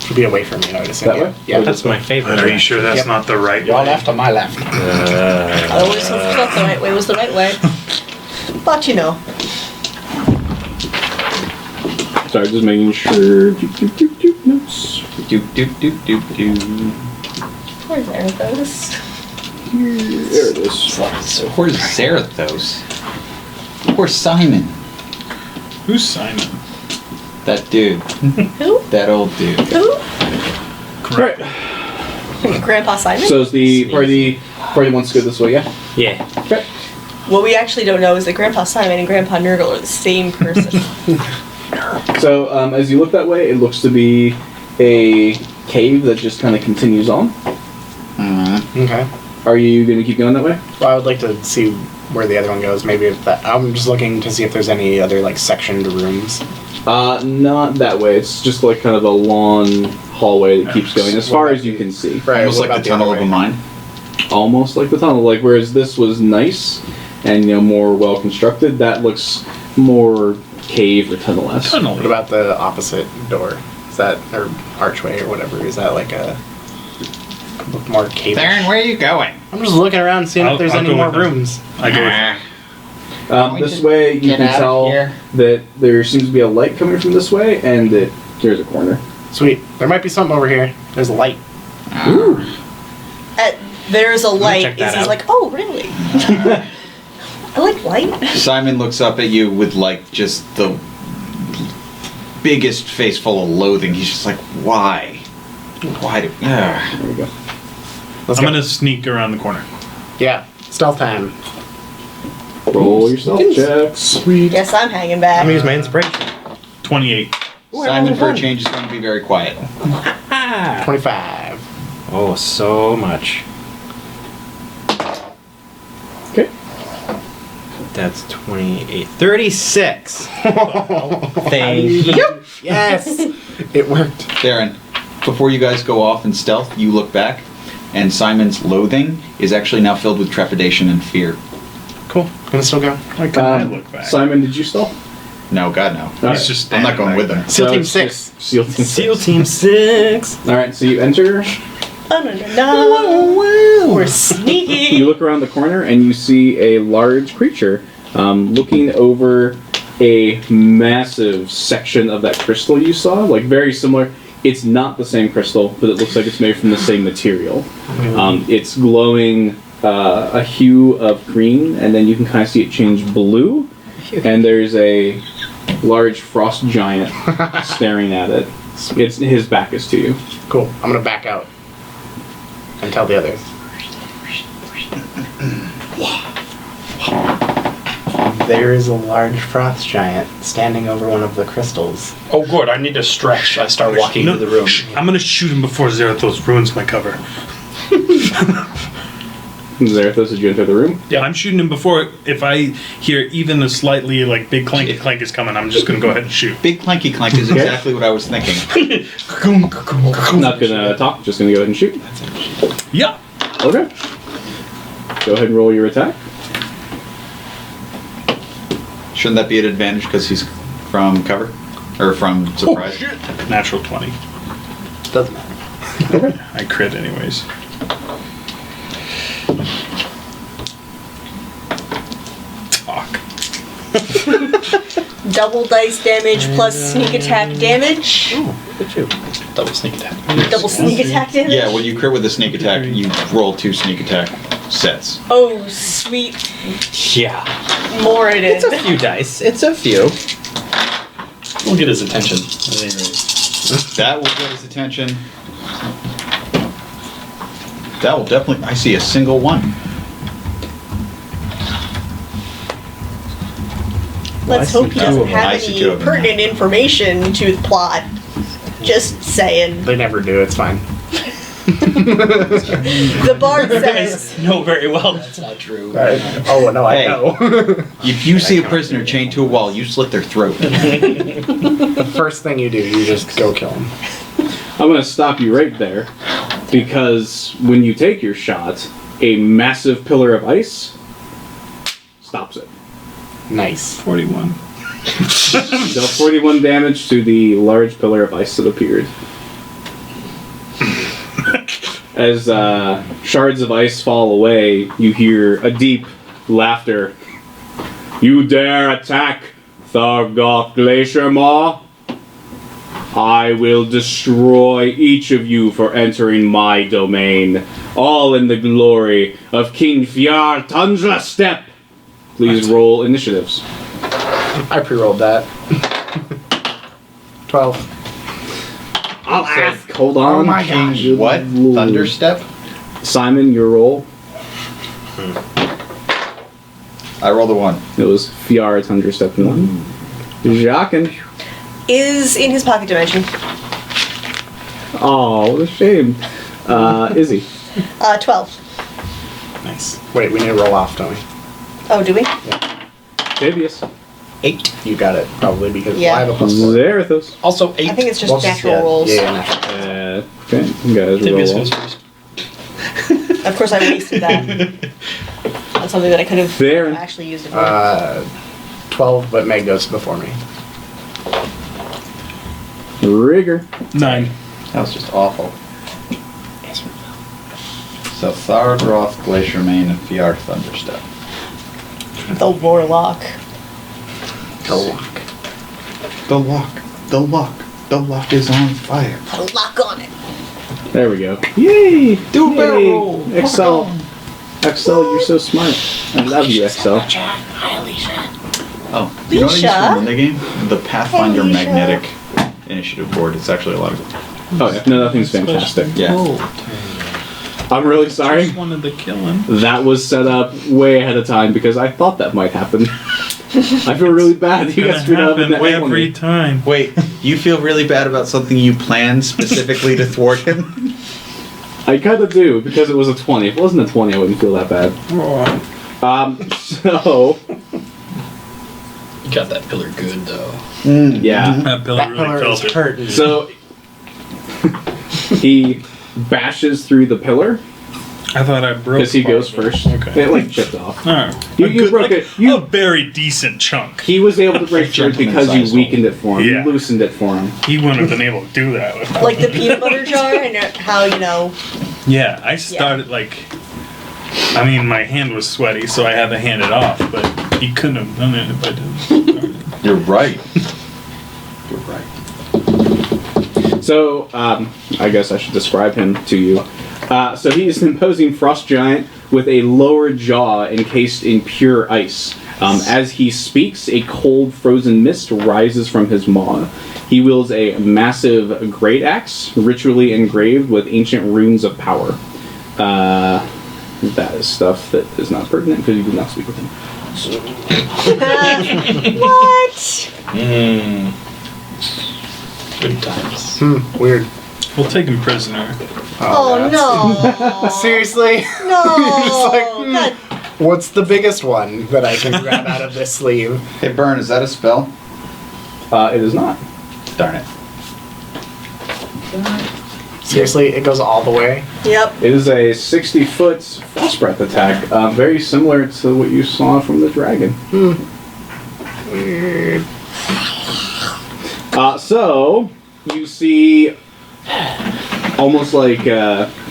Should be away from me, I would assume. That yeah. way? Yeah. That's my favorite. Are you sure that's Yep. not the right Your way? left or my left? I always thought the right way was the right way. But you know. Sorry, just making sure. Notes. Doop doop doop doop doop. Where's Arathos? There it is. So where's Zarathos? Where's Simon? Who's Simon? That dude. Who? That old dude. Who? Right. Grandpa Simon? So is the party wants to go this way? Yeah. Yeah. Okay. What we actually don't know is that Grandpa Simon and Grandpa Nurgle are the same person. So, as you look that way, it looks to be a cave that just kind of continues on. Okay. Are you going to keep going that way? Well, I would like to see where the other one goes. Maybe if that. I'm just looking to see if there's any other like sectioned rooms. Not that way. It's just like kind of a long hallway that keeps going as far as you can see. Right. Almost what like about the tunnel other of a way? mine. Almost like the tunnel. Like whereas this was nice and more well constructed, that looks more cave or tunnel-esque. What about the opposite door? Is that or archway or whatever? Is that like a look more cave? Theron, where are you going? I'm just looking around seeing if there's I'll any go more with them. rooms. I go with This way, you get can out of tell here. that there seems to be a light coming from this way, and that there's a corner. Sweet. There might be something over here. There's a light. There's a light. check that He's out. like, oh, really? I like light. Simon looks up at you with like just the biggest face full of loathing. He's just like, why? Why do? There we go. Let's I'm go. gonna sneak around the corner. Yeah. Stealth time. Roll yourself checks. Sweet. Guess I'm hanging I'm back. gonna use my inspiration. 28. Simon, for a change, is going to be very quiet. 25. Oh, so much. Okay. That's 28. 36. Thank you. Yes. It worked. Theron, before you guys go off in stealth, you look back, and Simon's loathing is actually now filled with trepidation and fear. Cool. Gonna still go. Why can I look back? Simon, did you stealth? No, God, no. Alright. He's just I'm not standing going with back them. SEAL Team it's 6. just SEAL Team 6. SEAL Team 6. Alright, so you enter. We're sneaky. You look around the corner and you see a large creature looking over a massive section of that crystal you saw, like very similar. It's not the same crystal, but it looks like it's made from the same material. It's glowing a hue of green, and then you can kind of see it change blue, and there's a large frost giant staring at it. His back is to you. Cool. I'm gonna back out and tell the others. There is a large frost giant standing over one of the crystals. Oh, good. I need to stretch. I start walking No, into the room. I'm gonna shoot him before Zarathos ruins my cover. Zarathos, did you enter the room? Yeah, I'm shooting him before. If I hear even a slightly like big clanky clank is coming, I'm just gonna go ahead and shoot. Big clanky clank is Okay. exactly what I was thinking. Not gonna talk, just gonna go ahead and shoot. Yeah. Okay. Go ahead and roll your attack. Shouldn't that be an advantage because he's from cover? Or from surprise? Natural 20. Doesn't matter. I crit anyways. Talk. Double dice damage plus sneak attack damage. Look at you. Double sneak attack. Double sneak attack damage. Yeah, when you crit with a sneak attack, you roll 2 sneak attack sets. Oh, sweet. Yeah. More it is. It's a few dice. It's a few. We'll get his attention. At any rate. That will get his attention. That will definitely. I see a single one. Let's I hope see he two doesn't of them. have I see any 2 of them. pertinent information to the plot. Just saying. They never do. It's fine. The bard says, know very well that's not true. Oh no, I Hey. know. If you see a prisoner chained to a wall, you slit their throat. The first thing you do, you just go kill him. I'm going to stop you right there, because when you take your shot, a massive pillar of ice stops it. Nice. 41. Dealt 41 damage to the large pillar of ice that appeared. As shards of ice fall away, you hear a deep laughter. You dare attack Thargoth Glacier Maw? I will destroy each of you for entering my domain, all in the glory of King Fjord Tundra Step. Please roll initiatives. I pre-rolled that. 12. I'll ask. Hold on. Oh my gosh. Good What? lord. Thunderstep? Simon, your roll. I rolled a 1. It was Fiara Thunderstep 1. Jaqen. Is in his pocket dimension. Oh, what a shame. Izzy. 12. Nice. Wait, we need to roll off, don't we? Oh, do we? Tibius. 8. You got it, probably, because Yeah. I have a +4. Zerathos. Also 8. I think it's just Well, natural yeah, rolls. Yeah, natural. Okay, you guys Tibius roll. goes first. Of course, I wasted that. That's something that I could have There. actually used it for. 12, but Meg goes before me. Rigor. 9. That was just awful. So Tharadroth, Glacier Mane, and Fiar Thunderstep. The Warlock. The lock. The lock. The lock. The lock is on fire. Put a lock on it. There we go. Yay! Do a Yay! barrel roll. Excel. Excel, you're so smart. I love you, Excel. Oh, you know what I used Lisha? for the game? The Pathfinder Hey, Lisha. Magnetic Initiative board. It's actually a lot of good. Oh, yeah. No, nothing's fantastic. Yeah. I'm really sorry. Just wanted to kill him. That was set up way ahead of time because I thought that might happen. I feel really bad. You Gonna got screwed up in happen that every one. time. Wait, you feel really bad about something you planned specifically to thwart him? I kind of do because it was a 20. If it wasn't a 20, I wouldn't feel that bad. So You got that pillar good though. yeah. That pillar That really pillar felt is it. hurting. So he bashes through the pillar I thought I broke. because he part goes of it. first. Okay. It like chipped off. Alright. You broke it. A very decent chunk. He was able to break through because you Gentleman-sized weakened it for him. Yeah. You loosened it for him. He wouldn't have been able to do that without. Like the peanut butter jar and how, you know. Yeah, I started like. I mean, my hand was sweaty, so I had to hand it off. But he couldn't have done it if I didn't. You're right. You're right. So, I guess I should describe him to you. So he is an imposing frost giant with a lower jaw encased in pure ice. As he speaks, a cold, frozen mist rises from his maw. He wields a massive great axe, ritually engraved with ancient runes of power. That is stuff that is not pertinent because you do not speak with him. What? Good times. Weird. We'll take him prisoner. Oh, no. Seriously? No. You're just like, God. What's the biggest one that I can grab out of this sleeve? Hey, Burn, is that a spell? It is not. Darn it. Seriously, it goes all the way. Yep. It is a 60-foot frost breath attack, very similar to what you saw from the dragon. Weird. So you see almost like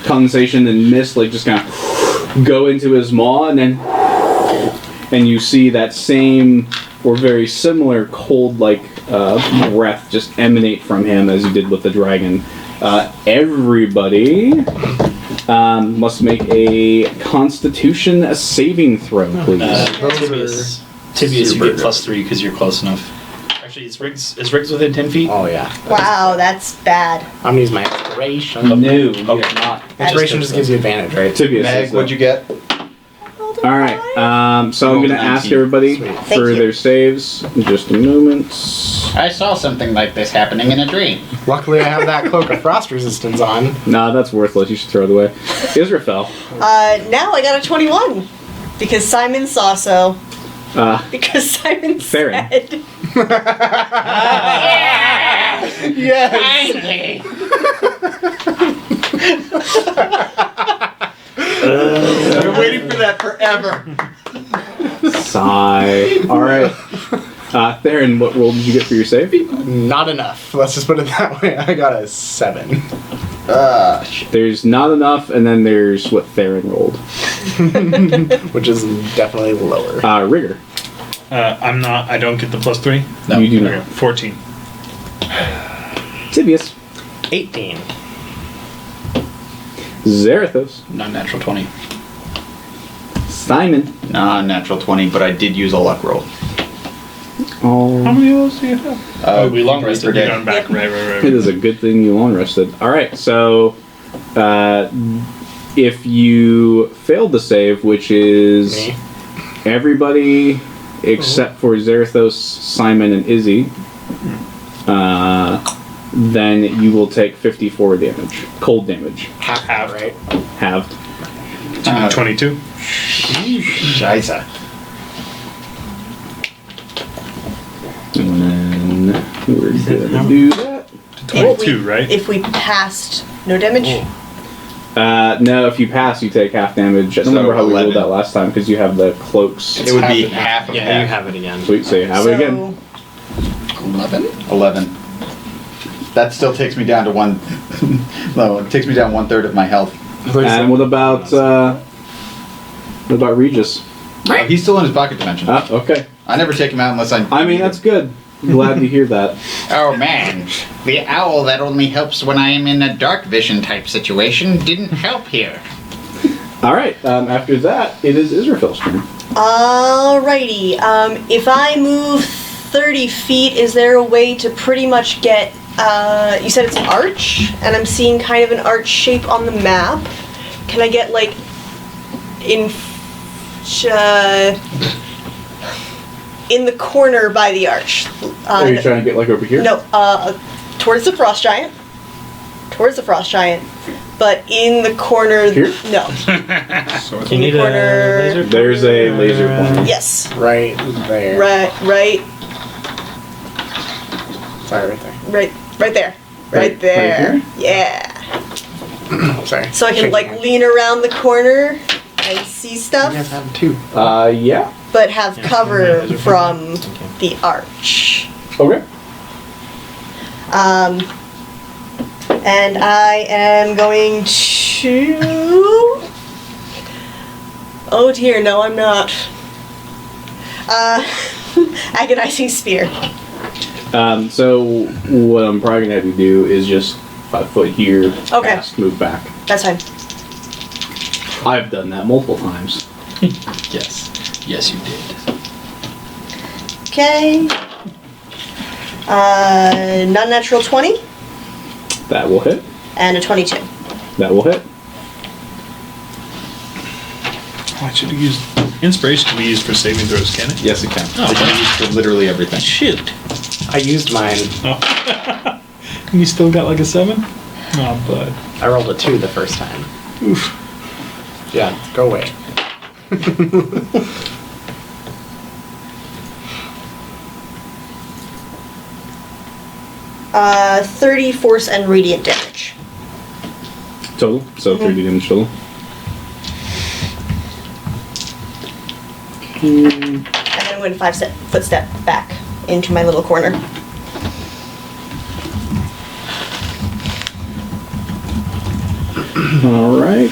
condensation and mist, like just kind of go into his maw, and you see that same or very similar cold like breath just emanate from him as you did with the dragon. Everybody must make a Constitution saving throw, please. Tibius, you get +3 because you're close enough. Actually, is Riggs within 10 feet? Oh, yeah. Wow, that's bad. I'm gonna use my inspiration. No, you're not. Inspiration just gives you advantage, right? Tibius. Meg, what'd you get? All right. So I'm going to ask 19. everybody Sweet. Thank for you. their saves in just a moment. I saw something like this happening in a dream. Luckily, I have that cloak of frost resistance on. Nah, that's worthless. You should throw it away. Israfel. Now I got a 21. Because Simon saw so. Because Simon Farron. said. Yes! I've been waiting for that forever. Sigh. All right. Theron, what roll did you get for your save? Not enough. Let's just put it that way. I got a 7. Shit. There's not enough, and then there's what Theron rolled. Which is definitely lower. Rigor. I don't get the +3? No. You do Okay, not. 14. Tibius. 18. Zarathos. Non-natural 20. Simon. Nah, natural 20, but I did use a luck roll. Oh. How many of those do you have? We long per rested. day. You're going back. Right. It is a good thing you long rested. All right, so if you failed the save, which is Me. everybody except for Zarathos, Simon, and Izzy, then you will take 54 damage. Cold damage. Half, right? Halved. 22. Scheiße. And then we're gonna do that. 22, right? If we passed, no damage. No, if you pass, you take half damage. I don't So remember how we rolled 11. that last time because you have the cloaks. It would be half of Yeah, half. you have it again. Sweet, so you have it again. 11? 11. That still takes me down to one. No, it takes me down 1/3 of my health. And what about Regis? Oh, he's still in his pocket dimension. Ah, okay. I never take him out unless I. I mean, that's good. Glad to hear that. Oh man, the owl that only helps when I am in a dark vision type situation didn't help here. All right. After that, it is Israfel's turn. Alrighty. If I move 30 feet, is there a way to pretty much get? You said it's an arch, and I'm seeing kind of an arch shape on the map. Can I get like in the corner by the arch? Are you trying to get like over here? No, towards the frost giant. Towards the frost giant, but in the corner. Here? No. You need a corner. laser. There's a laser pointer. Yes. Right there. Right. Sorry, right there. Right there. Right there. here? Yeah. Sorry. So I can Shaking like my- lean around the corner and see You stuff, guys have 2. Yeah. but have cover from the arch. Okay. And I am going to. Oh dear, no, I'm not. Agonizing spear. So what I'm probably gonna have you do is just 5 foot here. Okay. Cast, move back. That's fine. I've done that multiple times. Yes. Yes, you did. Okay. Non-natural 20 That will hit. and a 22. That will hit. Oh, I should have used inspiration. Can be used for saving throws, can it? Yes, it can. Oh, It can be used for literally everything. Shoot. I used mine. Oh. And you still got like a 7? Oh, bud. I rolled a 2 the first time. Oof. Yeah, go away. 30 force and radiant damage. Total. So 30 damage total. And then I'm going to 5-foot step back into my little corner. All right.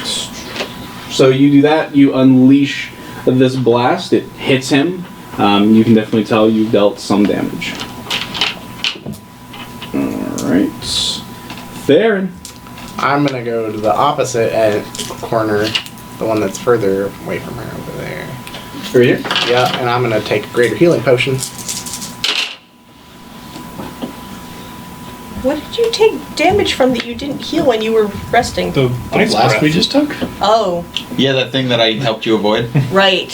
So you do that. You unleash this blast. It hits him. You can definitely tell you've dealt some damage. All right. Theron. I'm gonna go to the opposite corner, the one that's further away from her over there. Right here. Yeah, and I'm gonna take a greater healing potion. What did you take damage from that you didn't heal when you were resting? The ice blast we just took? Oh, Yeah, that thing that I helped you avoid. right.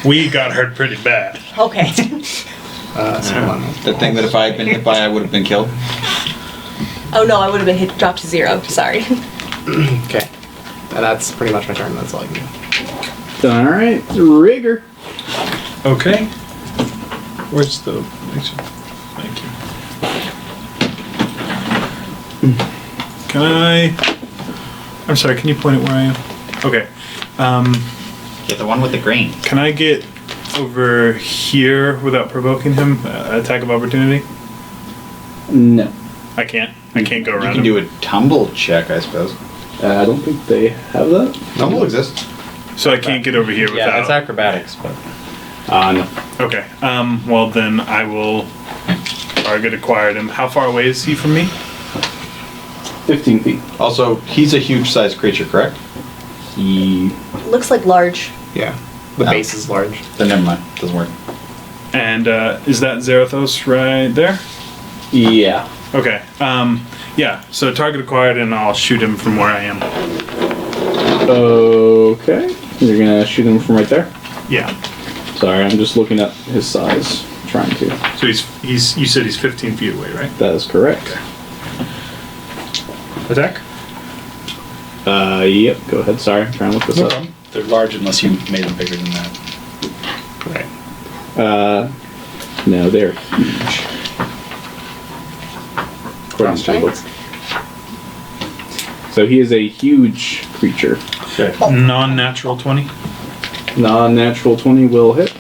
We got hurt pretty bad. Okay. So hold on. That thing that if I had been hit by, I would have been killed. Oh no, I would have been dropped to 0. Sorry. Okay. And that's pretty much my turn. That's all I can do. All right. Rigger. Okay. Where's the picture? Thank you. Can I'm sorry, can you point it where I am? Okay. Get the one with the green. Can I get over here without provoking him? Attack of opportunity? No. I can't. I can't go You around can him. do a tumble check, I suppose. I don't think they have that. Tumble exists. So I can't get over here Yeah, without. that's acrobatics, but No. Okay. Well then I will target acquired him. How far away is he from me? 15 feet. Also, he's a huge sized creature, correct? He. Looks like large. Yeah. The No. base is large. Then never mind. Doesn't work. And is that Zarathos right there? Yeah. Okay. Yeah. So target acquired, and I'll shoot him from where I am. Okay. You're gonna shoot him from right there. Yeah. Sorry, I'm just looking at his size. Trying to. So he's. You said he's 15 feet away, right? That is correct. Attack. Yep. Go ahead. Sorry, I'm trying to look this up. They're large unless you made them bigger than that. Right. No, they're huge. According to the book. So he is a huge creature. Okay. Non-natural 20. Non-natural 20 will hit.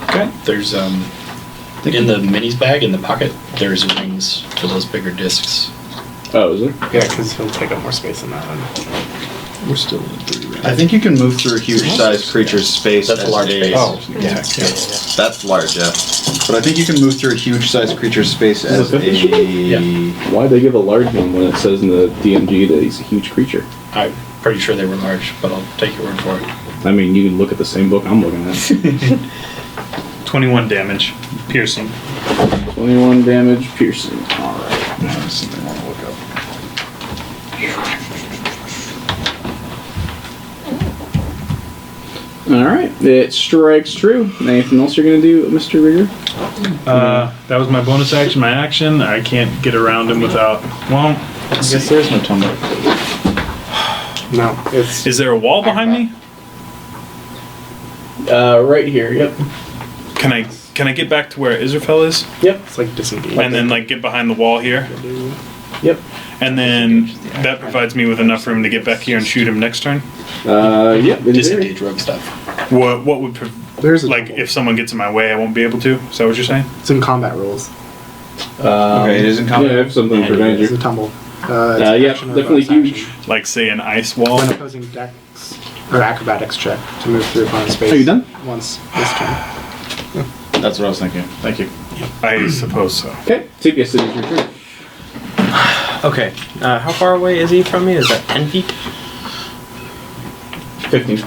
Okay. There's in the minis bag in the pocket. There's rings for those bigger discs. Oh, is there? Yeah, because he'll take up more space than that one. We're still in 3 rounds. I think you can move through a huge-sized creature's space. That's a as large space. Oh, Yeah. that's large, yeah. But I think you can move through a huge-sized creature's space as a. Why'd they give a large one when it says in the DMG that he's a huge creature? I'm pretty sure they were large, but I'll take your word for it. I mean, you can look at the same book I'm looking at. 21 damage, piercing. 21 damage, piercing. All right. That's something I want to look up. All right. It strikes true. Anything else you're gonna do, Mr. Rigger? That was my bonus action. My action. I can't get around him without. Well, I guess there's no tumble. No, it's is there a wall behind me? Right here. Yep. Can I get back to where Israfel is? Yep. it's like disengaged. And then like get behind the wall here? Yep. And then that provides me with enough room to get back here and shoot him next turn? Yep. in theory. Disengage rogue stuff. What would... There's a like, tumble. if someone gets in my way, I won't be able to? Is that what you're saying? It's in combat rules. Okay, it is in combat. Yeah, if something prevents It's a you. tumble. Yeah, action or definitely bonus huge. action. Like, say, an ice wall? When opposing dex or acrobatics check to move through opponent's space. Are you done? Once this turn. That's what I was thinking. Thank you. I suppose so. Okay. Tipius, it is your turn. Okay. How far away is he from me? Is that 10 feet? 15.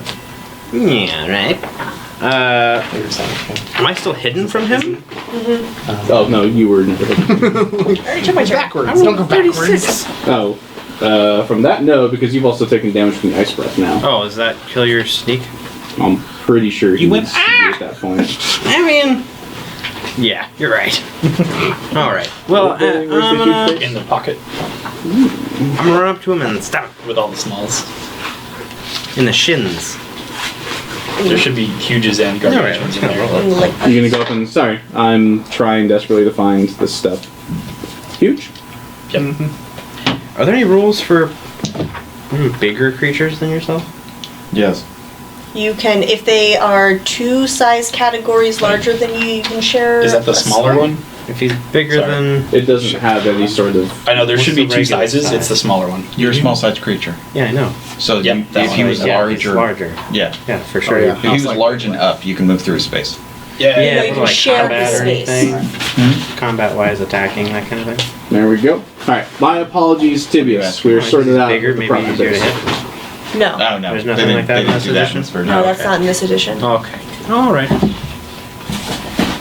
Yeah, right. Am I still hidden from him? Oh no, you were never. I already took my turn. Backwards. Don't go backwards. Oh. From that, no, because you've also taken damage from the ice breath now. Oh, does that kill your sneak? I'm pretty sure You went, would see you at that point. I mean, yeah, you're right. All right. Well, I'm gonna In the pocket run up to him and stab him with all the smalls. in the shins. There should be huges and garbage ones in there. You're gonna go up and sorry, I'm trying desperately to find this stuff. Huge. Yep. Are there any rules for bigger creatures than yourself? Yes. You can, if they are 2 size categories larger than you, you can share. Is that the a smaller small- one? If he's bigger Sorry. than... It doesn't have any sort of. I know there What's should be the 2 regular sizes. size? It's the smaller one. You're a small-sized creature. Yeah, I know. So Yep, you, that if one. he was Yeah, larger, he's larger. yeah. Yeah, for sure. yeah. If he was large and up, you can move through his space. Yeah. Yeah, you can like share combat the or space. anything. Combat-wise, attacking, that kind of thing. There we go. Alright, my apologies, Tibius. We were sorted out. Bigger, with the maybe proper easier to base. hit. No. Oh no, There's they nothing didn't- like that they in didn't this do that edition? in this version. No, that's not in this edition. Okay. All right.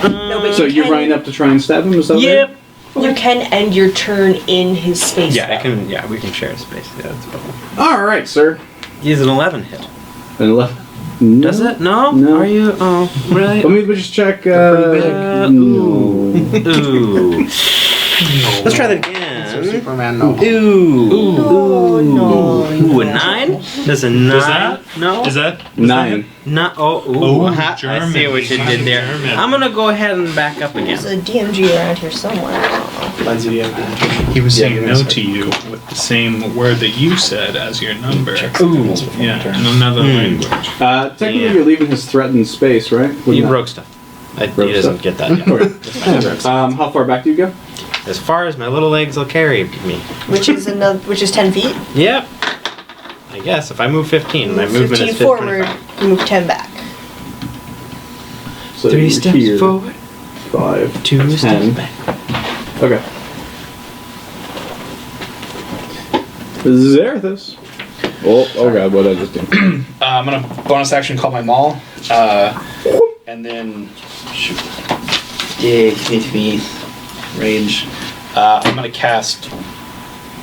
No, but So you you're can, running up to try and stab him, is that Yep. You can end your turn in his space. Yeah, I though. can. Yeah, we can share space. Yeah, that's fine. Alright, sir. He's an 11 hit. And left. No. Does it? No. No. Are you? Oh, really? Let me just check. pretty big. No. Ooh. Let's try that again. Superman, no. Ooh. Oh, no. Ooh, a 9? There's a 9. that- No. Is that... 9. No. Oh, ooh. Oh, I see German. what you did there. German. I'm gonna go ahead and back up again. There's a DMG around here somewhere. Lindsay, do you have He was Yeah, saying you're no gonna to you with the same word that you said as your number. Ooh. Yeah, in another language. Technically, Yeah. you're leaving his threatened space, right? You Wouldn't that- broke stuff. He Broke doesn't stuff. get that yet. Okay. How far back do you go? As far as my little legs will carry me. Which is 10 feet. Yep. I guess if I move 15, my Move movement 15 is forward, 25. move 10 back. So 3 you're steps here, forward, 5, 2 10. steps back. Okay. Zerathus. Oh god, what did I just do? I'm gonna bonus action call my maul, and then shoot. Yeah, 8 feet range. I'm gonna cast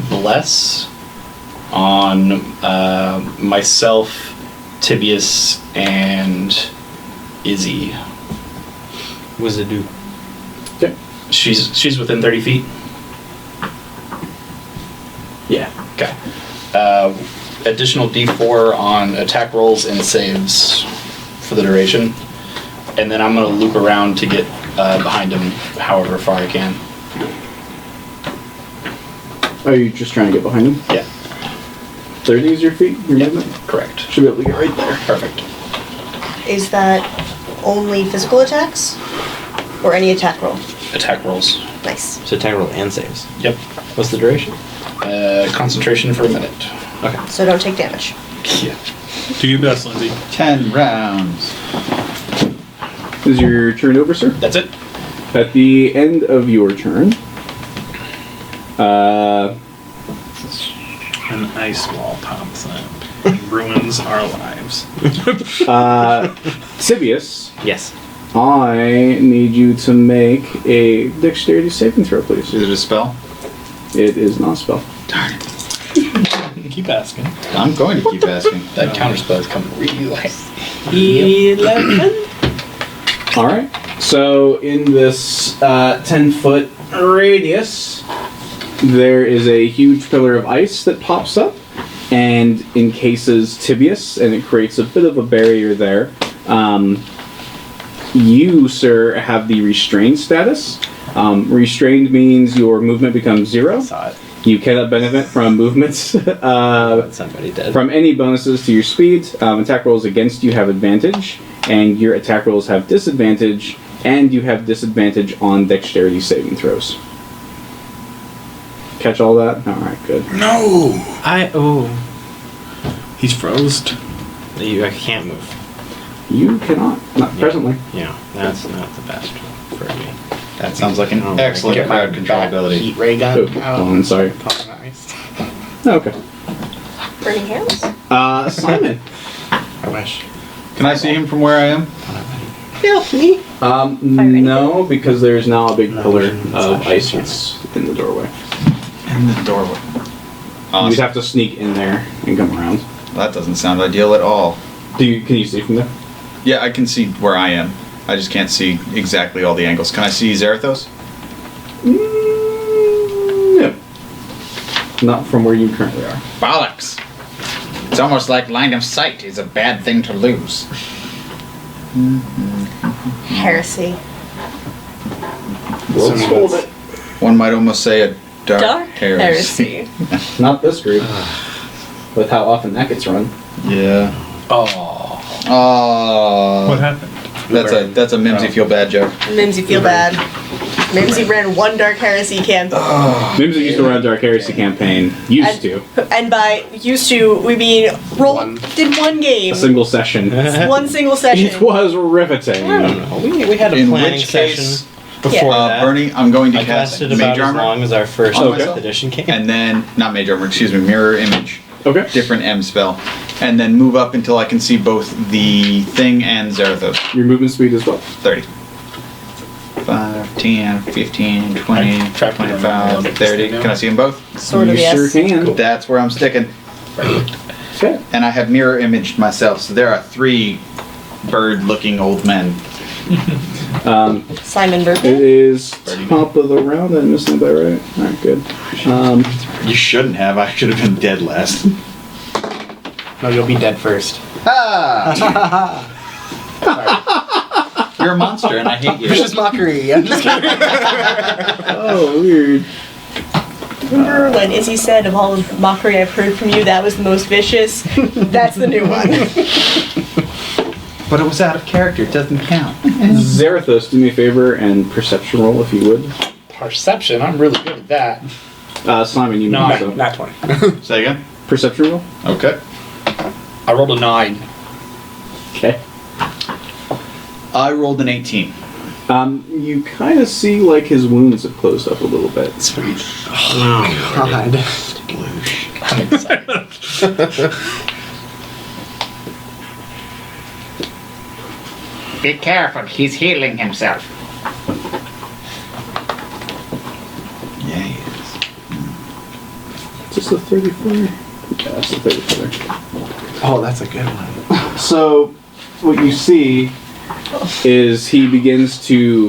Bless on myself, Tibius, and Izzy. What's it do? Okay. She's within 30 feet. Yeah. Okay. Additional D4 on attack rolls and saves for the duration, and then I'm gonna loop around to get behind him, however far I can. Are you just trying to get behind him? Yeah. 30 is your feet? Your movement? Correct. Should be able to get right there. Perfect. Is that only physical attacks? Or any attack roll? Attack rolls. Nice. So attack roll and saves. Yep. What's the duration? Concentration for a minute. Okay. So don't take damage. Yeah. Do your best, Lindsay. 10 rounds. Is your turn over, sir? That's it. At the end of your turn, An ice wall pops up and ruins our lives. Sibius, Yes. I need you to make a dexterity saving throw, please. Is it a spell? It is not a spell. Darn it. Keep asking. I'm going to keep asking. That counterspell is coming really light. 11. Alright, so in this 10-foot radius, there is a huge pillar of ice that pops up and encases Tibius, and it creates a bit of a barrier there. You, sir, have the restrained status. Restrained means your movement becomes 0. Saw it. You cannot benefit from movements Somebody dead. from any bonuses to your speed. Attack rolls against you have advantage, and your attack rolls have disadvantage, and you have disadvantage on dexterity saving throws. Catch all that? Alright, good. No! Oh. He's froze. I can't move. You cannot. Not presently. Yeah, that's not the best for me. That sounds like an Oh, excellent Get my crowd control back ability. heat ray gun. Oh, I'm sorry. Pop nice. Okay. Burning hands? Simon. I wish. Can I see him from where I am? Help me. No, because there's now a big pillar of ice that's in the doorway. In the doorway. You'd Awesome. have to sneak in there and come around. That doesn't sound ideal at all. Can you see from there? Yeah, I can see where I am. I just can't see exactly all the angles. Can I see Zarathos? No. Not from where you currently are. Bollocks. It's almost like line of sight is a bad thing to lose. Heresy. Let's hold it. One might almost say a dark, Dark heresy. heresy. Not this group. With how often that gets run. Yeah. Oh. Oh. What happened? That's a Mimsy feel bad joke. Mimsy feel bad. Mimsy ran one Dark Heresy campaign. Mimsy used to run a Dark Heresy campaign. Used to. And by used to, we mean did one game. A single session. One single session. It was riveting. We had a In planning which session case, before that. Bernie, I'm going to I cast lasted about Mage as Armor. long as our first on 5th myself, edition game. And then, not Mage Armor, excuse me, Mirror Image. Okay. Different M spell. And then move up until I can see both the thing and Zarathos. Your movement speed as well. 30. 5, 10, 15, 20, I'm trapped in 25, the 30. Can I see them both? Sort of, you yes. sure can. That's where I'm sticking. Okay. And I have mirror imaged myself, so there are 3 bird-looking old men. Simon It Burke. is top of the round. I missed anybody, right? Alright, good. You shouldn't have. I should have been dead last. No, you'll be dead first. Ah! You're a monster, and I hate you. Vicious mockery. I'm just kidding. Oh, weird. Remember when Izzy said, of all the mockery I've heard from you, that was the most vicious? That's the new one. But it was out of character. It doesn't count. Zarathos, do me a favor and perception roll if you would. Perception. I'm really good at that. Simon, you know so. Not 20. Say again? Perception roll? Okay. I rolled a 9. Okay. I rolled an 18. You kind of see like his wounds have closed up a little bit. Sweet. God. I'm excited. Be careful, he's healing himself. Yeah, he is. Is this a 34? Yeah, that's a 34. Oh, that's a good one. So, what you see is he begins to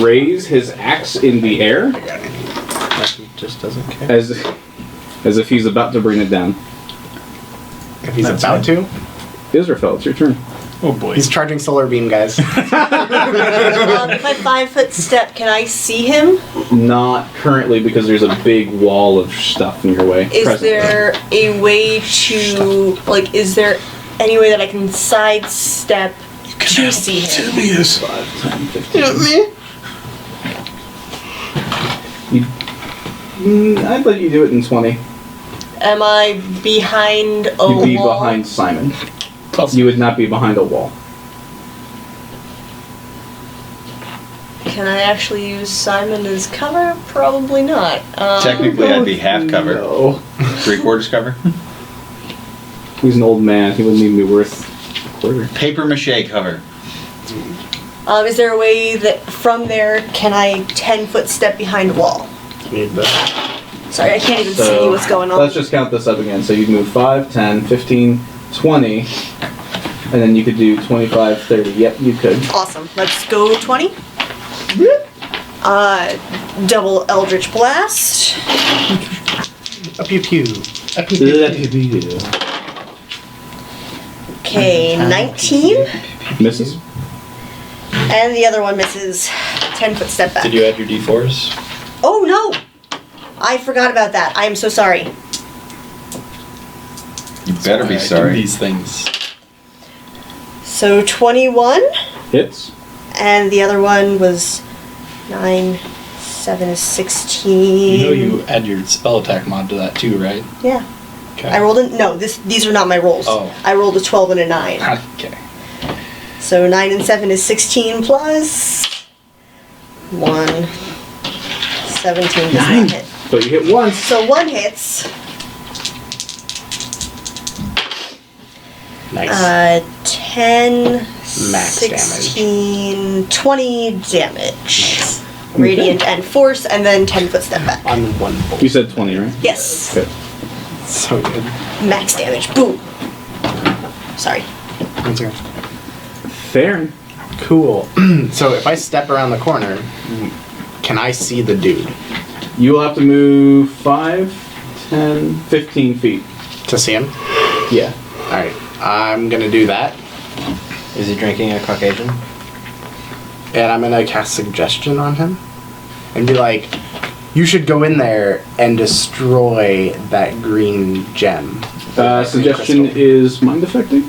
raise his axe in the air He just doesn't care. as if he's about to bring it down. If he's about to, Israfel, it's your turn. Oh boy. he's charging solar beam, guys. If I 5-foot step, can I see him? Not currently, because there's a big wall of stuff in your way. Is presently. there a way to, like, is there any way that I can sidestep to see him? Tibius. 5, 10, 15. I'd let you do it in 20. Am I behind a You'd be wall? behind Simon. You would not be behind a wall. Can I actually use Simon as cover? Probably not. Technically, I'd be half cover. No. 3/4 cover. He's an old man. He wouldn't even be worth a quarter. Paper mache cover. Is there a way that from there can I 10-foot step behind a wall? Need the Sorry, I can't even see what's going on. Let's just count this up again. So you'd move 5, 10, 15, 20, and then you could do 25, 30. Yep, you could. Awesome. Let's go 20. Double Eldritch Blast. a pew pew. A pew pew. Okay, 19. Misses. And the other one misses. 10-foot step back. Did you add your d4s? Oh no! I forgot about that. I am so sorry. You better be I do sorry. these things. So 21, Hits. and the other one was 9, 7 is 16. You know you add your spell attack mod to that too, right? Yeah. Okay. I rolled a, no, these are not my rolls. Oh. I rolled a 12 and a 9. Okay. So 9 and 7 is 16 plus 1. 17 does not hit. So you hit once. So 1 hits. Nice. 10, Max 16, 20 damage. Radiant and force, and then 10-foot step back. On one bolt. You said 20, right? Yes. Okay. So good. Max damage. Boom. Sorry. That's okay. Theron. Cool. So if I step around the corner, can I see the dude You will have to move 5, 10, 15 feet. to see him? Yeah. Alright, I'm gonna do that. Is he drinking a Caucasian? And I'm gonna cast suggestion on him. And be like, you should go in there and destroy that green gem. That green Suggestion crystal. is mind affecting.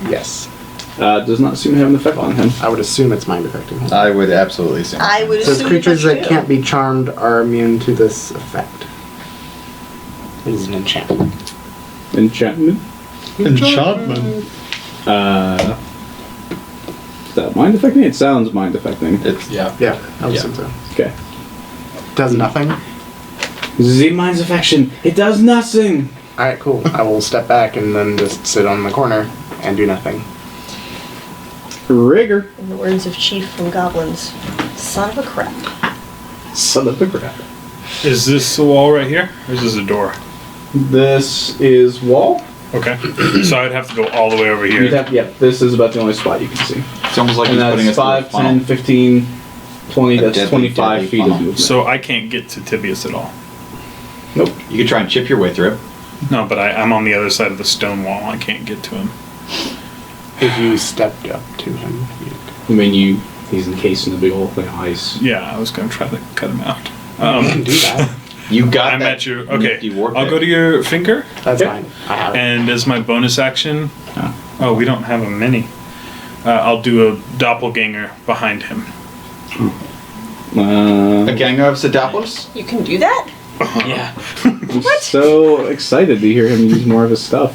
Yes. Does not seem to have an effect on him. I would assume it's mind affecting. I would absolutely say. I would Says assume creatures that's that true. can't be charmed are immune to this effect. It is an enchantment. Enchantment. Enchantment. Is that mind affecting? It sounds mind affecting. It's Yeah. Yeah, I would Yeah. assume so. Okay. Does nothing? The mind's affection. It does nothing. Alright, cool. I will step back and then just sit on the corner and do nothing. Rigor. In the words of Chief from Goblins, son of a crap. Son of a crap. Is this the wall right here? Or is this a door? This is wall. Okay. So I'd have to go all the way over here. You'd have, yep, this is about the only spot you can see. It's almost like And he's putting that's us through a 5, funnel. 10, 15, 20, A that's deadly, 25 deadly feet of funnel. movement. So I can't get to Tibius at all. Nope. You could try and chip your way through. No, but I'm on the other side of the stone wall. I can't get to him. If you stepped up to him, I mean, he's encased in a big old thing of ice. Yeah, I was gonna try to cut him out. you can do that. You got I'm that at your. Okay, nifty warp I'll pick. go to your finger, That's Okay. fine. I have it. and as my bonus action. Ah. Oh, we don't have a mini. I'll do a doppelganger behind him. A ganger of Sedapolis? You can do that? Yeah. I'm so excited to hear him use more of his stuff.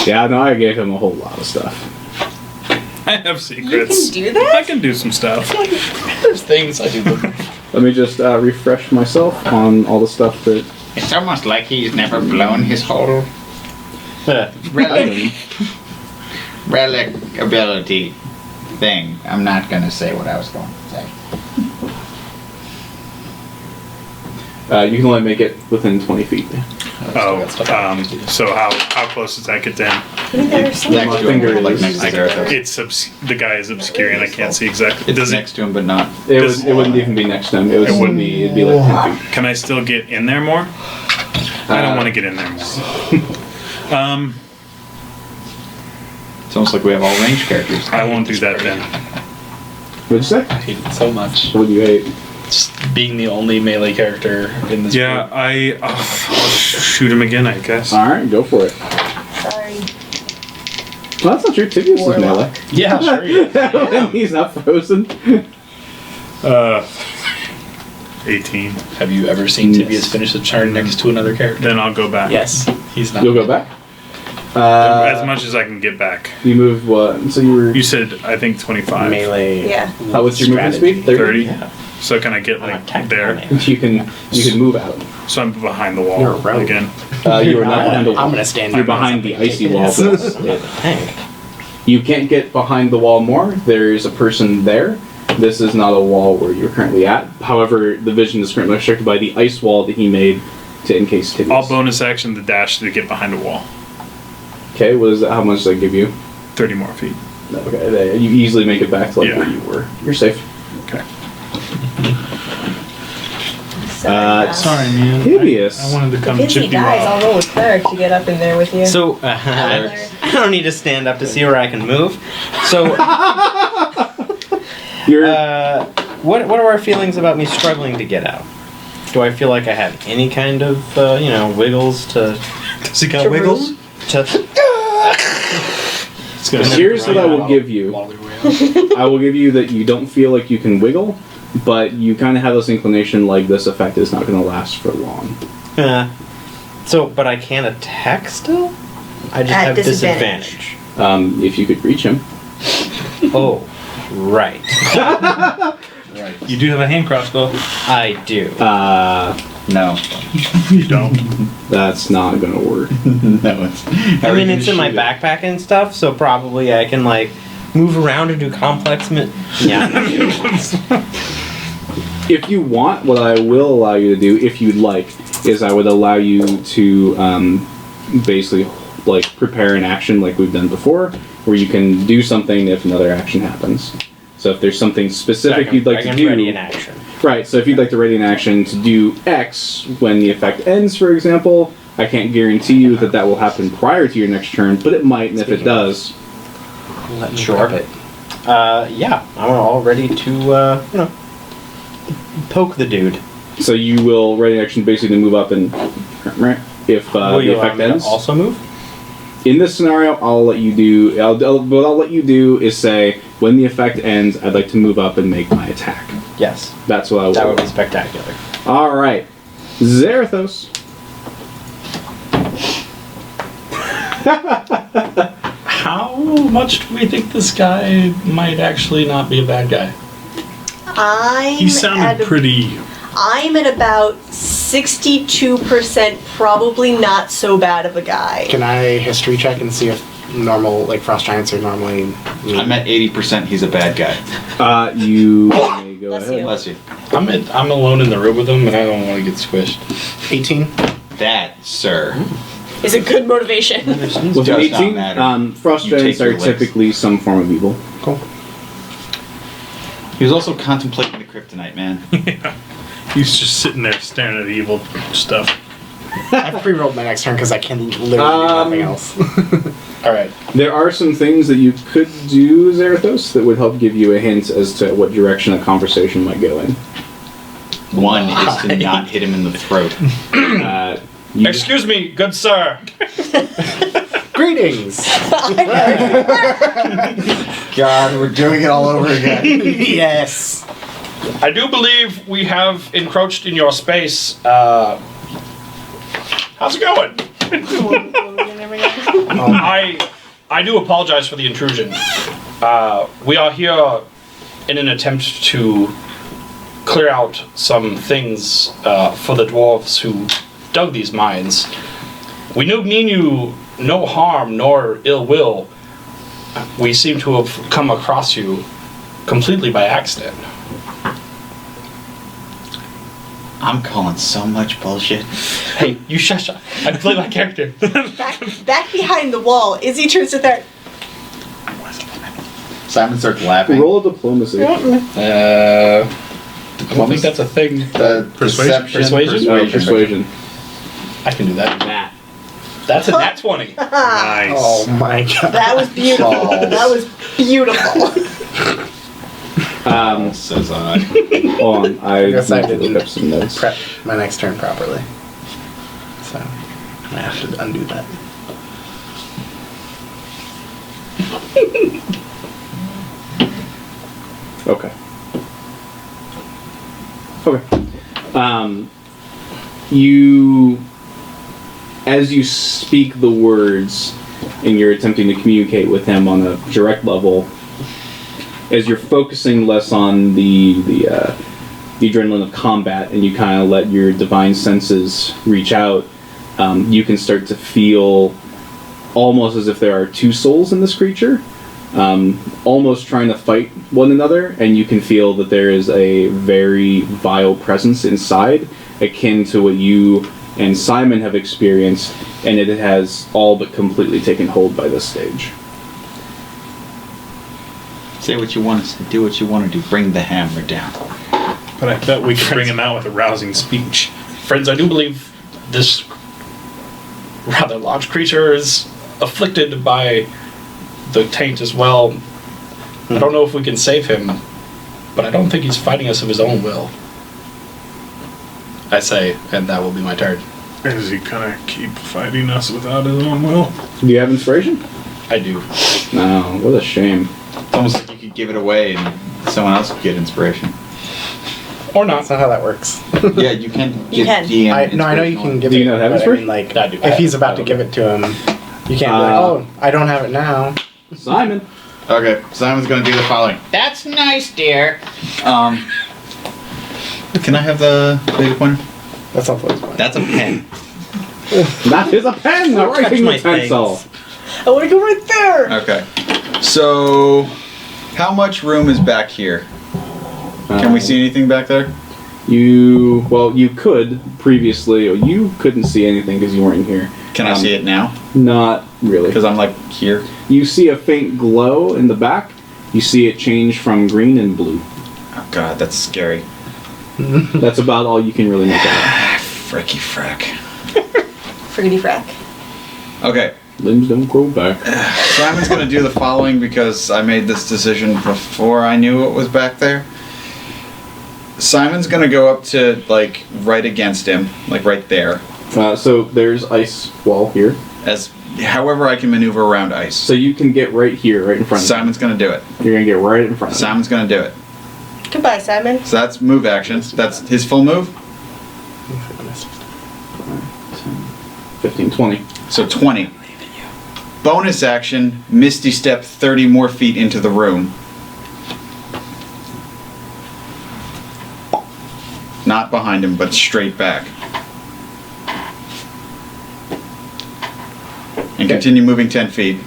Yeah, no, I gave him a whole lot of stuff. I have You secrets. can do that? I can do some stuff. There's things I do. Let me just refresh myself on all the stuff that. It's almost like he's never blown his whole relic ability thing. I'm not gonna say what I was going to say. You can only make it within 20 feet. Oh, so how close does that get to him? Next to him, finger like is- next to Zarathos. It's the guy is obscure and I can't see exactly. It's Does next to him, but not. It wouldn't even be next to him. It'd be like 10 feet. Can I still get in there more? I don't want to get in there more. It's almost like we have all range characters. I won't do that then. What'd you say? I hate it so much. What do you hate? Just being the only melee character in this Yeah, group. I'll shoot him again, I guess. Alright, go for it. Sorry. Well, that's not true. Tibius is Warlock. melee. Yeah, sure. Yeah. He's not frozen. 18. Have you ever seen Yes. Tibius finish a turn next to another character? Then I'll go back. Yes. He's not. You'll go back? As much as I can get back. You move what? So you were. You said, I think 25. Melee. Yeah. What's your movement strategy. speed? 30. Yeah. So can I get I'm like a tactical there? man. You can move out. So I'm behind the wall You're a rogue. again. You are not behind the wall. I'm gonna stand You're behind behind the something. icy wall. Yes. but it's- Tank. You can't get behind the wall more. There's a person there. This is not a wall where you're currently at. However, the vision is currently restricted by the ice wall that he made to encase Tibius. I'll bonus action the dash to get behind a wall. Okay, what is that? How much does that give you? 30 more feet. Okay, there, you easily make it back to like Yeah. where you were. You're safe. Okay. Sorry, man. Tibius. I wanted to come Busy chip you guys, off. I'll roll with cleric to get up in there with you. So I don't need to stand up to see where I can move. So You're what are our feelings about me struggling to get out? Do I feel like I have any kind of wiggles to? Does he got wiggles? To It's gonna Here's what I will give you. Waddle your way out. I will give you that you don't feel like you can wiggle, but you kind of have this inclination like this effect is not going to last for long. but I can't attack still. I just At have disadvantage. If you could reach him. Oh, right. You do have a hand crossbow. I do. No. You don't. That's not going to work. No, it's. I mean, it's in my backpack and stuff, so probably I can like move around and do complex. Yeah. If you want, what I will allow you to do, if you'd like, is I would allow you to basically like prepare an action like we've done before, where you can do something if another action happens. So if there's something specific you'd like I to can do, ready an action. right? So if you'd like to ready an action to do X when the effect ends, for example, I can't guarantee you that that will happen prior to your next turn, but it might, and if it does, Let me Sure. grab it. Yeah, I'm all ready to poke the dude. so you will ready an action basically to move up and right if Will the you allow effect me to ends. also move? In this scenario, I'll let you do. What I'll let you do is say, when the effect ends, I'd like to move up and make my attack. Yes, That's what I will. that would be spectacular. All right, Zarathos. How much do we think this guy might actually not be a bad guy? He sounded pretty. I'm at about 62%, probably not so bad of a guy. Can I history check and see if normal, like frost giants are normally mean? I'm at 80%. He's a bad guy. You may go Bless ahead. you. Bless you. I'm alone in the room with him, and I don't want to get squished. 18. That, sir. Is a good motivation. With Does not 18, matter. frost You giants take are your licks. typically some form of evil. Cool. He was also contemplating the kryptonite, man. Yeah. He's just sitting there staring at evil stuff. I've pre-rolled my next turn because I can literally do nothing else. All right. There are some things that you could do, Zarathos, that would help give you a hint as to what direction a conversation might go in. One is to not hit him in the throat. You- Excuse me, good sir. Greetings! God, we're doing it all over again. Yes! I do believe we have encroached in your space. How's it going? I do apologize for the intrusion. We are here in an attempt to clear out some things for the dwarves who dug these mines. We mean you no harm nor ill will. We seem to have come across you completely by accident. I'm calling so much bullshit. Hey, you shush up. I play my character. Back behind the wall, Izzy turns to there. Simon starts laughing. Roll a diplomacy. I don't think that's a thing. Persuasion? Persuasion? Persuasion. I can do that. Nat. That's a nat 20. Nice. Oh my god. That was beautiful. That was beautiful. Says I. Hold on, I guess I need to didn't look up some notes. Prep my next turn properly. So I have to undo that. Okay. Okay. You, as you speak the words, and you're attempting to communicate with him on a direct level, as you're focusing less on the adrenaline of combat, and you kind of let your divine senses reach out, you can start to feel almost as if there are two souls in this creature. Almost trying to fight one another, and you can feel that there is a very vile presence inside, akin to what you and Simon have experienced, and it has all but completely taken hold by this stage. Say what you want to say, do what you want to do, bring the hammer down. But I thought we could bring him out with a rousing speech. Friends, I do believe this rather large creature is afflicted by the taint as well. I don't know if we can save him, but I don't think he's fighting us of his own will. I say, and that will be my turn. Does he kind of keep fighting us without his own will? Do you have inspiration? I do. No, what a shame. It's almost like you could give it away and someone else could get inspiration. Or not. That's not how that works. Yeah, you can You give can. DM I know you can give Do it. you not have but I inspiration? mean, like, I do. if he's about to give it to him, you can't be like, oh, I don't have it now. Simon. Okay, Simon's going to do the following. That's nice, dear. Can I have the laser pointer? That's not what's going. That's a pen. That is a pen! A writing my utensil! I want to go right there. Okay. So, how much room is back here? Can we see anything back there? You could previously, or you couldn't see anything because you weren't here. Can I see it now? Not really. Because I'm like here. You see a faint glow in the back. You see it change from green and blue. Oh god, that's scary. That's about all you can really make out. Fricky frack. Friggity frack. Okay, Limbs don't grow back. Simon's going to do the following because I made this decision before I knew what was back there. Simon's going to go up to, like, right against him, like right there. So there's ice wall here. However I can maneuver around ice. So you can get right here, right in front of Simon's going to do it. you. You're going to get right in front of Simon's going to do it. Goodbye, Simon. So that's move action. That's his full move. 15, 20. So 20. Bonus action, Misty Step 30 more feet into the room. Not behind him, but straight back. And continue moving 10 feet.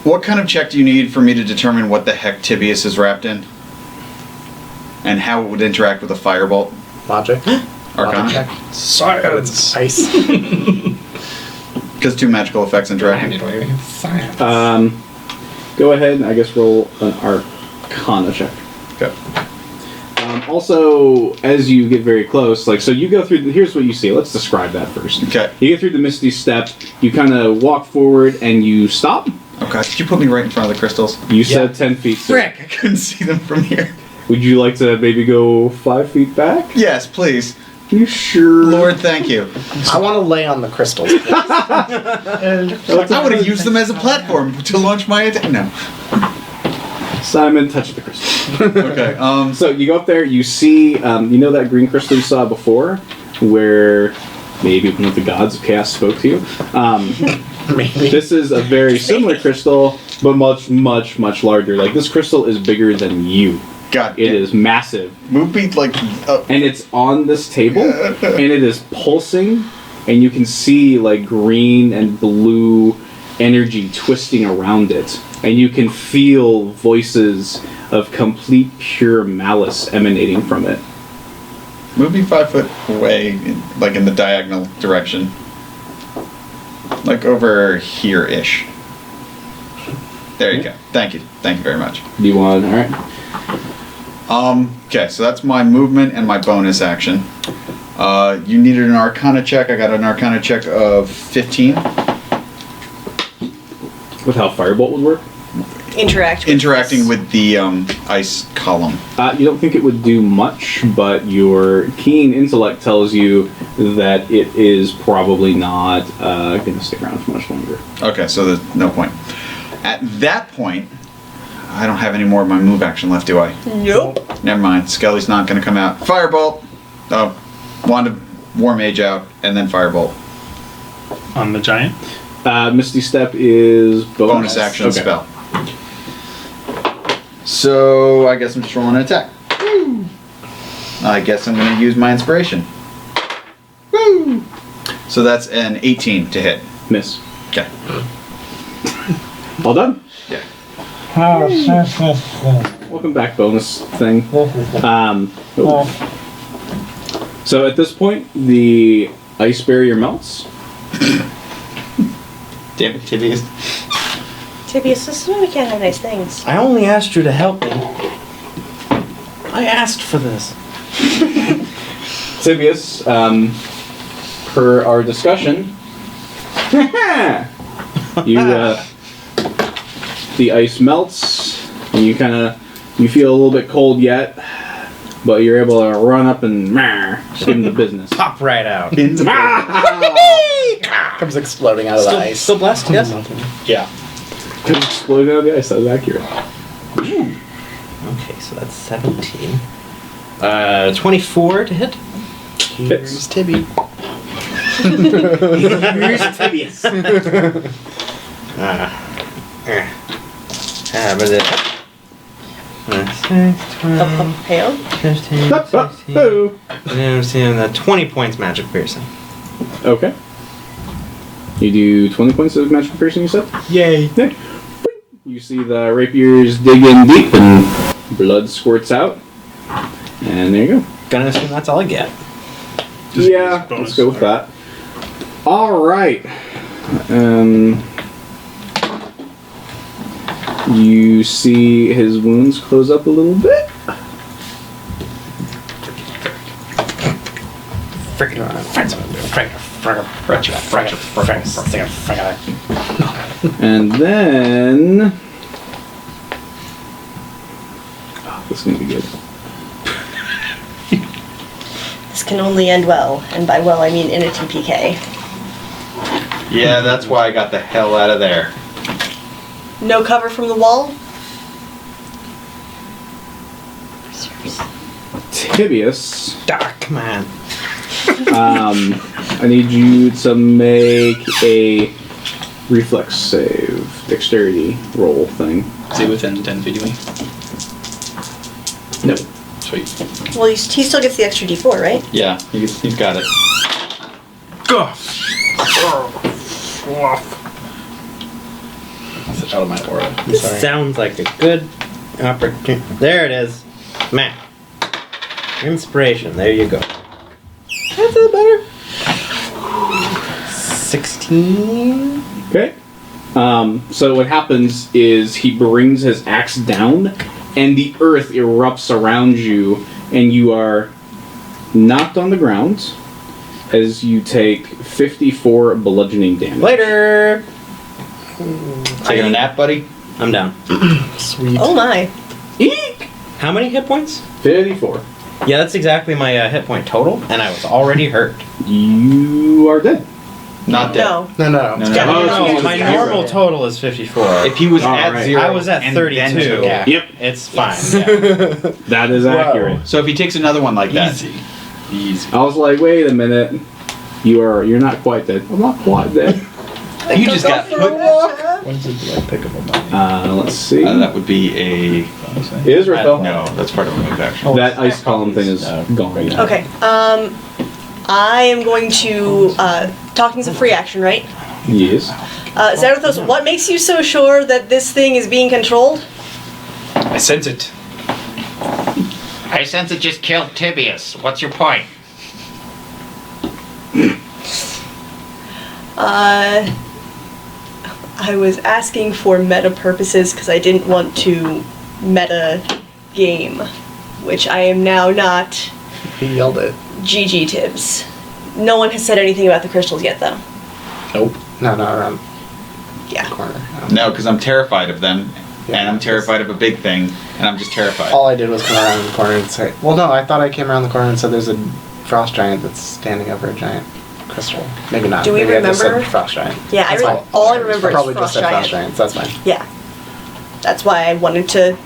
What kind of check do you need for me to determine what the heck Tibius is wrapped in? And how it would interact with a firebolt? Logic. Arcana? Logic check. Science. Ice. Because two magical effects interacting. Science. Go ahead and I guess roll an Arcana check. Okay. Also, as you get very close, like, so you go through, here's what you see. Let's describe that first. Okay. You get through the Misty Step, you kind of walk forward and you stop. Okay. Did you put me right in front of the crystals? You said 10 feet. So Frick! I couldn't see them from here. would you like to maybe go 5 feet back? Yes, please. You sure? Lord, thank you. I want to lay on the crystals. I would have used them as a platform to launch my attack. No. Simon, touch the crystal. Okay. So you go up there, you see, you know that green crystal you saw before, where maybe one of the gods of chaos spoke to you. Maybe. This is a very similar crystal, but much, much, much larger. Like, this crystal is bigger than you. God. It is massive. Move me like. And it's on this table, and it is pulsing, and you can see, like, green and blue energy twisting around it, and you can feel voices of complete pure malice emanating from it. Move me 5 foot away, like in the diagonal direction. Like over here-ish. There you go. Thank you. Thank you very much. Do you want? All right. Okay, so that's my movement and my bonus action. You needed an Arcana check. I got an Arcana check of 15. With how Firebolt would work? Interacting with the ice column. You don't think it would do much, but your keen intellect tells you that it is probably not going to stick around for much longer. Okay, so there's no point. At that point, I don't have any more of my move action left, do I? Nope. Never mind. Skelly's not going to come out. Firebolt! Oh, Wand of War Mage out, and then Firebolt. On the giant? Misty Step is Bonus action spell. So, I guess I'm just rolling an attack. Woo! I guess I'm going to use my inspiration. Woo! So that's an 18 to hit. Miss. Okay. Well done. Yeah. Welcome back, bonus thing. So at this point, the ice barrier melts. Damn it, Tibius. Tibius, this is why we can't have nice things. I only asked you to help me. I asked for this. Tibius, per our discussion, you the ice melts, and you feel a little bit cold yet, but you're able to run up and get into business. Pop right out. Comes exploding out of the ice. Still blessed, yes? Yeah. Comes exploding out of the ice. That was accurate. Okay, so that's 17. 24 to hit. Hits. Tibby. Here's Tibius. But it. 12, Pale? 15, 16. And then I'm seeing 20 points magic piercing. Okay. You do 20 points of magical piercing, you said? Yay. Yeah. You see the rapiers dig in deep and blood squirts out. And there you go. Gonna assume that's all I get. Yeah, let's go with that. Alright. You see his wounds close up a little bit. And then... Oh, this is going to be good. This can only end well, and by well I mean in a TPK. Yeah, that's why I got the hell out of there. No cover from the wall? Tibius. Come on. I need you to make a reflex save, dexterity roll thing. Is he within 10 feet of me? No. Sweet. Well, he still gets the extra D4, right? Yeah, he's got it. It's out of my aura. This sounds like a good opportunity. There it is. Man. Inspiration. There you go. That's a little better. 16. Okay. So what happens is he brings his axe down, and the earth erupts around you, and you are knocked on the ground as you take 54 bludgeoning damage. Later. Taking a nap, buddy? I'm down. Sweet. Oh my. Eek! How many hit points? 54. Yeah, that's exactly my hit point total, and I was already hurt. You are dead. Not dead. No. No. No. No, Oh, my zero. normal total is 54. If he was All at right. 0, I was at and 32. then took- Yeah. Yep. It's fine. That is accurate. So if he takes another one like that, Easy. I was like, wait a minute. You're not quite dead. I'm not quite dead. you just got put. When does it like pick up a body? Let's see. That would be a. It is Rafael. No, that's part of a move action. That ice column thing is gone. Okay. I am going to. Talking's a free action, right? Yes. Zarathos, what makes you so sure that this thing is being controlled? I sense it. I sense it just killed Tibius. What's your point? I was asking for meta purposes because I didn't want to meta game, which I am now not. He yelled it. GG Tibbs. No one has said anything about the crystals yet, though. Nope. No, not around Yeah. the corner. No, because I'm terrified of them, Yeah, and I'm terrified of a big thing, and I'm just terrified. All I did was come around the corner and say, well, no, I thought I came around the corner and said there's a frost giant that's standing over a giant crystal. Maybe not. Do we Maybe I just remember? said frost giant. Yeah, That's all I remember is probably frost just said giant. frost giants. That's fine. Yeah. That's why I wanted to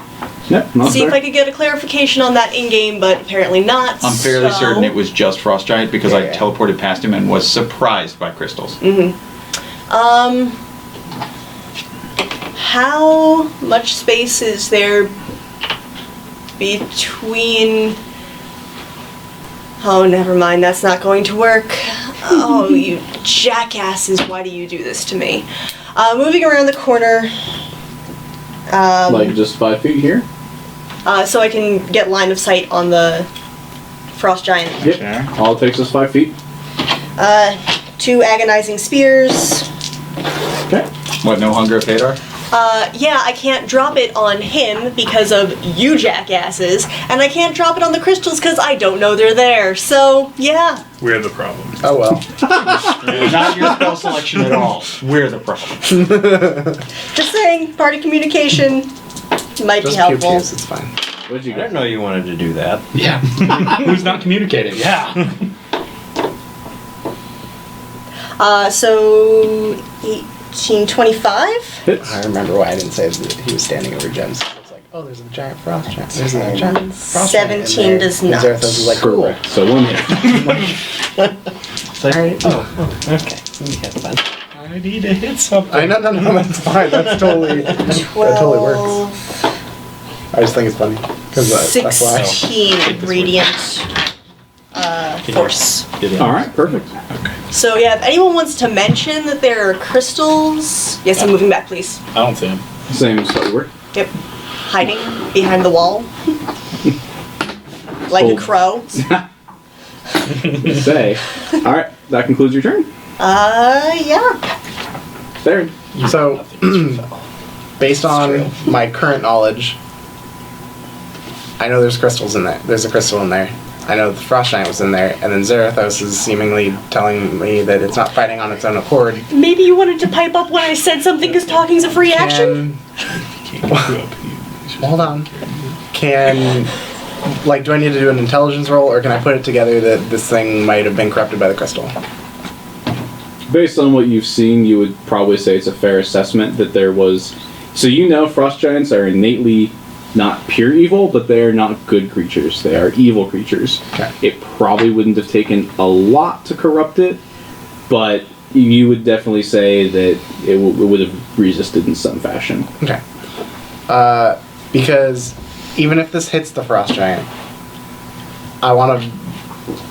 Yep, not see if fair. I could get a clarification on that in-game, but apparently not. I'm fairly so- certain it was just Frost Giant because I Yeah. teleported past him and was surprised by crystals. How much space is there between... Oh, never mind, that's not going to work. Oh, you jackasses, why do you do this to me? Moving around the corner, Like just 5 feet here? so I can get line of sight on the frost giant. Yep. All it takes is 5 feet. 2 agonizing spears. Okay. What, no hunger of Hadar? Yeah, I can't drop it on him because of you jackasses, and I can't drop it on the crystals because I don't know they're there. So, yeah. We're the problem. Oh, well. Not your spell selection at all. We're the problem. Just saying, party communication might be Just helpful. pew-pews, it's fine. What'd you I get? didn't know you wanted to do that. Yeah. Who's not communicating? Yeah. So 1825. Hits. I remember why I didn't say that he was standing over gems. I was like, oh, there's a giant frost giant. There's a giant frost giant in 17 there. does And not. Zarathos was like, cool. Correct. So 1 hit. Alright. Oh, okay. We had fun. I need to hit something. No, that's fine. That's totally, that totally works. I just think it's funny. Because that's why. 16 radiant force. Alright, perfect. So yeah, if anyone wants to mention that there are crystals, yes, I'm moving back, please. I don't see him. Same spell work. Yep, hiding behind the wall, like Hold. a crow. Say. Alright, that concludes your turn. Yeah. There. So, based on my current knowledge, I know there's crystals in there. There's a crystal in there. I know the frost giant was in there, and then Zarathos is seemingly telling me that it's not fighting on its own accord. Maybe you wanted to pipe up when I said something because talking's a free action? Hold on. Do I need to do an intelligence roll, or can I put it together that this thing might have been corrupted by the crystal? Based on what you've seen, you would probably say it's a fair assessment that there was... So you know frost giants are innately not pure evil, but they are not good creatures. They are evil creatures. Okay. It probably wouldn't have taken a lot to corrupt it, but you would definitely say that it would have resisted in some fashion. Okay. Because even if this hits the frost giant, I want a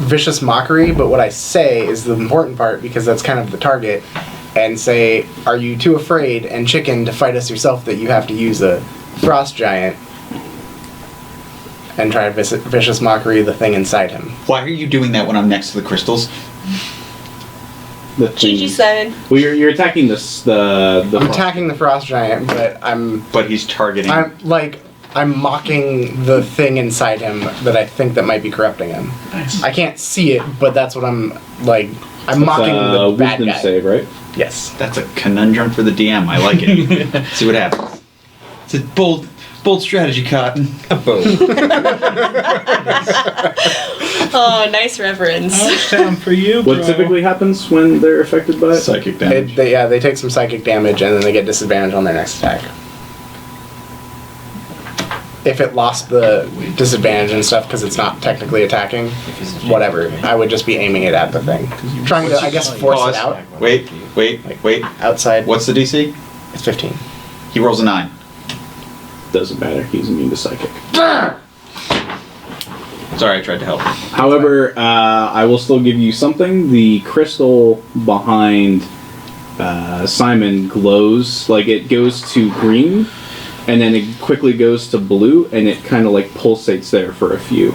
vicious mockery, but what I say is the important part because that's kind of the target, and say, are you too afraid and chicken to fight us yourself that you have to use a frost giant? And try to vicious mockery the thing inside him. Why are you doing that when I'm next to the crystals? The Gigi thing- said. Well, you're attacking the I'm attacking the frost giant, but But he's targeting. I'm mocking the thing inside him that I think that might be corrupting him. Nice. I can't see it, but that's what I'm like. I'm mocking the bad wisdom guy. save, right? Yes. That's a conundrum for the DM. I like it. See what happens. It's a bold strategy, Cotton. Oh, nice reference. Time for you, bro. What typically happens when they're affected by it? Psychic damage. They take some psychic damage and then they get disadvantage on their next attack. If it lost the disadvantage and stuff because it's not technically attacking, whatever. I would just be aiming it at the thing, trying to, I guess, force Pause. it out. Wait. Outside. What's the DC? It's 15. He rolls a 9. Doesn't matter. He's immune to psychic. Sorry, I tried to help. However, I will still give you something. The crystal behind Simon glows, like it goes to green, and then it quickly goes to blue, and it kind of like pulsates there for a few,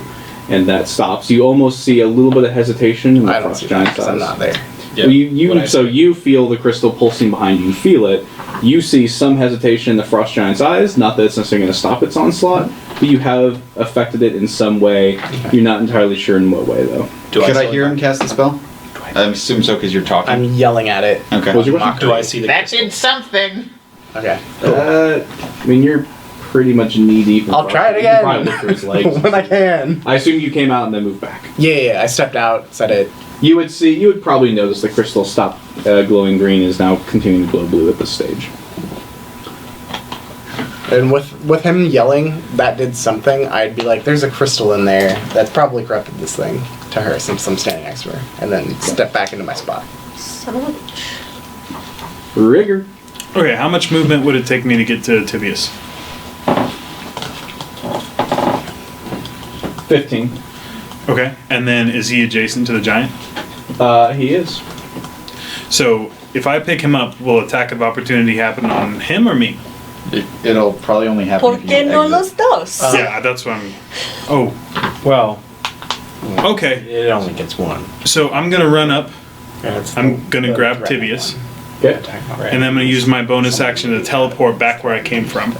and that stops. You almost see a little bit of hesitation in the I don't frost see that giant's 'cause I'm eyes. not there. Well, you feel the crystal pulsing behind you. You feel it. You see some hesitation in the frost giant's eyes. Not that it's necessarily going to stop its onslaught, but you have affected it in some way. You're not entirely sure in what way, though. Could I hear him cast the spell? I assume so because you're talking. I'm yelling at it. Okay. What was your question? Do I see the? That did something. Okay. I mean, you're pretty much knee deep. in I'll frost. try it You can probably again look through his legs. when I can. I assume you came out and then moved back. Yeah, I stepped out, said it. You would probably notice the crystal stop glowing green is now continuing to glow blue at this stage. And with him yelling, that did something. I'd be like, "There's a crystal in there that's probably corrupted this thing." To her, since I'm standing next to her, and then step back into my spot. Son of a bitch. Rigor. Okay, how much movement would it take me to get to Tibius? 15. Okay, and then is he adjacent to the giant? He is. So if I pick him up, will attack of opportunity happen on him or me? It'll probably only happen if Porque you no exit. los dos? Yeah, that's what I'm. Oh, Well, okay. it only gets one. So I'm gonna run up. And it's I'm gonna the grab threatening Tibius, Okay. one. and then I'm gonna use my bonus action to teleport back where I came from.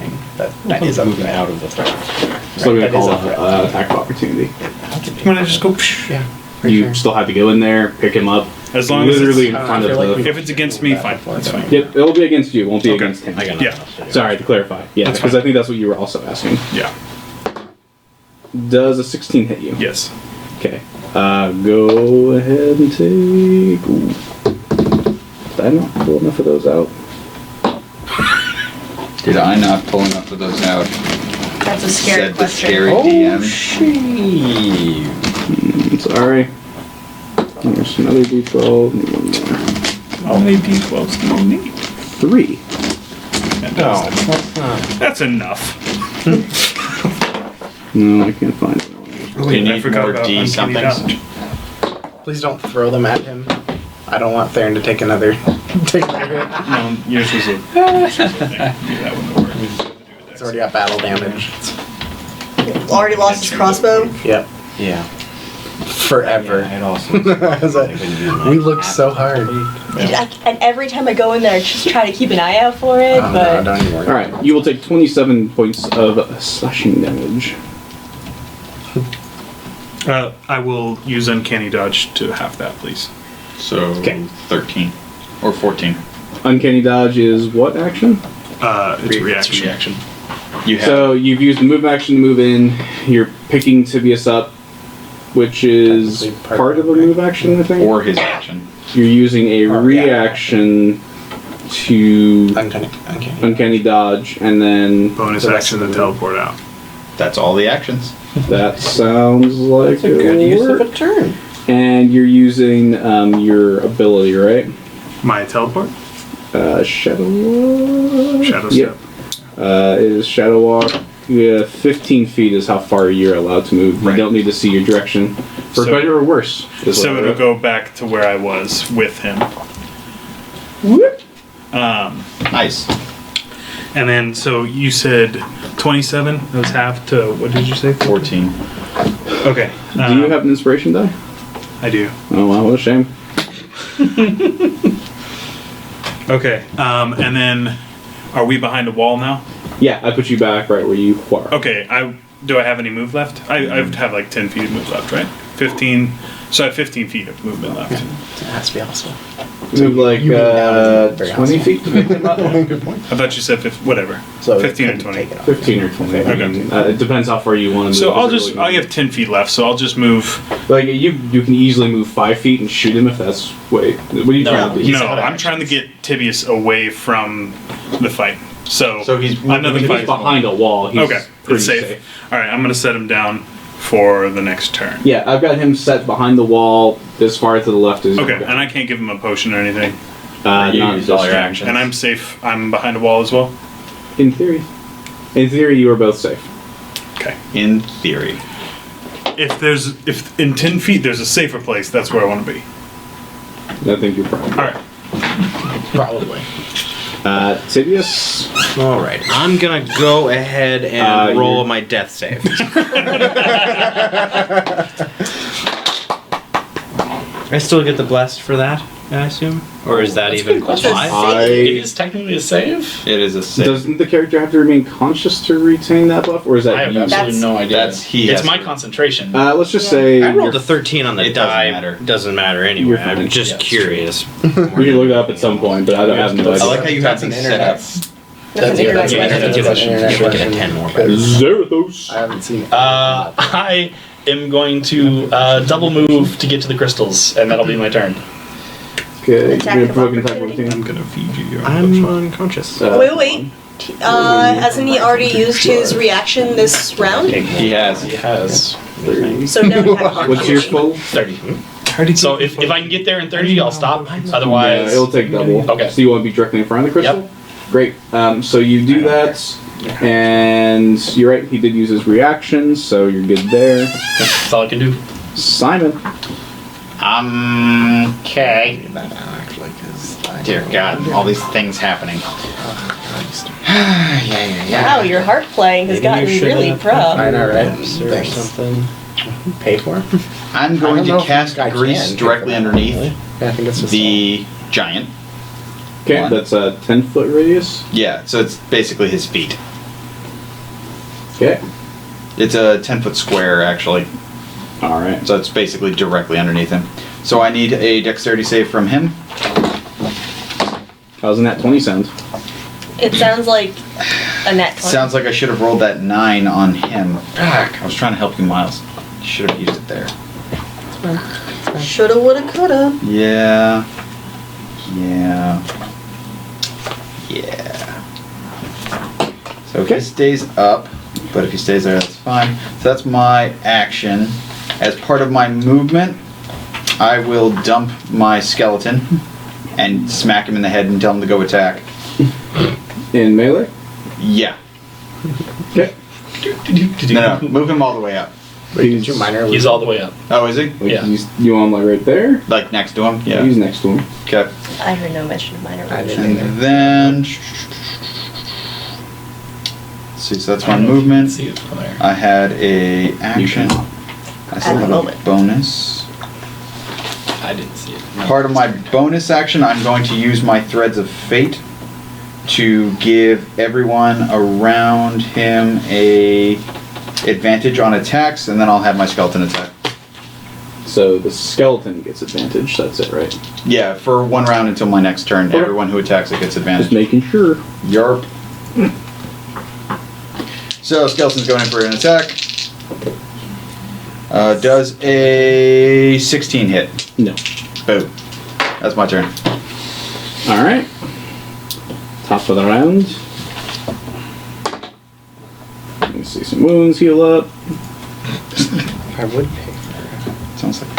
That is a moving threat. out of the threat. So we're That going is to a call threat. it attack of opportunity. When I just go, psh, Yeah. You still have to go in there, pick him up. as long as literally in it's, front of the. if it's against me, fine. It's fine. Yep, it'll be against you. It won't be Okay. against him. I got Yeah. nothing else to do. Sorry to clarify. Yeah, That's because fine. I think that's what you were also asking. Yeah. Does a 16 hit you? Yes. Okay. Go ahead and take. Ooh. Did I not pull enough of those out? Did I not pull enough of those out? That's a scary Said the question. scary Oh, DM. shit. Sorry. There's another d12. Need one more. How many d12s do you need? 3. No, that's not. That's enough. No, I can't find it. Do you I need forgot more about D uncanny somethings? dodge. Please don't throw them at him. I don't want Theron to take another take another hit. No, yours was a. That wouldn't work. It's already got battle damage. Already lost his crossbow? Yep. Yeah. Forever. Yeah, it also. I was like, we looked so hard. And every time I go in there, I just try to keep an eye out for it, Oh, no, but don't even worry. Alright, you will take 27 points of slashing damage. I will use uncanny dodge to half that, please. So Okay. 13 or 14. Uncanny dodge is what action? It's reaction. Reaction. You have So you've used the move action to move in. You're picking Tibius up, which is Technically part of a move action, I think. or his action. You're using a Or reaction to Uncanny. uncanny dodge, and then Bonus The rest action of to the- teleport out. That's all the actions. that sounds like It's a good it'll use of work. a turn. And you're using your ability, right? My teleport? Shadow Walk. Shadow Yep. step. It is Shadow Walk. Yeah, 15 feet is how far you're allowed to move. You Right. don't need to see your direction. For So- better or worse. is So what I it'll wrote. go back to where I was with him. Whoop. Nice. And then, so you said 27? That was half to, what did you say? 14. Okay. Do you have an inspiration die? I do. Oh wow, what a shame. Okay. And then, are we behind a wall now? Yeah, I put you back right where you were. Okay. Do I have any move left? I have like 10 feet of move left, right? 15. So I have 15 feet of movement left. It has to be awesome. Move like You mean now is very 20 awesome. feet to pick them up. Good point. I thought you said whatever. So 15 or couldn't 20. take it off. 15 or 20. I Okay. mean, it depends how far you want to move. So I'll Is it just, really I have 10 feet left, so I'll just move. like you can easily move 5 feet and shoot him if that's what are you No, trying to do? he's No, out of I'm trying to get Tibius away from the fight. So he's another If fight. he's behind a wall, he's Okay, pretty it's safe. All right, I'm gonna set him down for the next turn. Yeah, I've got him set behind the wall as far to the left as Okay, and I can't give him a potion or anything. You not used all this your turn. actions. And I'm safe. I'm behind a wall as well. In theory. In theory, you are both safe. Okay. In theory. If in 10 feet there's a safer place, that's where I want to be. I think you're probably. All right. Probably. Tibius. All right, I'm gonna go ahead and roll you're- my death save. I still get the blessed for that, I assume, or is that even question. applied? It is technically a save. It is a save. Doesn't the character have to remain conscious to retain that buff, or is that I have you? absolutely no idea. That's he. It's has my to- concentration. Let's just say I rolled you're- a 13 on the It doesn't die. matter. Doesn't matter anyway. You're fine. I'm just Yeah, that's curious. we can look it up at some point, but I don't have no I idea. like how you have things set up. That's an internet yeah, question. internet Give us Internet should get a question. 10 more. Better. Zerathos. I haven't seen. I am going to double move to get to the crystals, and that'll be my turn. Okay, Attack you're of gonna provoke an attack of opportunity. I'm gonna feed you. I'm unconscious. Wait. Hasn't he already used his reaction this round? He has. He has So no attack. What's your full? 30. So if I can get there in 30, I'll stop. Otherwise, it'll take double. Okay. So you want to be directly in front of the crystal? Yep. Great. So you do that, and you're right. He did use his reaction, so you're good there. that's all I can do. Simon. Okay. Dear God, all these things happening. Wow, your harp playing has gotten really pro. I know, right? Or Thanks. something. Pay for? I'm I going don't know to if cast I grease can directly pay for that, underneath Yeah, I think it's just the giant. Okay, One. that's a 10-foot radius. Yeah, so it's basically his feet. Okay. It's a 10-foot square, actually. All right. So it's basically directly underneath him. So I need a dexterity save from him. How's that 20 sound? It sounds like a net 20. Sounds like I should have rolled that 9 on him. Fuck, I was trying to help you, Miles. Should have used it there. Shoulda, woulda, coulda. Yeah. Yeah. Yeah. So Okay. he stays up, but if he stays there, that's fine. So that's my action. As part of my movement, I will dump my skeleton and smack him in the head and tell him to go attack. In melee? Yeah. Okay. No, move him all the way up. Did you minor? He's all the way up. Oh, is he? Like, Yeah. You want him like right there? Like next to him? Yeah. He's next to him. Okay. I heard no mention of minor I illusion. didn't. And then... Let's see, so that's my movement. See it from there. I had a action. can. I still At the have moment. a bonus. I didn't see it. Part of my bonus action, I'm going to use my Threads of Fate to give everyone around him a advantage on attacks, and then I'll have my skeleton attack. So the skeleton gets advantage. That's it, right? Yeah, for 1 round until my next turn, Okay. everyone who attacks it gets Just advantage. making sure. Yarp. So skeleton's going in for an attack. Does a 16 hit? No. Boom. That's my turn. All right. Top of the round. Let me see some wounds heal up. I would pay for it. Sounds like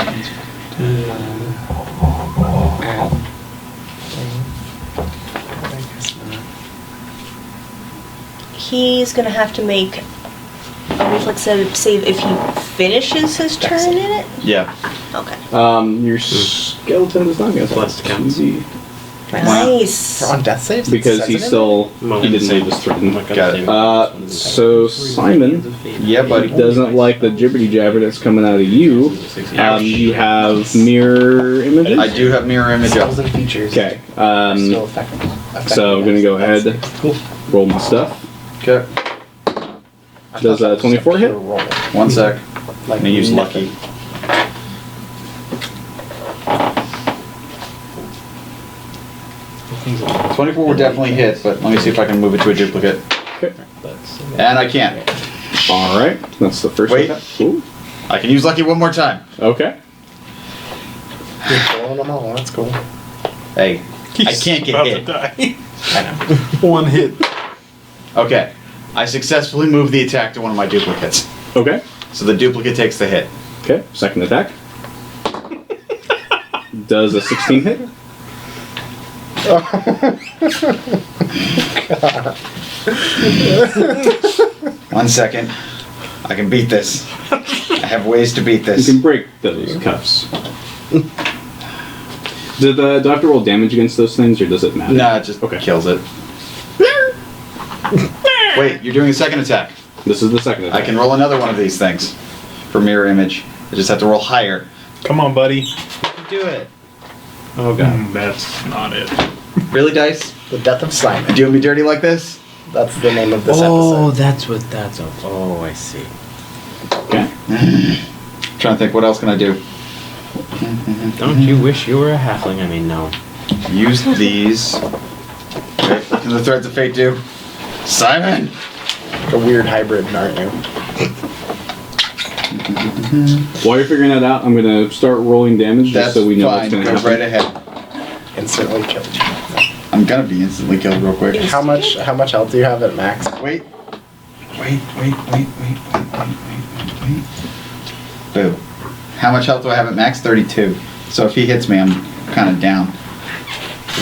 I guess not. He's gonna have to make a reflex save if he finishes his turn in it? yeah. Okay. Your skeleton is not going to Plus counts. easy Nice. For on death saves? because It he says it in still Well, he didn't save save his threaten. Got it. So Simon Yeah, buddy. doesn't like the jibbity jabber that's coming out of you. You have mirror images. I do have mirror image Skills up. and features. Okay. Still effective. So I'm gonna go ahead, roll my stuff. Okay. Does 24 hit? 1 sec. I'm Like gonna use lucky. Things 24 would definitely hit, but let me see if I can move it to a duplicate. Okay. And I can't. All right. That's the first. Wait. attack. Ooh. I can use lucky one more time. Okay. You're pulling them all. That's cool. Hey, I can't get About hit. to die. I know. 1 hit. Okay. I successfully moved the attack to one of my duplicates. Okay. So the duplicate takes the hit. Okay. Second attack. Does a 16 hit? One second. I can beat this. I have ways to beat You this. can break those cuffs. Do I have to roll damage against those things, or does it matter? Nah, it just kills it. Wait, you're doing a second attack. This is the second attack. I can roll another one of these things for mirror image. I just have to roll higher. Come on, buddy. Do it. Oh god. That's not it. Really, Dice? The Death of Simon. Doing me dirty like this? That's the name of this Oh, episode. that's what that's. Oh, I see. Okay. Trying to think, what else can I do? Don't you wish you were a halfling? I mean, no. Use these. Okay, what can the threads of fate do? Simon! A weird hybrid, aren't you? While you're figuring that out, I'm gonna start rolling damage just That's so we know what's fine. gonna Go happen. right ahead. Instantly killed. I'm gonna be instantly killed real quick. How much health do you have at max? Wait. Boo. How much health do I have at max? 32. So if he hits me, I'm kind of down.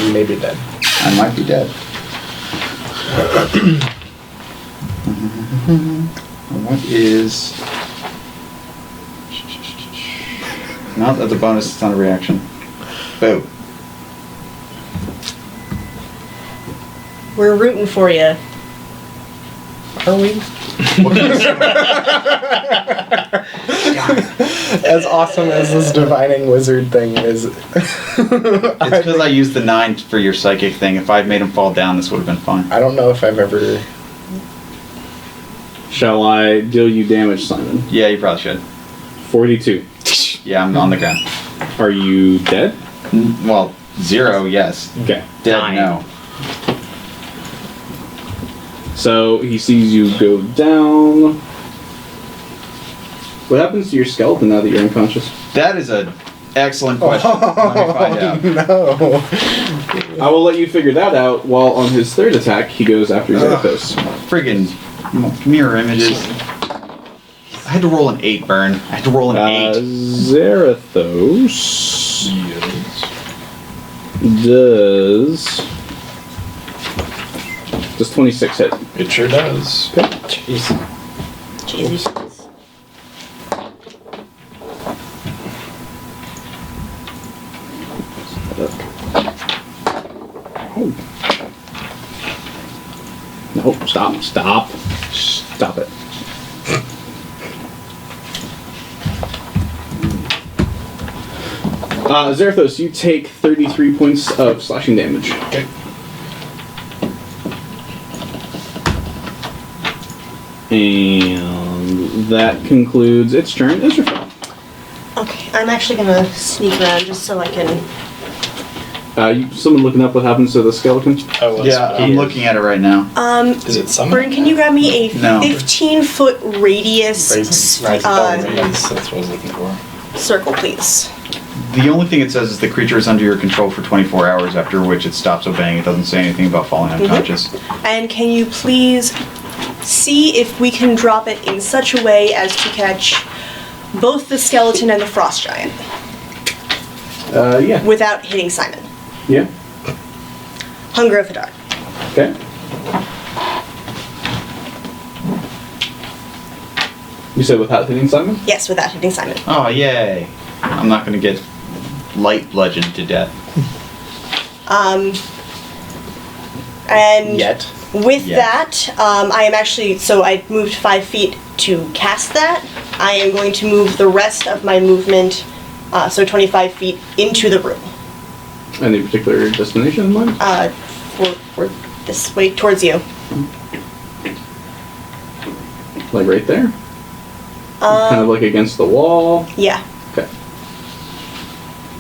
You may be dead. I might be dead. What is... No, that's a bonus. It's not a reaction. Boo. We're rooting for you. Are we? As awesome as this divining wizard thing is. It's because I used the 9 for your psychic thing. If I'd made him fall down, this would have been fine. I don't know if I've ever... Shall I deal you damage, Simon? Yeah, you probably should. 42. Yeah, I'm on the ground. Are you dead? Well, 0, yes. Okay. Dead, 9. no. So he sees you go down. What happens to your skeleton now that you're unconscious? That is an excellent question. Let me find out. No. I will let you figure that out while on his third attack he goes after Xanathos. Friggin' mirror images. I had to roll an 8, Burn. I had to roll an 8. Zarathos does 26 hit? It sure does. Okay. Jeez. Jesus. No, stop it. Zarathos, you take 33 points of slashing damage. Okay. And that concludes its turn. Israfel. Okay, I'm actually gonna sneak around just so I can. Someone looking up what happens to the skeleton? I was. Yeah, I'm looking at it right now. Is it summer? Burn, can you grab me a No. 15-foot radius That's what I was looking for. circle, please? The only thing it says is the creature is under your control for 24 hours, after which it stops obeying. It doesn't say anything about falling unconscious. And can you please see if we can drop it in such a way as to catch both the skeleton and the frost giant Yeah. without hitting Simon? Yeah. Hunger of Hadar. Okay. You said without hitting Simon? Yes, without hitting Simon. Oh, yay. I'm not going to get light bludgeoned to death. And Yet. with Yeah. that, I am actually, so I moved 5 feet to cast that. I am going to move the rest of my movement, so 25 feet, into the room. Any particular destination in mind? For this way, towards you. Like right there? Kind of like against the wall? Yeah. Okay.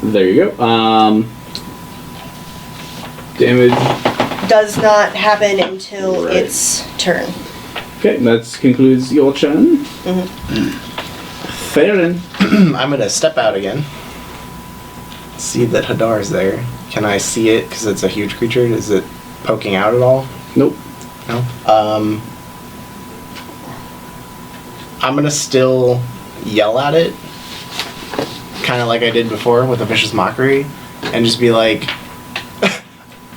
There you go. Damage. Does not happen until Right. its turn. Okay, that concludes your turn. Farron. I'm gonna step out again. See that Hadar's there. Can I see it? Because it's a huge creature. Is it poking out at all? Nope. No. I'm gonna still yell at it, kind of like I did before with a vicious mockery, and just be like,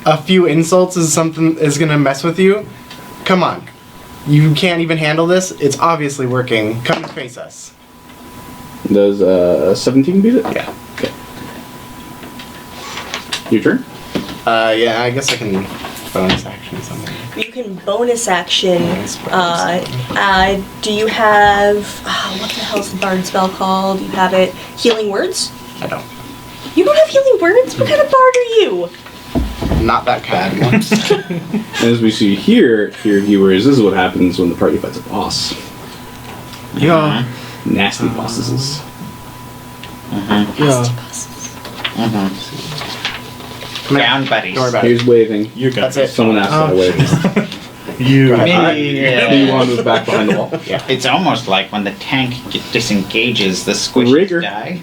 "A few insults is gonna mess with you. Come on, you can't even handle this. It's obviously working. Come and face us." Does 17 beat it? Yeah. Okay. Your turn. Yeah, I guess I can bonus action something. You can bonus action. Inspiration. Do you have what the hell's the bard spell called? You have it. Healing words. I don't. You don't have healing words. What kind of bard are you? Not that bad one. As we see here, viewers, this is what happens when the party fights a boss. Yeah. Nasty bosses. Yeah. Down, buddies. Don't worry about it. Here's waving. You're good. That's it. Someone asked that I waved. You. Alright. Yeah. Do you want to move back behind the wall? Yeah. It's almost like when the tank disengages, the squishies Rigor. die.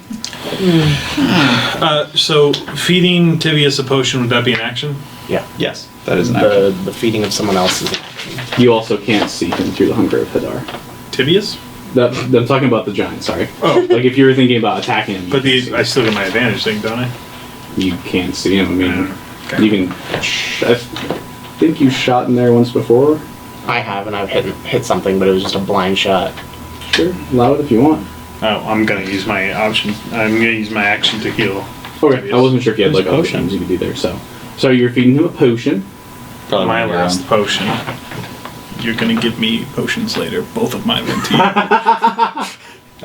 So feeding Tibius a potion, would that be an action? Yeah. Yes, that is an action. The feeding of someone else is an action. You also can't see him through the hunger of Hadar. Tibius? I'm talking about the giant, sorry. Oh. Like if you were thinking about attacking him, But I still get my advantage thing, don't I? you can't see him. I mean, Okay. you can. I think you shot in there once before. I have, and I've hit something, but it was just a blind shot. Sure, allow it if you want. Oh, I'm gonna use my option. I'm gonna use my action to heal. Okay, I wasn't sure if you had like There's a other potion. things you could do there. So you're feeding him a potion. Probably My one of your last own. potion. You're gonna give me potions later. Both of mine went to you.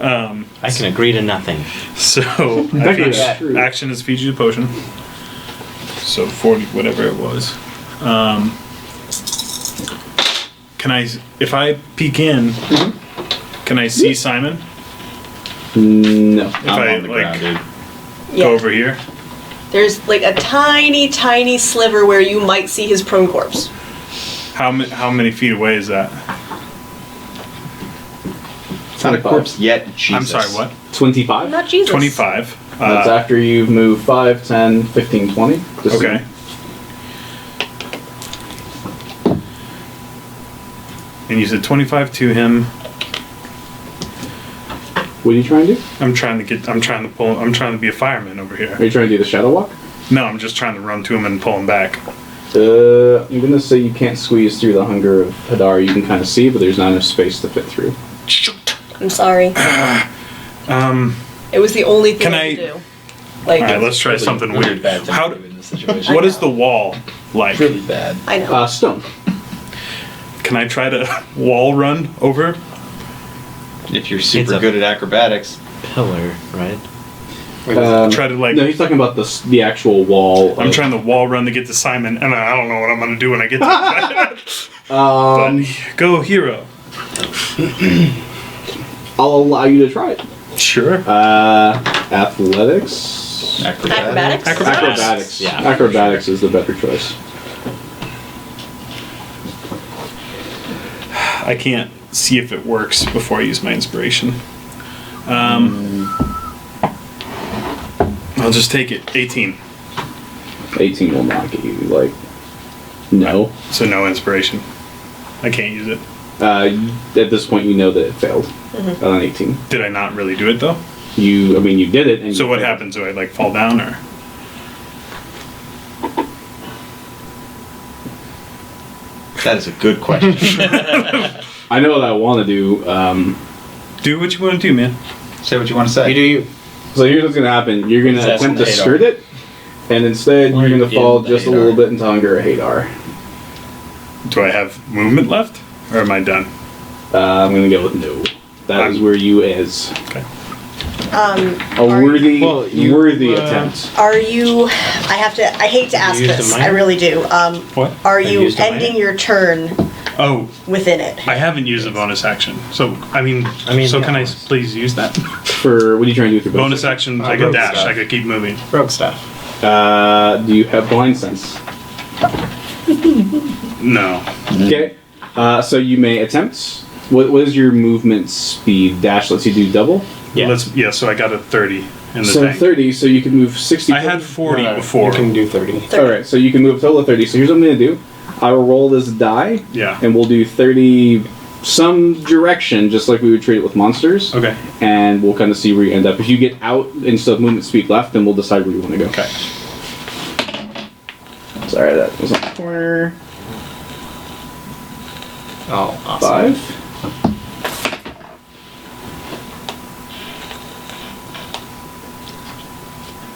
I can agree to nothing. So I Technically, feed, that's true. action is feed you the potion. So 40, whatever it was. Can I, if I peek in, can I see Simon? No. If I'm I on the ground, dude. go over here? There's like a tiny, tiny sliver where you might see his prone corpse. How many feet away is that? It's not a corpse yet, Jesus. I'm sorry, what? 25. Not Jesus. 25. That's after you've moved 5, 10, 15, 20. Just Okay. And you said 25 to him. What are you trying to do? I'm trying to be a fireman over here. Are you trying to do the shadow walk? No, I'm just trying to run to him and pull him back. I'm gonna say you can't squeeze through the hunger of Hadar. You can kind of see, but there's not enough space to fit through. I'm sorry. Um, It was the only thing Can I I- could do. Like, alright, let's try something weird. How, in this situation. what is the wall like? Really bad. I know. Stone. Can I try to wall run over? If you're It's super a- good at acrobatics. Pillar, right? Try to like. No, he's talking about the actual wall. I'm of- trying to wall run to get to Simon, and I don't know what I'm gonna do when I get to him. Um, But go, hero. I'll allow you to try it. Sure. Athletics. Acrobatics? Acrobatics. Yeah. Acrobatics is the better choice. I can't see if it works before I use my inspiration. I'll just take it. 18. 18 will not get you, like, no. So no inspiration. I can't use it. At this point, you know that it failed on 18. Did I not really do it though? You did it. And So you what failed. happens? Do I like fall down or? That is a good question. I know what I want to do. Do what you want to do, man. Say what you want to say. You do you. So here's what's going to happen. You're going to Possessing attempt to Hadar. skirt it, and instead Or you're going to in fall the just a Hadar. little bit into hunger of Hadar. Do I have movement left, or am I done? I'm going to go with no. That is where you is. Okay. A Are- worthy, Well, you, worthy uh, attempt. Are you? I hate to ask used a this. minor? I really do. What? Are Have you you used a ending minor? your turn Oh, within it? I haven't used a bonus action. So I mean, so yeah. can I please use that? For what are you trying to do with your Bonus action. I could rogue dash. stuff. I could keep moving. Rogue stuff. Do you have blind sense? No. Okay. So you may attempt. What is your movement speed? Dash lets you do double. Yeah. So I got a 30 in the So tank. 30. So you can move 60. I had 40 You before. can do 30. All right. So you can move a total of 30. So here's what I'm going to do. I will roll this die, Yeah. and we'll do 30 some direction, just like we would treat it with monsters. Okay. And we'll kind of see where you end up. If you get out instead of movement speed left, then we'll decide where you want to go. Okay. Sorry, that was on the corner. Oh, awesome. 5.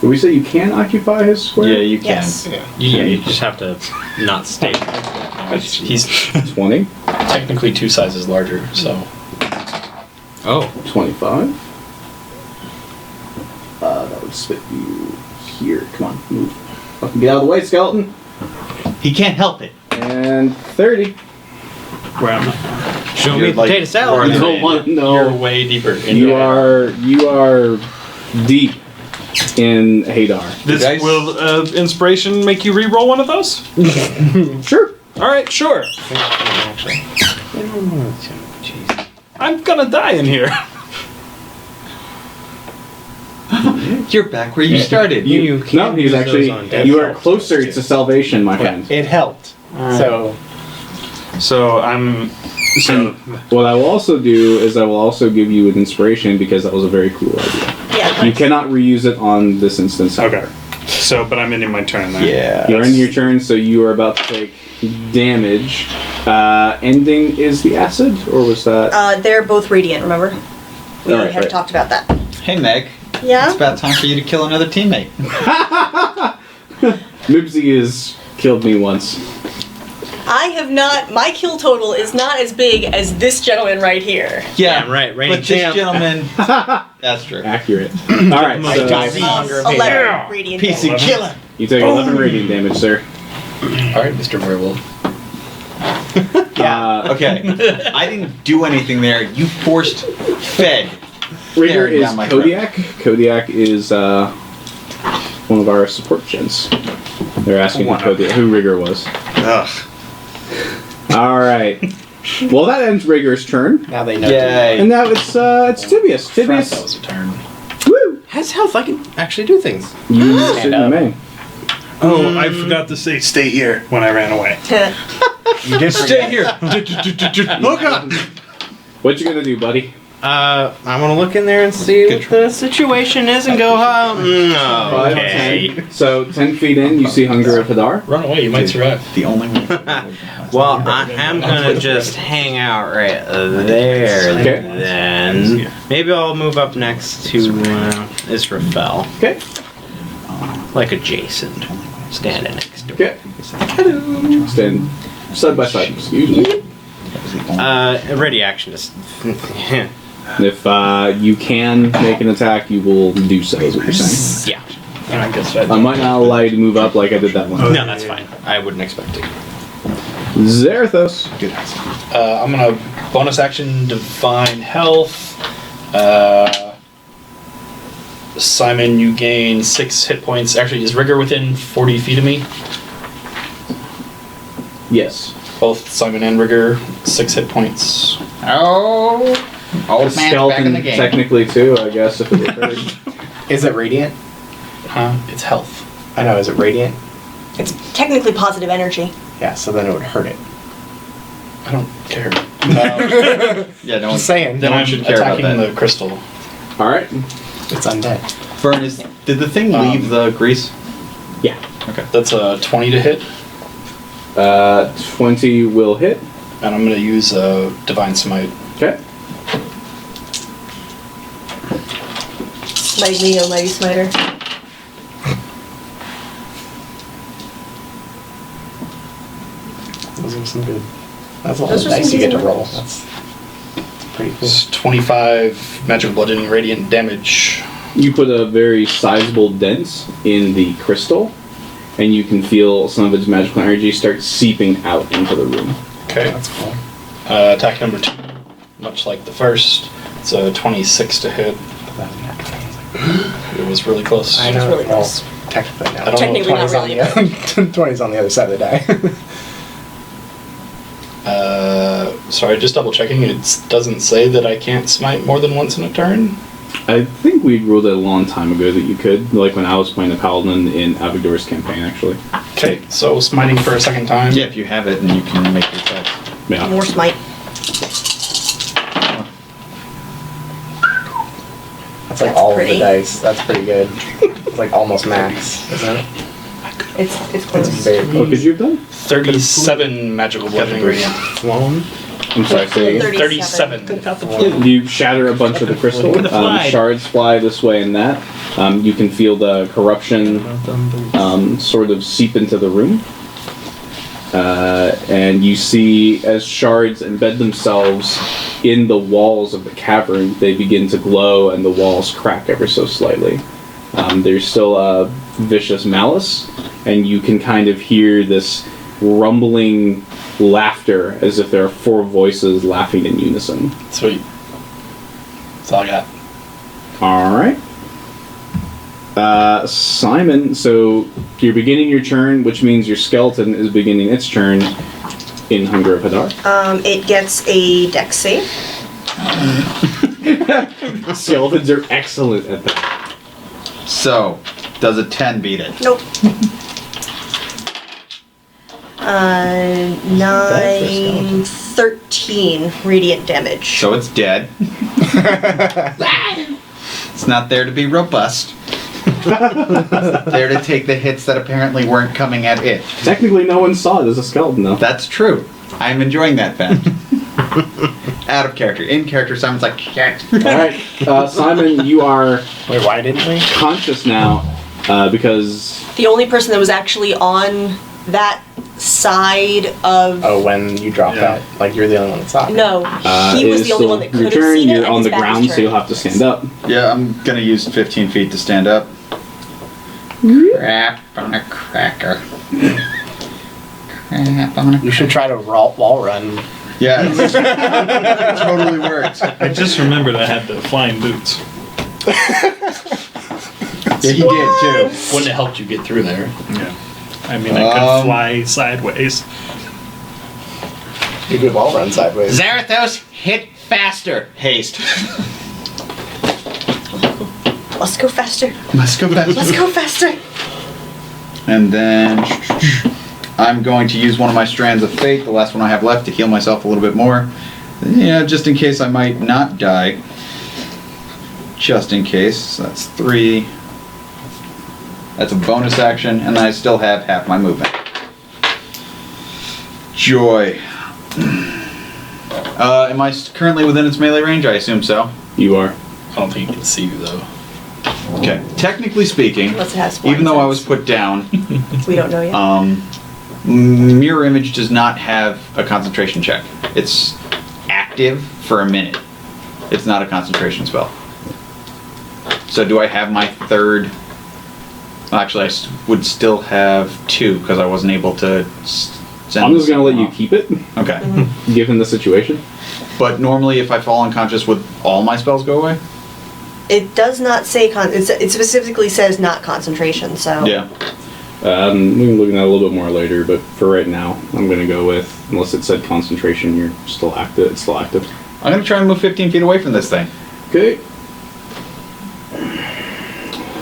Did we say you can occupy his square? Yeah, you can. Yes. You just have to not stay. He's 20, technically 2 sizes larger, so. Oh. 25. That would spit you here. Come on, move. Fucking get out of the way, skeleton. He can't help it. And 30. Where am I? Show You're me like potato salad. more You than don't want to know. You're way deeper in You the are deep in Hadar. This guys- will inspiration make you re-roll one of those? Sure. All right, sure. I'm gonna die in here. You're back where you started. You No, can't he's use actually. those on death. You are closer to salvation, my friend. It helped. So So I'm. So What I will also do is I will also give you an inspiration because that was a very cool idea. Yeah. You cannot reuse it on this instance. okay. So, but I'm ending my turn then. Yeah. You're in your turn, so you are about to take damage. Ending is the acid, or was that? They're both radiant, remember? We Alright, have right. talked about that. Hey, Meg. Yeah? It's about time for you to kill another teammate. Mibsy has killed me once. I have not. My kill total is not as big as this gentleman right here. Yeah, right, reigning But this champ. gentleman. That's true. Accurate. All right, I so died from hunger of 11 Hadar. radiant PC damage. killer. you take 11 radiant damage, sir. Alright, Mr. Werewolf. Okay. I didn't do anything there. You forced fed. Rigger Staring is down my throat. Kodiak. Kodiak is one of our support gens. They're asking who Rigger was. Ugh. All right. Well, that ends Rigger's turn, Now they know. Yay. and now it's Tibius. That Tibius, was a turn. woo! Has health. I can actually do things. You Stand up. may. Oh, I forgot to say stay here when I ran away. You did Stay forget. here. Look up. What you gonna do, buddy? I'm gonna look in there and see what the situation is and go, no. 5, Okay. 10. So 10 feet in, you see Hunger of Hadar. Run away, you might survive. The only one. Well, I am gonna just hang out right there Okay. then. Maybe I'll move up next to Israfel. Okay. Like adjacent. Standing next to Okay. Stand side by side. Excuse me. ready action. Just If you can make an attack, you will do so. Is what you're saying. yeah. I guess I might not allow you to move up like I did that one. No, that's fine. I wouldn't expect it. Zarathos. I'm gonna bonus action divine health. Simon, you gain 6 hit points. Actually, is Rigger within 40 feet of me? Yes. Both Simon and Rigger, 6 hit points. Oh, old man's back in Skeleton the game. technically too, I guess, if it occurred. Is it radiant? Huh? It's health. I know. Is it radiant? It's technically positive energy. Yeah. So then it would hurt it. I don't care. Yeah, no one. Just saying. Then No one I'm should care about attacking that. the crystal. All right. It's undead. Fern, did the thing leave the grease? Yeah. That's a 20 to hit, 20 will hit. and I'm gonna use a divine smite. Okay. Smite me, oh mighty smiter. Those are some good. That's a lot Those of are dice some you get to decent roll. rolls. That's pretty cool. It's 25 magical bludgeoning radiant damage. You put a very sizable dent in the crystal, and you can feel some of its magical energy start seeping out into the room. Okay. That's cool. Attack number 2, much like the first, it's a 26 to hit. It was really close. I know. really Well, close. technically I now. don't know. Technically not 20's on really. the other, 20's on the other side of the die. Sorry, just double checking. It doesn't say that I can't smite more than once in a turn. I think we ruled it a long time ago that you could, like when I was playing the Paladin in Avigdor's campaign, actually. Okay, so smiting for a second time. Yeah, if you have it, then you can make your attack. Yeah. More smite. That's like That's all of pretty. the dice. That's pretty good. It's like almost max, isn't it? It's close. It's big. What could you have done? 37 magical bludgeoning radiant. One. I'm sorry, say again. 37. You shatter a bunch of the crystal. Shards fly this way and that. You can feel the corruption sort of seep into the room. And you see, as shards embed themselves in the walls of the cavern, they begin to glow and the walls crack ever so slightly. There's still a vicious malice, and you can kind of hear this rumbling laughter as if there are 4 voices laughing in unison. Sweet. That's all I got. Alright. Simon, so you're beginning your turn, which means your skeleton is beginning its turn in Hunger of Hadar. It gets a dex save. Skeletons are excellent at that. So, does a 10 beat it? Nope. 9, 13 radiant damage. So it's dead. It's not there to be robust. It's there to take the hits that apparently weren't coming at it. Technically, no one saw it as a skeleton, though. That's true. I'm enjoying that fact. Out of character. In character, Simon's like, shit. Alright, Simon, you are Wait, why didn't we? conscious now because... The only person that was actually on that side of... Oh, when you dropped that, like you're the only one that saw it. No, he it was is the only still one that your could have turn. seen it. You're and on his the back ground, was so you'll turned. have to stand up. Yeah, I'm gonna use 15 feet to stand up. Crap on a cracker. Crap on a You should try to wall run. Yeah, it totally works. I just remembered I had the flying boots. Yeah, he did too. Wouldn't have helped you get through there. Yeah. I mean, I could fly sideways. You could wall run sideways. Zarathos, hit faster. Haste. Let's go faster. Let's go back. Let's go faster. And then I'm going to use one of my strands of fate, the last one I have left, to heal myself a little bit more. Yeah, just in case I might not die. Just in case. So that's 3. That's a bonus action, and I still have half my movement. Joy. Am I currently within its melee range? I assume so. You are. I don't think you can see you though. Okay. Technically speaking, Unless it has even though I was sense. put down, We don't know yet. Mirror Image does not have a concentration check. It's active for a minute. It's not a concentration spell. So do I have my third? Well, actually, I would still have 2 because I wasn't able to send. I'm just going to let you keep it, Okay. given the situation. But normally, if I fall unconscious, would all my spells go away? It does not say it specifically says not concentration. So Yeah. We can look at that a little bit more later, but for right now, I'm going to go with, unless it said concentration, you're still active. It's still active. I'm gonna try and move 15 feet away from this thing. Okay.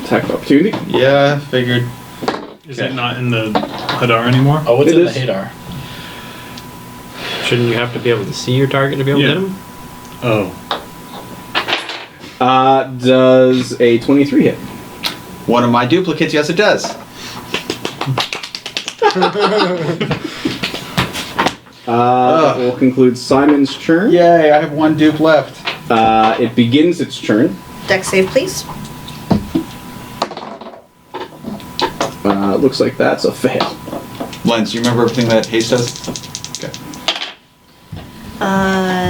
Attack of opportunity. Yeah, figured. Is Okay. it not in the Hadar anymore? Oh, what's It in is. the Hadar? Shouldn't you have to be able to see your target to be able Yeah. to hit him? Oh. Does a 23 hit? One of my duplicates, yes, it does. That will conclude Simon's turn. Yay, I have 1 dupe left. It begins its turn. dex save, please. Looks like that's a fail. Lens, you remember everything that haste does? Okay.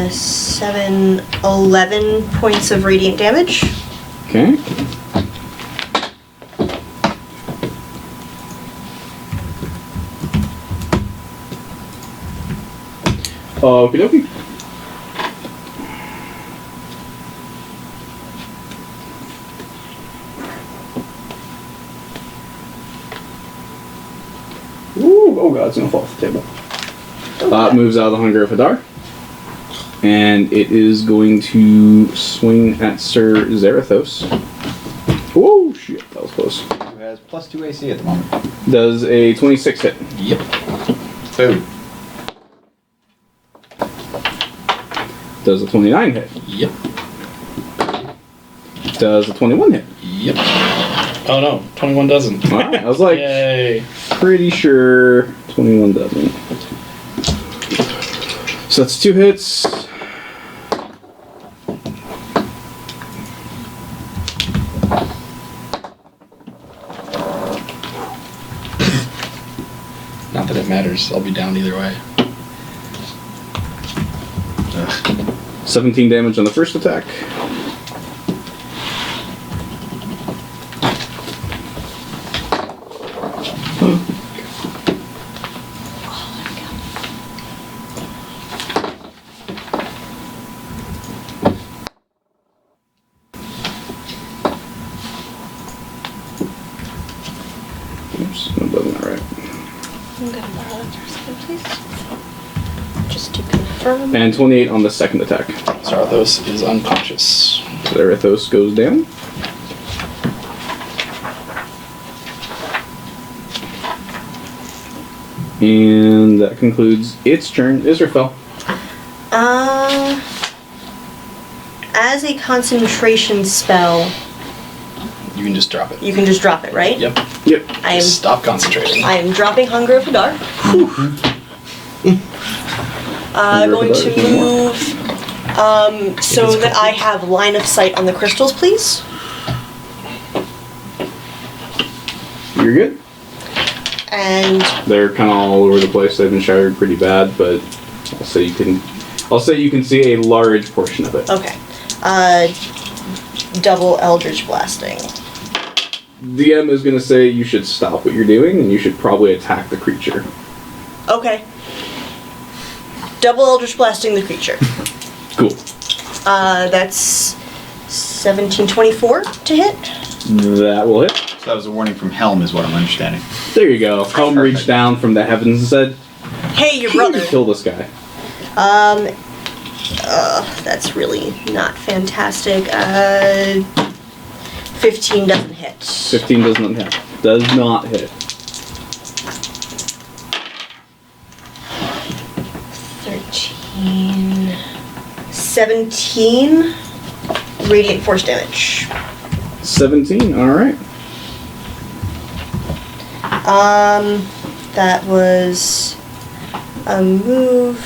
7, 11 points of radiant damage. Okay. Okie dokie. Ooh, oh god, it's gonna fall off the table. Moves out of the Hunger of Hadar. And it is going to swing at Sir Zarathos. Oh shit, that was close. Who has +2 AC at the moment. Does a 26 hit? Yep. Boom. Does a 29 hit? Yep. Does a 21 hit? Yep. Oh no, 21 doesn't. Alright, I was like, Yay. pretty sure 21 doesn't. So that's 2 hits. Not that it matters. I'll be down either way. 17 damage on the first attack. Oops, that wasn't right. I'm gonna borrow that for a second, please. Just to confirm. And 28 on the second attack. Zarathos is unconscious. Zarathos goes down. And that concludes its turn. Israfel. As a concentration spell, You can just drop it. you can just drop it, right? Yep. Yep. I am, Stop concentrating. I am dropping Hunger of Hadar. Hunger of Going Hadar to is no more. move so that I have line of sight on the crystals, please. You're good. And They're kind of all over the place. They've been shattered pretty bad, but I'll say you can see a large portion of it. okay, double Eldritch Blasting. DM is going to say you should stop what you're doing and you should probably attack the creature. Okay. Double Eldritch Blasting the creature. Cool. That's 1724 to hit. That will hit. So that was a warning from Helm, is what I'm understanding. There you go. Helm reached down from the heavens and said, Hey, your brother. kill this guy. That's really not fantastic. 15 doesn't hit. 15 does not hit. Does not hit. 13. 17 radiant force damage. 17, alright. That was a move.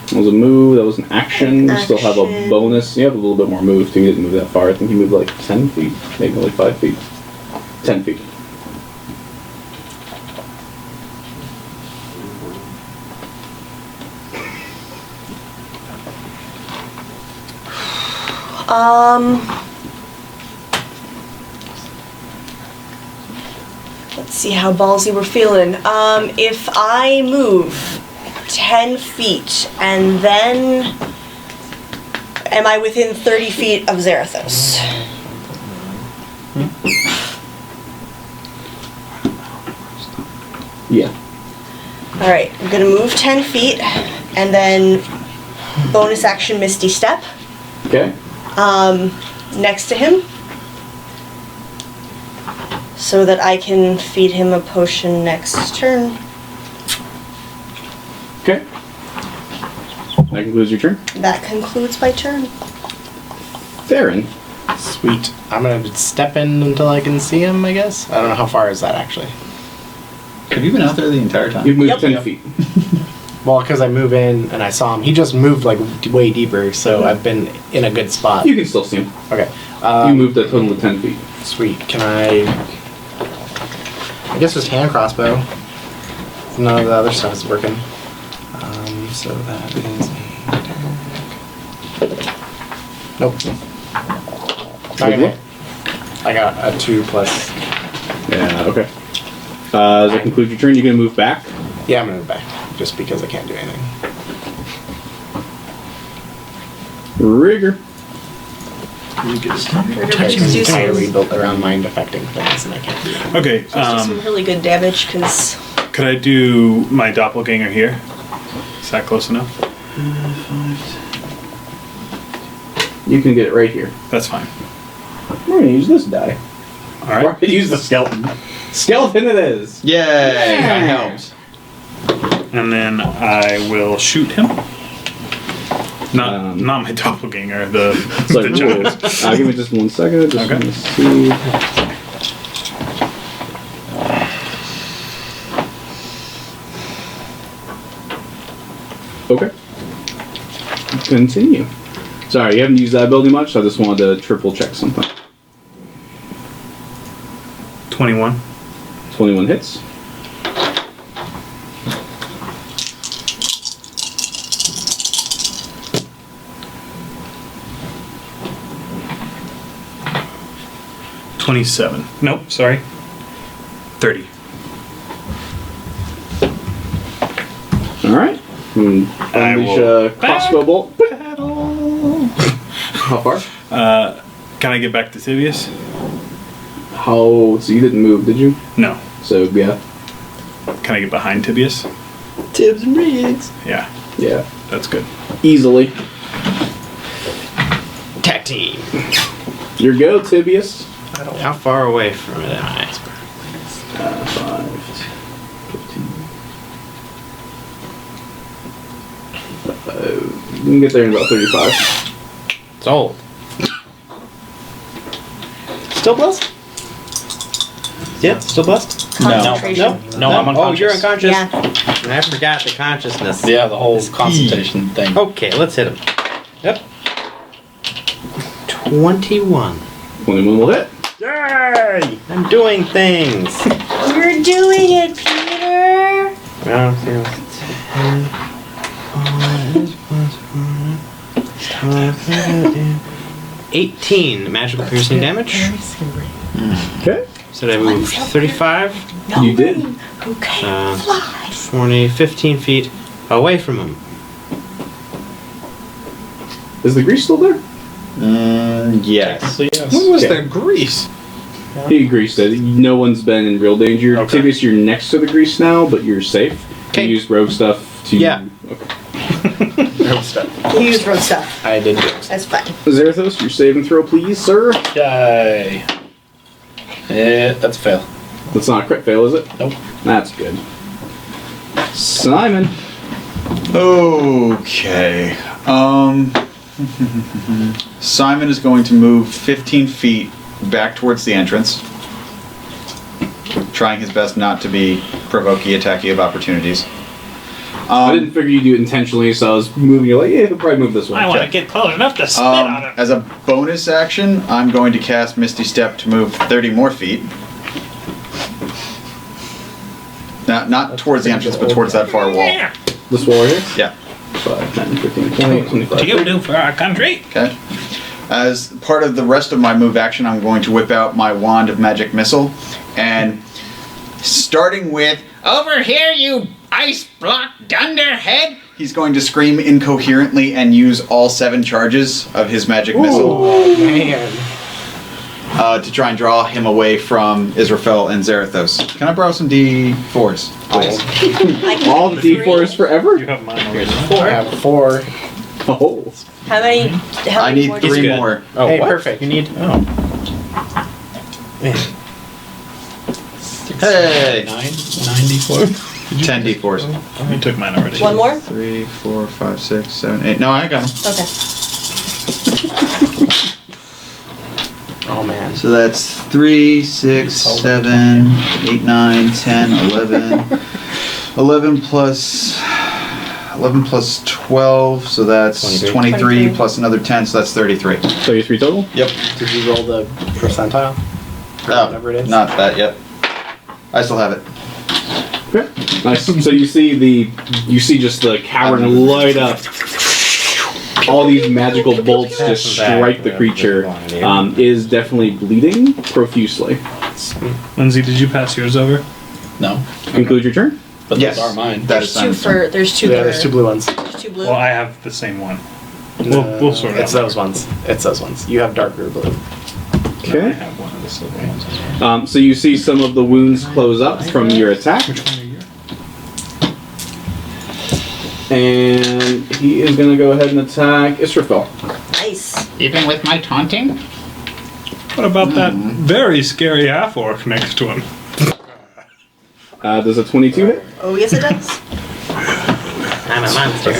That was a move, that was an action. You still have a Action. bonus. You have a little bit more move too. You didn't move that far. I think you moved like 10 feet, maybe like 5 feet. 10 feet. Let's see how ballsy we're feeling. If I move 10 feet and then am I within 30 feet of Zarathos? Yeah. Alright, I'm gonna move 10 feet and then bonus action Misty Step Okay. next to him so that I can feed him a potion next turn. Okay. That concludes your turn. That concludes my turn. Theron. Sweet. I'm gonna step in until I can see him, I guess. I don't know how far is that actually. Have you been out there the entire time? You've moved Yep. 10 feet. Well, because I move in and I saw him. He just moved like way deeper, so I've been in a good spot. You can still see him. Okay. You moved a total of 10 feet. Sweet. Can I guess just hand crossbow. None of the other stuff is working. So that is a attack. Nope. Not gonna hit. I got a 2 plus. Yeah, okay. Does that conclude your turn? You're going to move back? Yeah, I'm gonna move back just because I can't do anything. Rigor. Just do Entirely some, built around mind affecting things, and I can't do anything. Okay, just do some really good damage because could I do my doppelganger here? Is that close enough? You can get it right here. That's fine. We're going to use this die. All We're right. going to use the skeleton. Skeleton it is. Yay! That helps. And then I will shoot him. Not my doppelganger, the, Sorry, the giant. give me just 1 second. Just Okay. want to see. Okay. continue. Sorry, you haven't used that ability much, so I just wanted to triple check something. 21. 21 hits. $27. Nope, sorry. 30. Alright. I Unleash will a crossbow bolt. How far? Can I get back to Tibius? So you didn't move, did you? No. So, yeah. Can I get behind Tibius? Tibbs and Riggs. Yeah, Yeah. that's good. Easily. Tag team. Your go, Tibius. How far away from it am I? 5, 15. You can get there in about 35. It's old. Still blessed? Yeah, still blessed? Concentration. No, I'm unconscious. Oh, you're unconscious? Yeah. I forgot the consciousness. Yeah, the whole concentration thing. Okay, let's hit him. Yep. 21. 21 will hit. Yay! I'm doing things. You're doing it, Peter. Well, 18 magical piercing damage. Okay. So did I move 35? You did. Who can fly? 20, 15 feet away from him. Is the grease still there? Yes. So yes. When was Okay. that grease? He greased it. No one's been in real danger. Okay. Tibius, you're next to the grease now, but you're safe. Okay. You use rogue stuff to... Yeah. Okay. Road stuff. You use road stuff. I did. That's fine. Zarathos, your save and throw, please, sir. Yay. That's a fail. That's not a crit fail, is it? Nope. That's good. Simon. Okay. Simon is going to move 15 feet back towards the entrance, trying his best not to be provoking, attacky of opportunities. I didn't figure you'd do it intentionally, so I was moving you like, yeah, he'll probably move this way. I want to get close enough to spit on him. As a bonus action, I'm going to cast Misty Step to move 30 more feet. Not towards the entrance, but towards that far wall. This wall here? Yeah. 5, 10, 15, 20, 25. What do you do for our country? Okay. As part of the rest of my move action, I'm going to whip out my Wand of Magic Missile, and starting with, "Over here, you ice block dunderhead!" he's going to scream incoherently and use all 7 charges of his Magic Missile Oh, man. to try and draw him away from Israfel and Zarathos. Can I borrow some D4s, please? I can All the do D4s three. forever? You have mine already. I have 4. Oh. How many? How I many need more do 3 you- good. more. Oh, Hey, what? perfect. You need. Oh. Hey! 94. 10 D4s. You took mine already. One more? 3, 4, 5, 6, 7, 8. No, I got them. Okay. Oh, man. So that's 3, 6, 7, 8, 9, 10, 11. 11 plus 12, so that's 23 plus another 10, so that's 33. 33 total? Yep. Did you roll the percentile? Or whatever it is? Not that yet. I still have it. Okay. Nice. So you see just the cavern light up. All these magical bolts just strike the creature. Is definitely bleeding profusely. Lindsay, did you pass yours over? No, Conclude your turn. but Yes. those are mine. That There's is two Simon's for. turn. There's two. Yeah, for- there's 2 blue ones. There's 2 blue. Well, I have the same one. We'll sort it It's out. those ones. It's those ones. You have darker blue. I Okay. have one of the silver ones as well. So you see some of the wounds close up from your attack. Which one are you? And he is going to go ahead and attack Israfel. Nice. Even with my taunting? What about that very scary half-orc next to him? Does a 22 hit? Oh yes, it does. I'm a monster.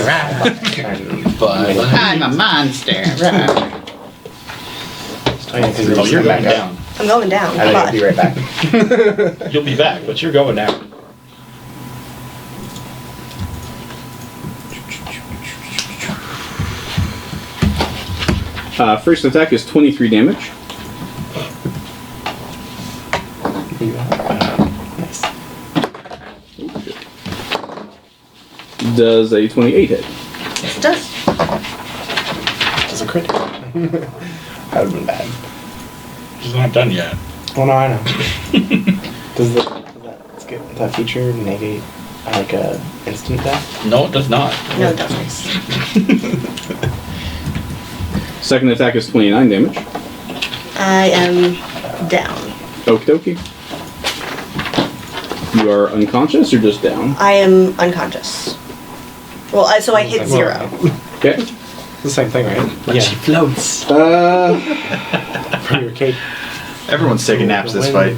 I'm a monster. Oh, you're going down. I'm going down. And then I'll But be right back. You'll be back, but you're going down. First attack is 23 damage. Nice. Does a 28 hit? Yes, it does. Does a crit. That would have been bad. She's not done yet. Oh no, I know. does that feature negate like a instant death? No, it does not. No, it doesn't. Second attack is 29 damage. I am down. Okie dokie. You are unconscious or just down? I am unconscious. Well, so I hit 0. Okay. It's the same thing, right? But she floats. For your cape. Everyone's taking naps this fight.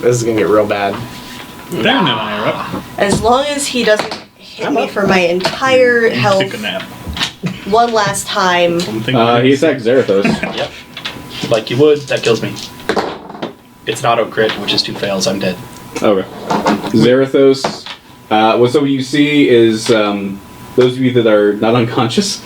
This is gonna get real bad. Darren and I are up. As long as he doesn't hit me for my entire health Take a nap. one last time. I'm thinking He attacks Zarathos. Yep. Like you would, that kills me. It's an auto crit, which is 2 fails, I'm dead. Okay. Zarathos. So what you see is, those of you that are not unconscious,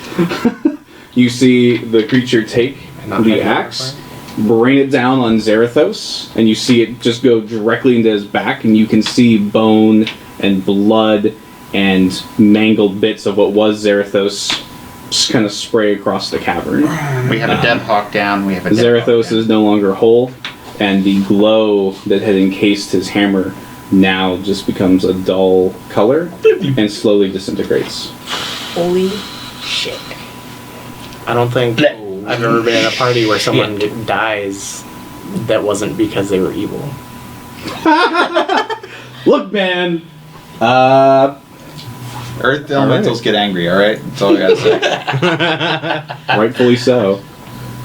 you see the creature take the axe, bring it down on Zarathos, and you see it just go directly into his back, and you can see bone and blood and mangled bits of what was Zarathos just kind of spray across the cavern. We have a dead hawk down. We have a dead Zarathos hawk is no longer whole, and the glow that had encased his hammer now just becomes a dull color and slowly disintegrates. Holy shit. I don't think I've ever been in a party where someone dies that wasn't because they were evil. Look, man! Earth elementals get angry, alright? That's all I gotta say. Rightfully so.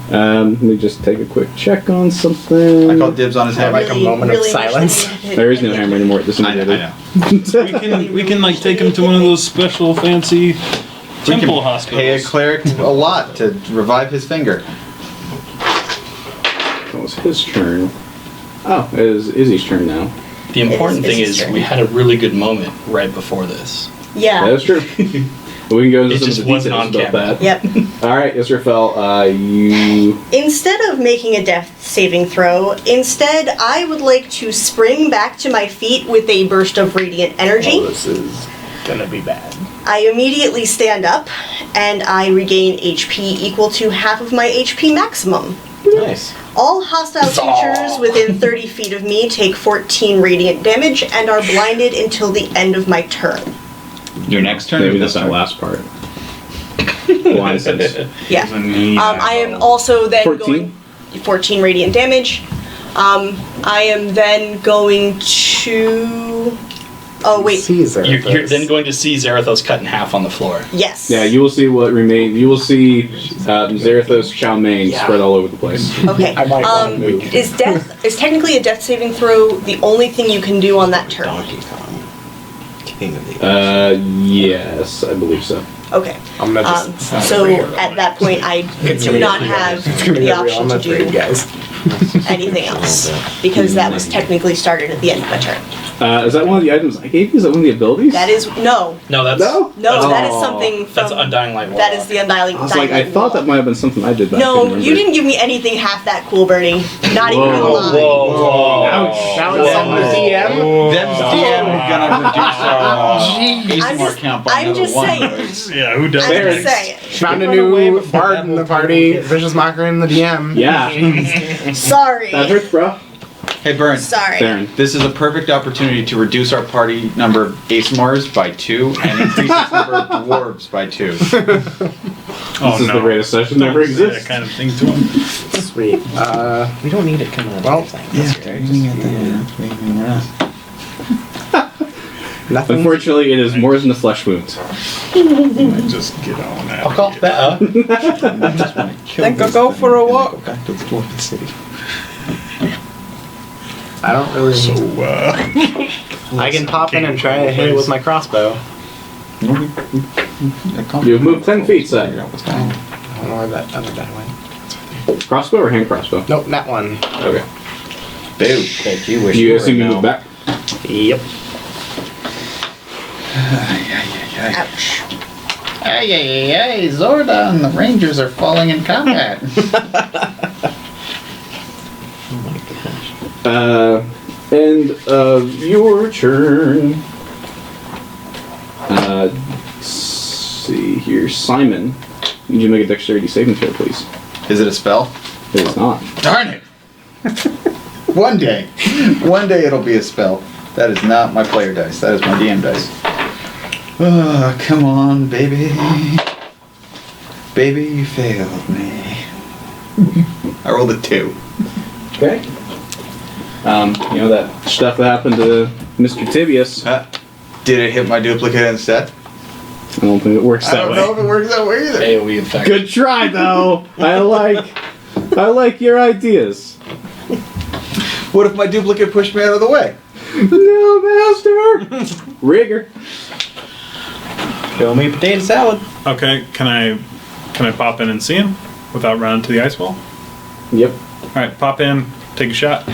Let me just take a quick check on something. I call dibs on his hammer. Like a moment of silence. There is no hammer anymore at this I know. We can like take him to one of those special fancy We temple can hospitals. pay a cleric a lot to revive his finger. That was his turn. Oh, it is Izzy's turn now. The important It is thing his is turn. we had a really good moment right before this. Yeah. That is true. We can go into It some just of the wasn't details on about camera. that. Yep. Alright, Israfel, you... Instead of making a death saving throw, instead I would like to spring back to my feet with a burst of radiant energy. Oh, this is gonna be bad. I immediately stand up, and I regain HP equal to half of my HP maximum. Nice. All hostile creatures within 30 feet of me take 14 radiant damage and are blinded until the end of my turn. Your next turn? Maybe or that's this that turn? last part. Blind sense. Yeah. I am also then 14? going 14 radiant damage. I am then going to. Oh wait. Caesar. You're then going to see Zarathos cut in half on the floor. Yes. Yeah, you will see what remains. You will see Zarathos chow mein Yeah. spread all over the place. Okay. I might wanna move. Is technically a death saving throw the only thing you can do on that turn? Donkey Kong. King of the Yes, I believe so. Okay. I'm gonna just. So at that point, I do not have the option to do guys. anything else because that was technically started at the end of my turn. Is that one of the items I gave you? Is that one of the abilities? That is no, No, that's No? that is Oh. something from that's Undying Light. that is the undying. I was like, I thought that might have been something I did, but I No, couldn't you remember. didn't give me anything half that cool, Bernie. Not even a Whoa. lie. Ouch. That was on the DM. Them's DM are gonna reduce our I'm ASMR just, count by I'm another just one. saying. Yeah, who does I'm that? just saying. Found a new bard in the party. Vicious Mockery in the DM. Yeah. Sorry. That hurts, bro. Hey, Burn. Sorry. Darren. This is a perfect opportunity to reduce our party number of ASMRs by 2 and increase its number of dwarves by 2. Oh, This is no. the greatest session that ever Don't say exists. that kind of thing to him. Sweet. We don't need it coming out Well, of the thing. Nothing. Unfortunately, it is more than a flesh wound. Just get on that. Fuck off better. Think I'll go for a walk. Back to the dwarven city. I don't really. So, I can pop in and try to hit it with my crossbow. You've moved 10 feet, sir. I don't know where that other die went. Crossbow or hand crossbow? Nope, that one. Okay. Boo. Bet you wish You you were assume you now. move back? Yep. Ouch. Hey, Zorda and the Rangers are falling in combat. End of your turn. Let's see here. Simon, need you to make a dexterity saving throw, please. Is it a spell? It is not. Darn it! One day it'll be a spell. That is not my player dice. That is my DM dice. Oh, come on, baby. Baby, you failed me. I rolled a 2. Okay. You know that stuff that happened to Mr. Tibius. Did it hit my duplicate instead? I don't think it works I that don't way. know if it works that way either. AoE effect. Good try, though. I like your ideas. What if my duplicate pushed me out of the way? No, master. Rigor. Show me potato salad. Okay, can I pop in and see him without running to the ice wall? Yep. All right, pop in, take a shot.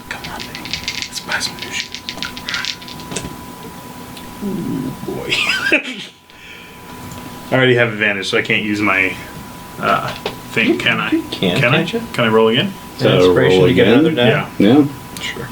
Come on, baby. Let's buy some new shoes. Ooh, boy. I already have advantage, so I can't use my thing, can I? Can't I? you? Can I roll again? So Inspiration roll to get again? another die? Yeah. Yeah. Sure.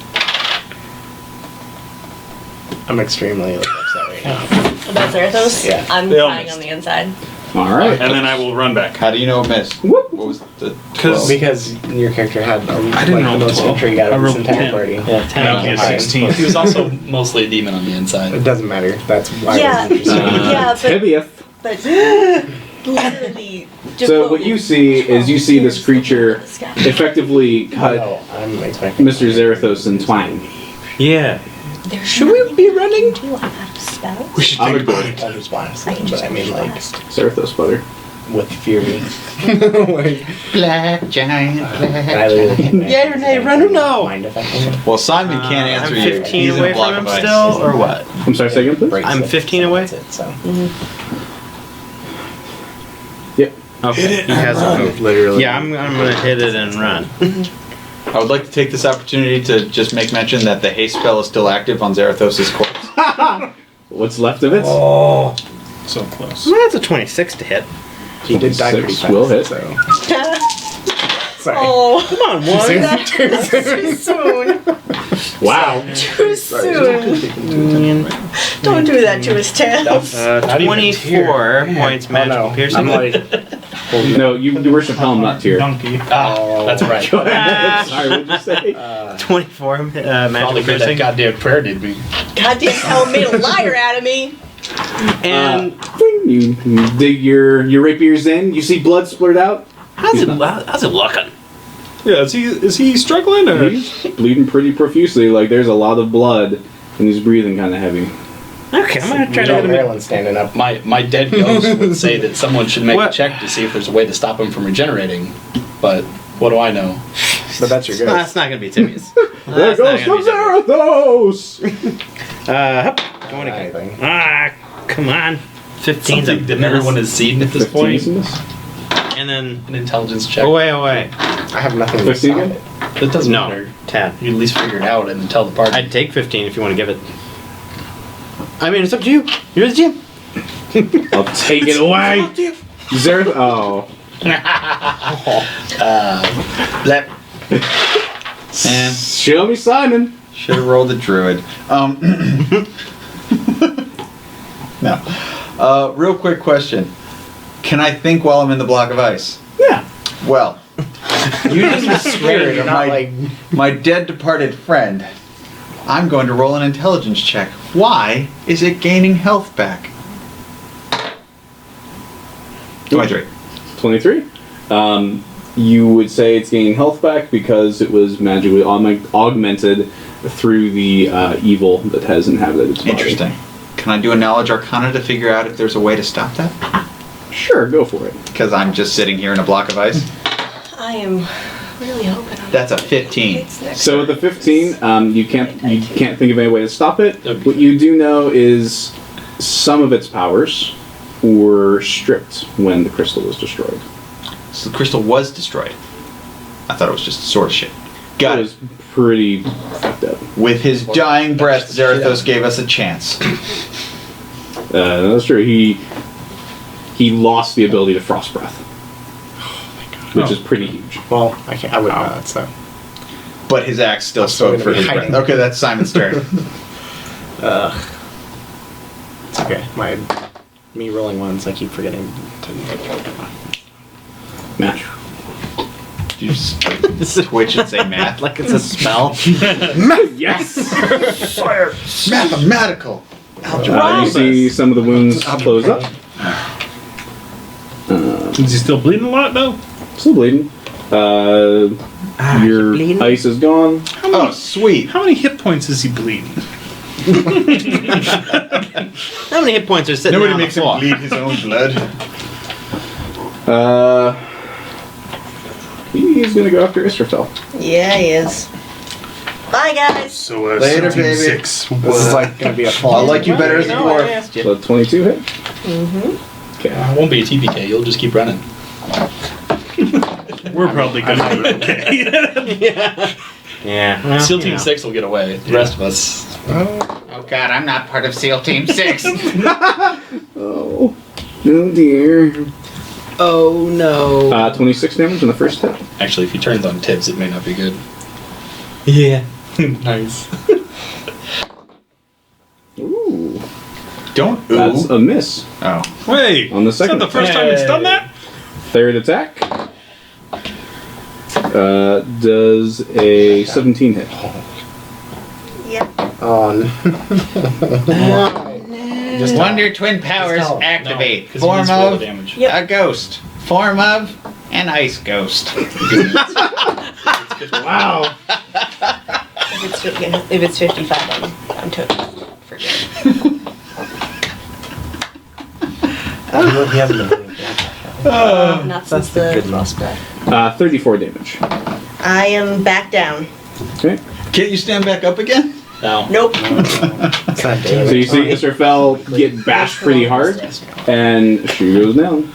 I'm extremely upset right now. About Zarathos? Yeah. I'm They all crying missed. on the inside. All right. And then I will run back. How do you know it missed? Whoop. What was the 'Cause- 12? Because your character had didn't roll the most 12. intrigue out I of this rolled entire 10. party. Yeah, That 10. would be a Okay. 16. He was also mostly a demon on the inside. It doesn't matter. That's why Yeah. I was interested. Yeah, but- Tibius. But literally. So what you see is you see this creature effectively cut No, I'm expecting. Mr. Zarathos in twain. Yeah. Should we be running? I'm out of spells. We should I take would a go. break. I'll just honestly, but I mean like Zarathos, brother. with fury. Like, Black giant, and I literally Yay or nay, run or no? Mind affecting him. Well, Simon can't answer I'm you. 15 He's in away a block from him of ice. still, or what? I'm sorry, say again, please? Breaks I'm it. 15 away? That's it, so. Yep. Okay. He hasn't moved, literally. Yeah, I'm gonna hit it and run. I would like to take this opportunity to just make mention that the haste spell is still active on Zarathos' corpse. What's left of it? Oh. So close. That's a 26 to hit. He did die pretty 26 fast. will hit. So. Sorry. Oh, Come on, one. that's too soon. Wow. Too soon. Don't do that to his tail. Not even 24 points magical Oh, no. piercing. I'm like, No, you worship Helm, not Tyr. Donkey. Ah, that's right. Go ahead. Sorry, what did you say? 24 Probably magical good that piercing. goddamn prayer did me. Goddamn hell made a liar out of me. And You dig your rapiers in. You see blood splurt out. how's it looking? Yeah, is he struggling or? He's bleeding pretty profusely. Like there's a lot of blood, and he's breathing kind of heavy. Okay, I'm gonna try Joe to. Maryland standing up. My dead ghost would say that someone should make What? a check to see if there's a way to stop him from regenerating. But what do I know? But that's your No, ghost. that's not gonna be Timmy's. There goes some Zarathos. Going again. Anything. Ah, come on. 15's Something that everyone has seen at this 15 point. is in this? And then An intelligence check. away. I have nothing to 15 stop again? it. That doesn't No, matter. 10. You at least figure it out and tell the party. I'd take 15 if you want to give it. I mean, it's up to you. You're the GM. I'll take it away. Zarathos. Oh. That And Show me Simon. should have rolled the druid. No. Real quick question. Can I think while I'm in the block of ice? Yeah. Well, using the spirit You're of not my dead departed friend, I'm going to roll an intelligence check. Why is it gaining health back? 23. 23. You would say it's gaining health back because it was magically augmented through the evil that has inhabited its body. Interesting. Can I do a knowledge arcana to figure out if there's a way to stop that? Sure, go for it. Because I'm just sitting here in a block of ice. I am really hoping. That's a 15. So with the 15, you can't think of any way to stop it. Okay. What you do know is some of its powers were stripped when the crystal was destroyed. So the crystal was destroyed. I thought it was just sword shit. Got It it. was pretty fucked up. With his dying breath, Zarathos gave us a chance. That's true. He lost the ability to frost breath, which is pretty huge. Well, I wouldn't know that, so. But his axe still still spoke gonna for be his hiding. breath. Okay, that's Simon's turn. It's okay. Me rolling ones, I keep forgetting to. Match. You just twitch and say math. Like it's a spell. Yes! Mathematical. You see some of the wounds close up. Is he still bleeding a lot though? Still bleeding. Your bleeding? ice is gone. Oh, sweet. How many hit points is he bleeding? How many hit points are sitting Nobody there on makes the him floor? bleed his own blood. He's gonna go after Israfel. Yeah, he is. Bye, guys. So Later, 17, baby. 6. This is like gonna be a fall. I like you better as a No, I dwarf. asked you. So 22 hit. Mm-hmm. Okay. It won't be a TPK. You'll just keep running. We're probably gonna be okay. Yeah. Well, SEAL you Team know. 6 will get away. The rest of us. Oh God, I'm not part of SEAL Team 6. Oh dear. Oh no. 26 damage on the first hit. Actually, if he turns on tips, it may not be good. Yeah. Nice. Ooh. Don't ooh. That's a miss. Oh. Wait, On the is that second the first time it's done that? Third attack. Does a 17 hit. Yep. Oh no. Wonder Twin Powers Just tell him. activate. No, 'cause he Form needs to roll the of damage. Yep. a ghost. Form of an ice ghost. Wow. If it's 55, I'm totally forget. He hasn't been doing that. Not since the the good frost breath. 34 damage. I am back down. Okay. Can't you stand back up again? No. Nope. It's not So damage. you see Israfel get bashed pretty hard, and she goes down.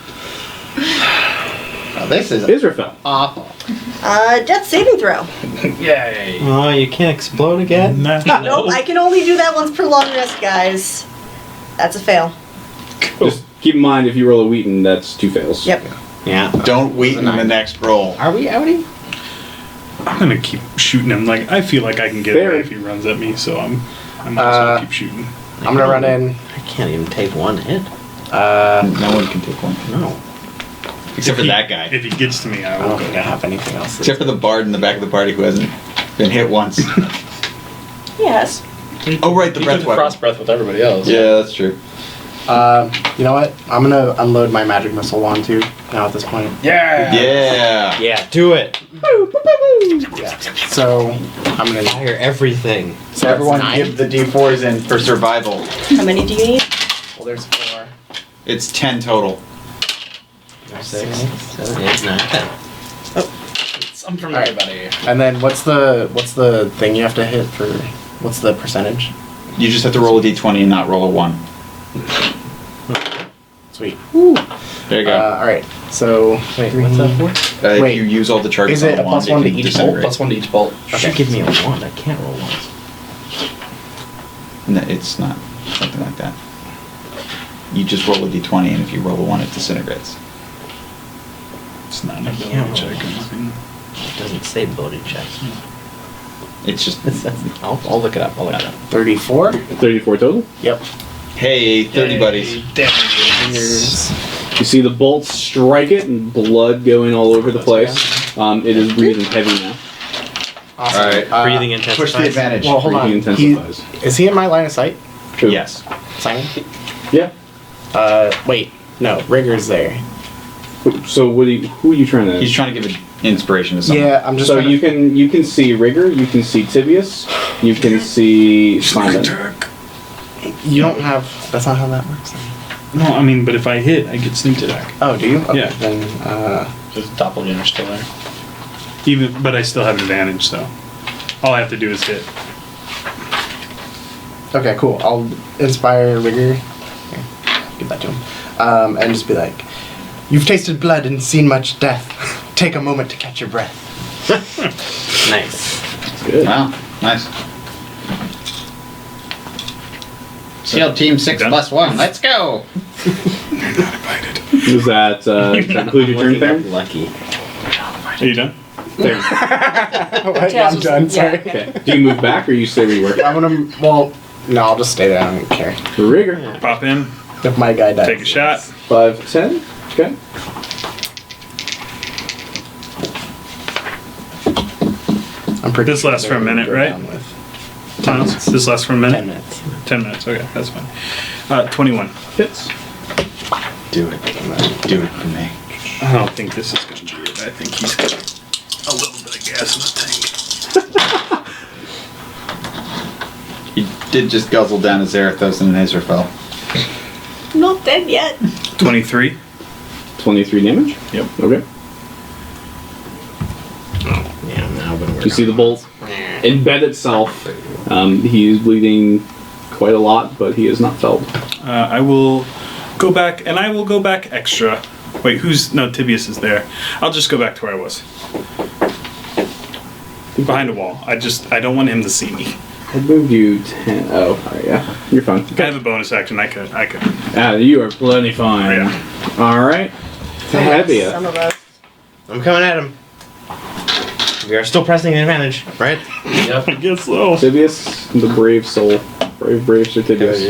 Oh, this is Israfel. Awful. Death saving throw. Yay. Oh, you can't explode again? Nope, I can only do that once per long rest, guys. That's a fail. Just keep in mind, if you roll a Wheaton, that's 2 fails. Yep. Yeah. Don't wait in the next roll. Are we outie? I'm gonna keep shooting him. Like I feel like I can get Fair. away if he runs at me, so I'm just gonna keep shooting. I'm gonna run in. I can't even take one hit. No one can take one. No. Except for that guy. If he gets to me, I I will don't go think I down. have anything else. Except for the bard in the back of the party who hasn't been hit once. Yes. Oh, right, the He breath took the weapon. frost breath with everybody else. Yeah, that's true. You know what? I'm gonna unload my magic missile wand too. Now at this point. Yeah. Yeah. Yeah, do it. Yeah. So I'm gonna. Fire everything. So everyone that's give the D4s in for survival. How many do you need? Well, there's 4. It's 10 total. 6, 7, 8, 9, 10. Some from Alright. everybody. And then what's the thing you have to hit for? What's the percentage? You just have to roll a D20 and not roll a 1. Sweet. There you go. All right. So Wait, what's that for? If wait, you use all the charges is it on a a plus wand, one to can each disintegrate. Plus 1 to each bolt. You should give me a 1. I can't roll ones. No, it's not something like that. You just roll a D20, and if you roll a 1, it disintegrates. It's not an I ability can't check. roll or anything. It doesn't say ability checks. It's just, I'll look it up. I'll look it up. 34. 34 total. Yep. hey, 30 buddies. You see the bolts strike it and blood going all over the place. It is breathing heavy now. Awesome. All right. Breathing Push intensifies. the advantage. Well, hold on. Breathing He- intensifies. Is he in my line of sight? True. Yes. Simon? Yeah. Wait. No. Rigger's there. So who are you trying to? He's trying to give an inspiration to someone. Yeah. I'm just. So trying to- you can see Rigger, you can see Tibius, you can see Simon. You don't have. That's not how that works. No, I mean, but if I hit, I get sneak attack. Oh, do you? Okay, Yeah. Then. There's a doppelganger still there. But I still have advantage, so all I have to do is hit. Okay. Cool. I'll inspire Rigger. Here, give that to him. And just be like, "You've tasted blood and seen much death. Take a moment to catch your breath." Nice. That's good. Wow, nice. SEAL Team 6+1. Let's go. Does that include your turn, Theron? Lucky. Are you done? Theron. I'm done. Sorry. Okay. Do you move back or you stay where you were? I'm gonna. Well, no, I'll just stay there. I don't care. Rigor. Pop in. If my guy dies. Take a shot. 5, 10. Okay. I'm pretty. This lasts for a minute, we're right? done with. Thomas, this lasts for a minute? 10 minutes. 10 minutes, okay, that's fine. 21. Hits. Do it. Do it for me. I don't think this is going to be it. I think he's got a little bit of gas in the tank. He did just guzzle down his Zarathos and an Azrael. Not dead yet. 23. 23 damage? Yep. Okay. Yeah, now when we're You see the bolt embed itself. He is bleeding quite a lot, but he is not felled. I will go back, and I will go back extra. Wait, no, Tibius is there. I'll just go back to where I was. Behind a wall. I don't want him to see me. I moved you 10. Oh, alright, yeah. You're fine. I have a bonus action. I could. You are plenty fine. Yeah. Alright. Heavy. Some of us. I'm coming at him. We are still pressing the advantage, right? Yep. I guess so. Tibius, the brave soul. Brave Sir Tibius.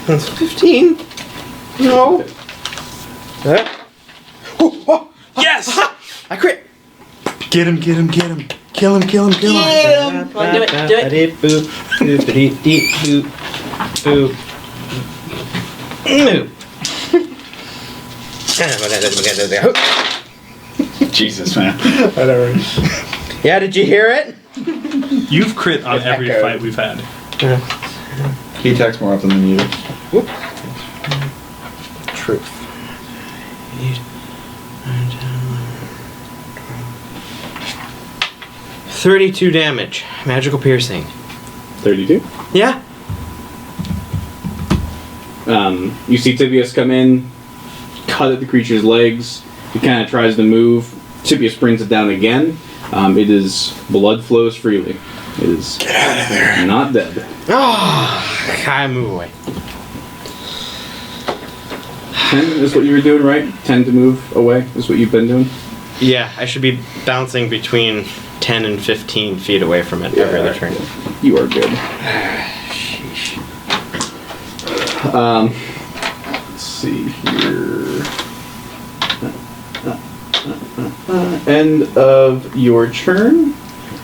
That's 15. No. Yes! I crit. Get him. Kill him. Come on, do it. Do it. Boop. Boop. Boop. Jesus, man. Whatever. Yeah, did you hear it? You've crit on It every echoed. fight we've had. He attacks more often than you do. Truth. 32 damage. Magical piercing. 32. Yeah. You see Tibius come in, cut at the creature's legs. He kind of tries to move. Tibius brings it down again. It is blood flows freely. It is not dead. Oh, I move away. 10 is what you were doing, right? 10 to move away is what you've been doing? Yeah, I should be bouncing between 10 and 15 feet away from it every other turn. You are good. Let's see here. End of your turn.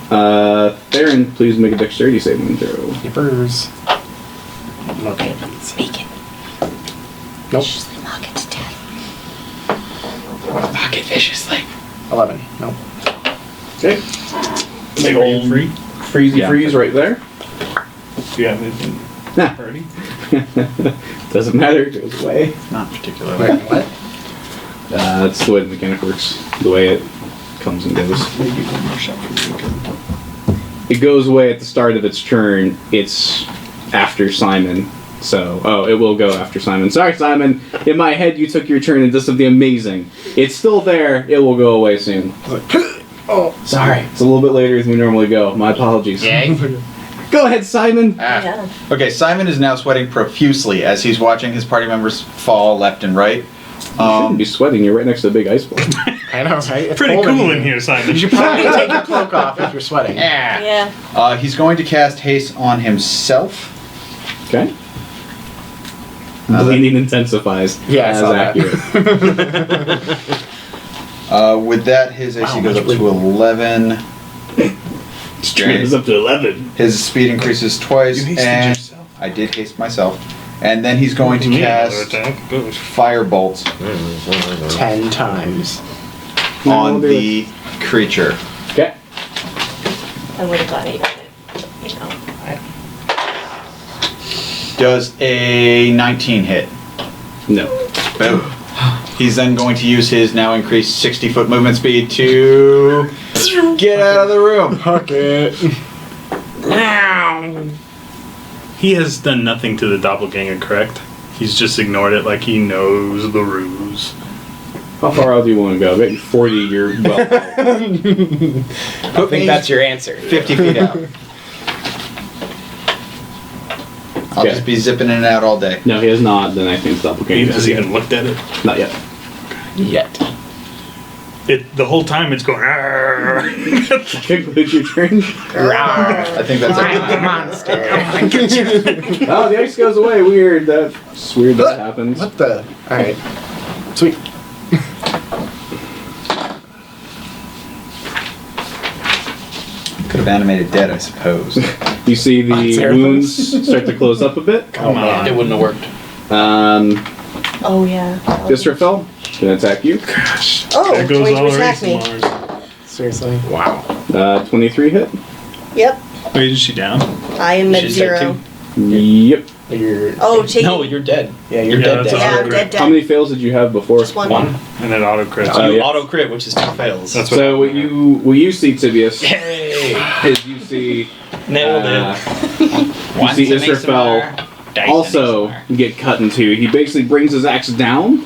Theron, please make a dexterity saving throw. Keepers. Okay. Make it. Nope. Just lock it to death. Pocket viciously. 11. Nope. Okay. Big old free. Freezy Yeah. freeze right there. Do you have anything Nah. already? Doesn't matter, it goes away. Not particularly. Wait, what? That's the way the mechanic works. The way it comes and goes. Maybe one more shot for you. It goes away at the start of its turn. It's after Simon. So, it will go after Simon. Sorry, Simon. In my head, you took your turn and did something amazing. It's still there. It will go away soon. Oh, Sorry. It's a little bit later than we normally go. My apologies. Go ahead, Simon. Yeah. Okay, Simon is now sweating profusely as he's watching his party members fall left and right. You shouldn't be sweating. You're right next to a big ice ball. I know, right? It's Pretty cold cool in here, Simon. You should probably take your cloak off if you're sweating. Yeah. Yeah. He's going to cast haste on himself. Okay. Bleeding intensifies. Yeah, I as saw that. accurate. With that, his AC Wow, goes up much to 11. Straight is up to 11. His speed increases twice, You hasted and yourself. I did haste myself. And then he's going to Me, cast another attack. Goes. Firebolt 10 times. on the creature. Okay. I would have got 8 of it. You know. Does a 19 hit? No. Boom. He's then going to use his now increased 60-foot movement speed to get out of the room. Okay. He has done nothing to the doppelganger, correct? He's just ignored it like he knows the ruse. How far out do you want to go? I bet you 40, you're well. I think that's your answer. 50 feet out. I'll Okay. just be zipping in and out all day. No, he has not. Then I think it's He doppelganger. hasn't even looked at it. Not yet. Yet. The whole time it's going. "Arr." Conclude your turn. I think that's it. Monster. Oh, the ice goes away. Weird. That's weird that happens. What the? Alright. Sweet. Could have animated dead, I suppose. You see the terrible. wounds start to close up a bit. Come on. It wouldn't have worked. Oh yeah. Israfel can attack you. Oh, There goes going all to our attack me. ASMRs. Seriously. Wow. 23 hit. Yep. Wait, is she down? I am at She's dead 0. too? Yep. You're. Oh, take. No, you're dead. Yeah, You're you're dead. that's dead. Yeah, auto I'm crit. dead. How many fails did you have before? Just one. One. And then auto crit. Oh, You yeah. auto crit, which is 2 fails. That's what. So what you see, Tibius, Hey! is you see Nailed uh, it. you see Israfel also get cut in two. He basically brings his axe down,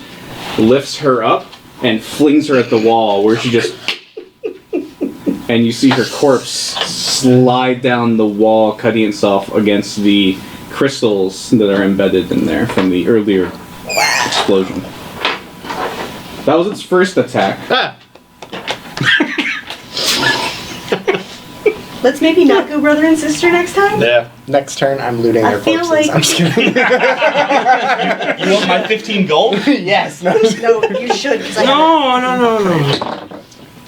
lifts her up, and flings her at the wall, where she just. And you see her corpse slide down the wall, cutting itself against the crystals that are embedded in there from the earlier explosion. That was its first attack. Ah! Let's maybe not go brother and sister next time. Yeah. Next turn, I'm looting I their feel corpses. like- I'm just kidding. You want my 15 gold? Yes. No. No, you should. 'Cause I have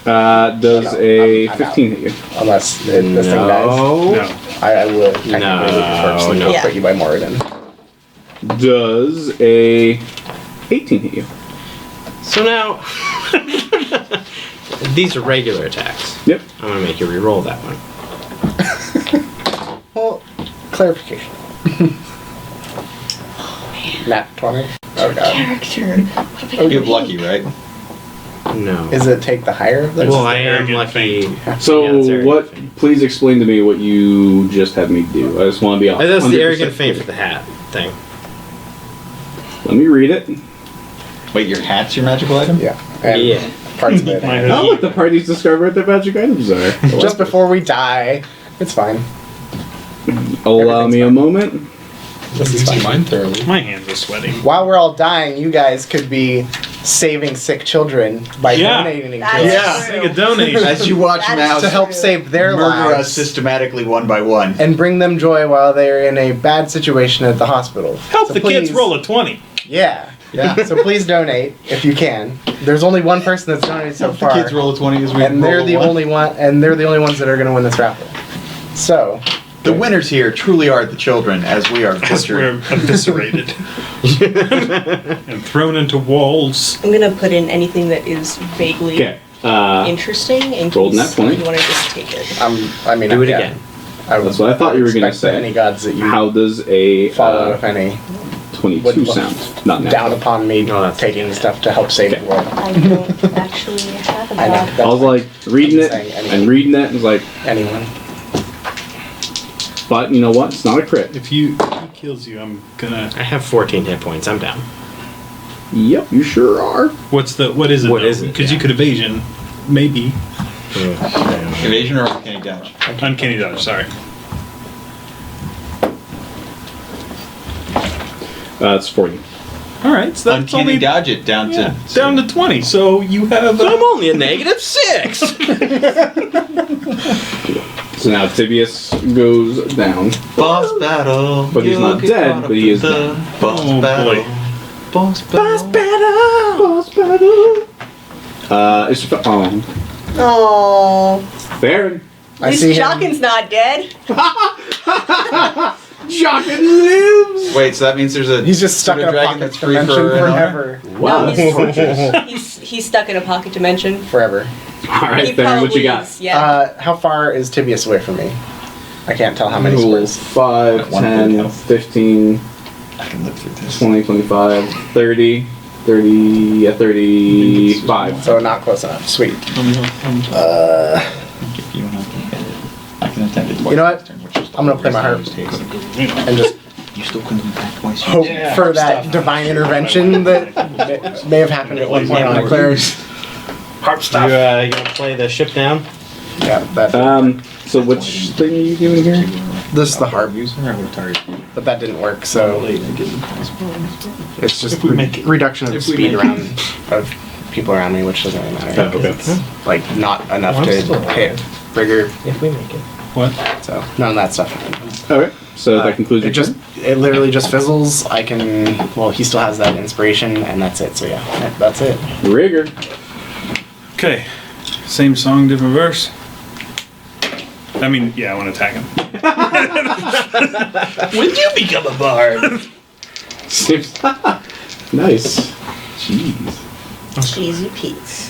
No. Does a 15 hit you? Unless this thing dies. No. I will technically loot your corpse and no. put you by Moradin. Does a 18 hit you? So now, these are regular attacks. Yep. I'm gonna make you re-roll that one. Well, clarification. Nat 20. Oh god. character. What have I You have lucky, right? No. Is it take the higher of those? well, I am arrogant lucky. So Yeah, it's arrogant what? feint. Please explain to me what you just had me do. I just want to be honest. That's the arrogant feint for the hat thing. Let me read it. Wait, your hat's your magical item? Yeah. And Yeah. parts of it. Mine I'll let the parties discover what their magic items are. Just before we die. It's fine. Allow me a moment. This is See fine. mine thoroughly. My hands are sweating. While we're all dying, you guys could be saving sick children by Yeah. donating That's to us Yeah. true. Make a donation. As you watch That is Mouse to help save their murder us lives systematically one by one. and bring them joy while they're in a bad situation at the hospital. Help So the kids please- roll a 20. Yeah. Yeah. So please donate if you can. There's only one person that's donated so The far, kids roll a 20 as we and they're roll a the one. only one, and they're the only ones that are going to win this raffle. So, The winners here truly are the children, as we are As we're butchered. eviscerated and thrown into walls. I'm gonna put in anything that is vaguely Okay. interesting in rolled case nat 20. you want to just take it. I mean, Do it yeah. again. I would, That's what I thought you were gonna expect say. that Any gods that you How does a follow, if any, 22 would sound? Not down natural. upon me Oh, that's- taking stuff to help save the world. I don't actually have a I know. god. I was like reading I'm it saying anyone. and reading it and was like, Anyone. but you know what? It's not a crit. If he kills you, I'm gonna. I have 14 hit points. I'm down. Yep, you sure are. What is it? What is it? Because Yeah. you could evasion, maybe. Evasion or uncanny dodge? Uncanny dodge. Sorry. It's 40. All right, so that's Uncanny only dodge it down yeah, to down to 20. So you have. So I'm only a -6. So now Tibius goes down. boss battle. But he's not You'll get dead, caught up but he in is the dead. Boss Oh, battle. boy. Boss battle. Boss battle. It's Oh, Baron. I at least see him. Jockin's not dead. Jockin lives. Wait, so that means there's a He's just stuck in a dragon pocket that's free dimension for an owner? forever. Wow, No, that's torturous. He's stuck in a pocket dimension. Forever. All right, He Baron, what you probably got? is, yeah. How far is Tibius away from me? I can't tell how many Cool. squares. 5, One 10, health. 15, I can look through this. 20, 25, 30, 35. So not close enough. Sweet. If you want to get it, I can attempt it twice. You know what? this turn, which is I'm gonna play my harp. You know. And just You still couldn't attack twice. hope Yeah, for harp that stuff. divine intervention that may have happened at one point on a cleric. Harp You, stuff. you want to play the ship down? Yeah, that. So which thing are you doing here? This is the harp, user, I would target you. but that didn't work. So it's just If we make it. reduction of If we speed make around of people around me, which doesn't really matter. Oh, okay. Like not enough I'm to still hit Rigger. If we make it. What? So none of that stuff happened. Okay, so that concludes It your just turn? it literally just fizzles. I can he still has that inspiration and that's it. So yeah, that's it. Rigger. Okay. Same song, different verse. I mean, yeah, I want to attack him. When did you become a bard? Nice. Jeez. Cheesy Pete's.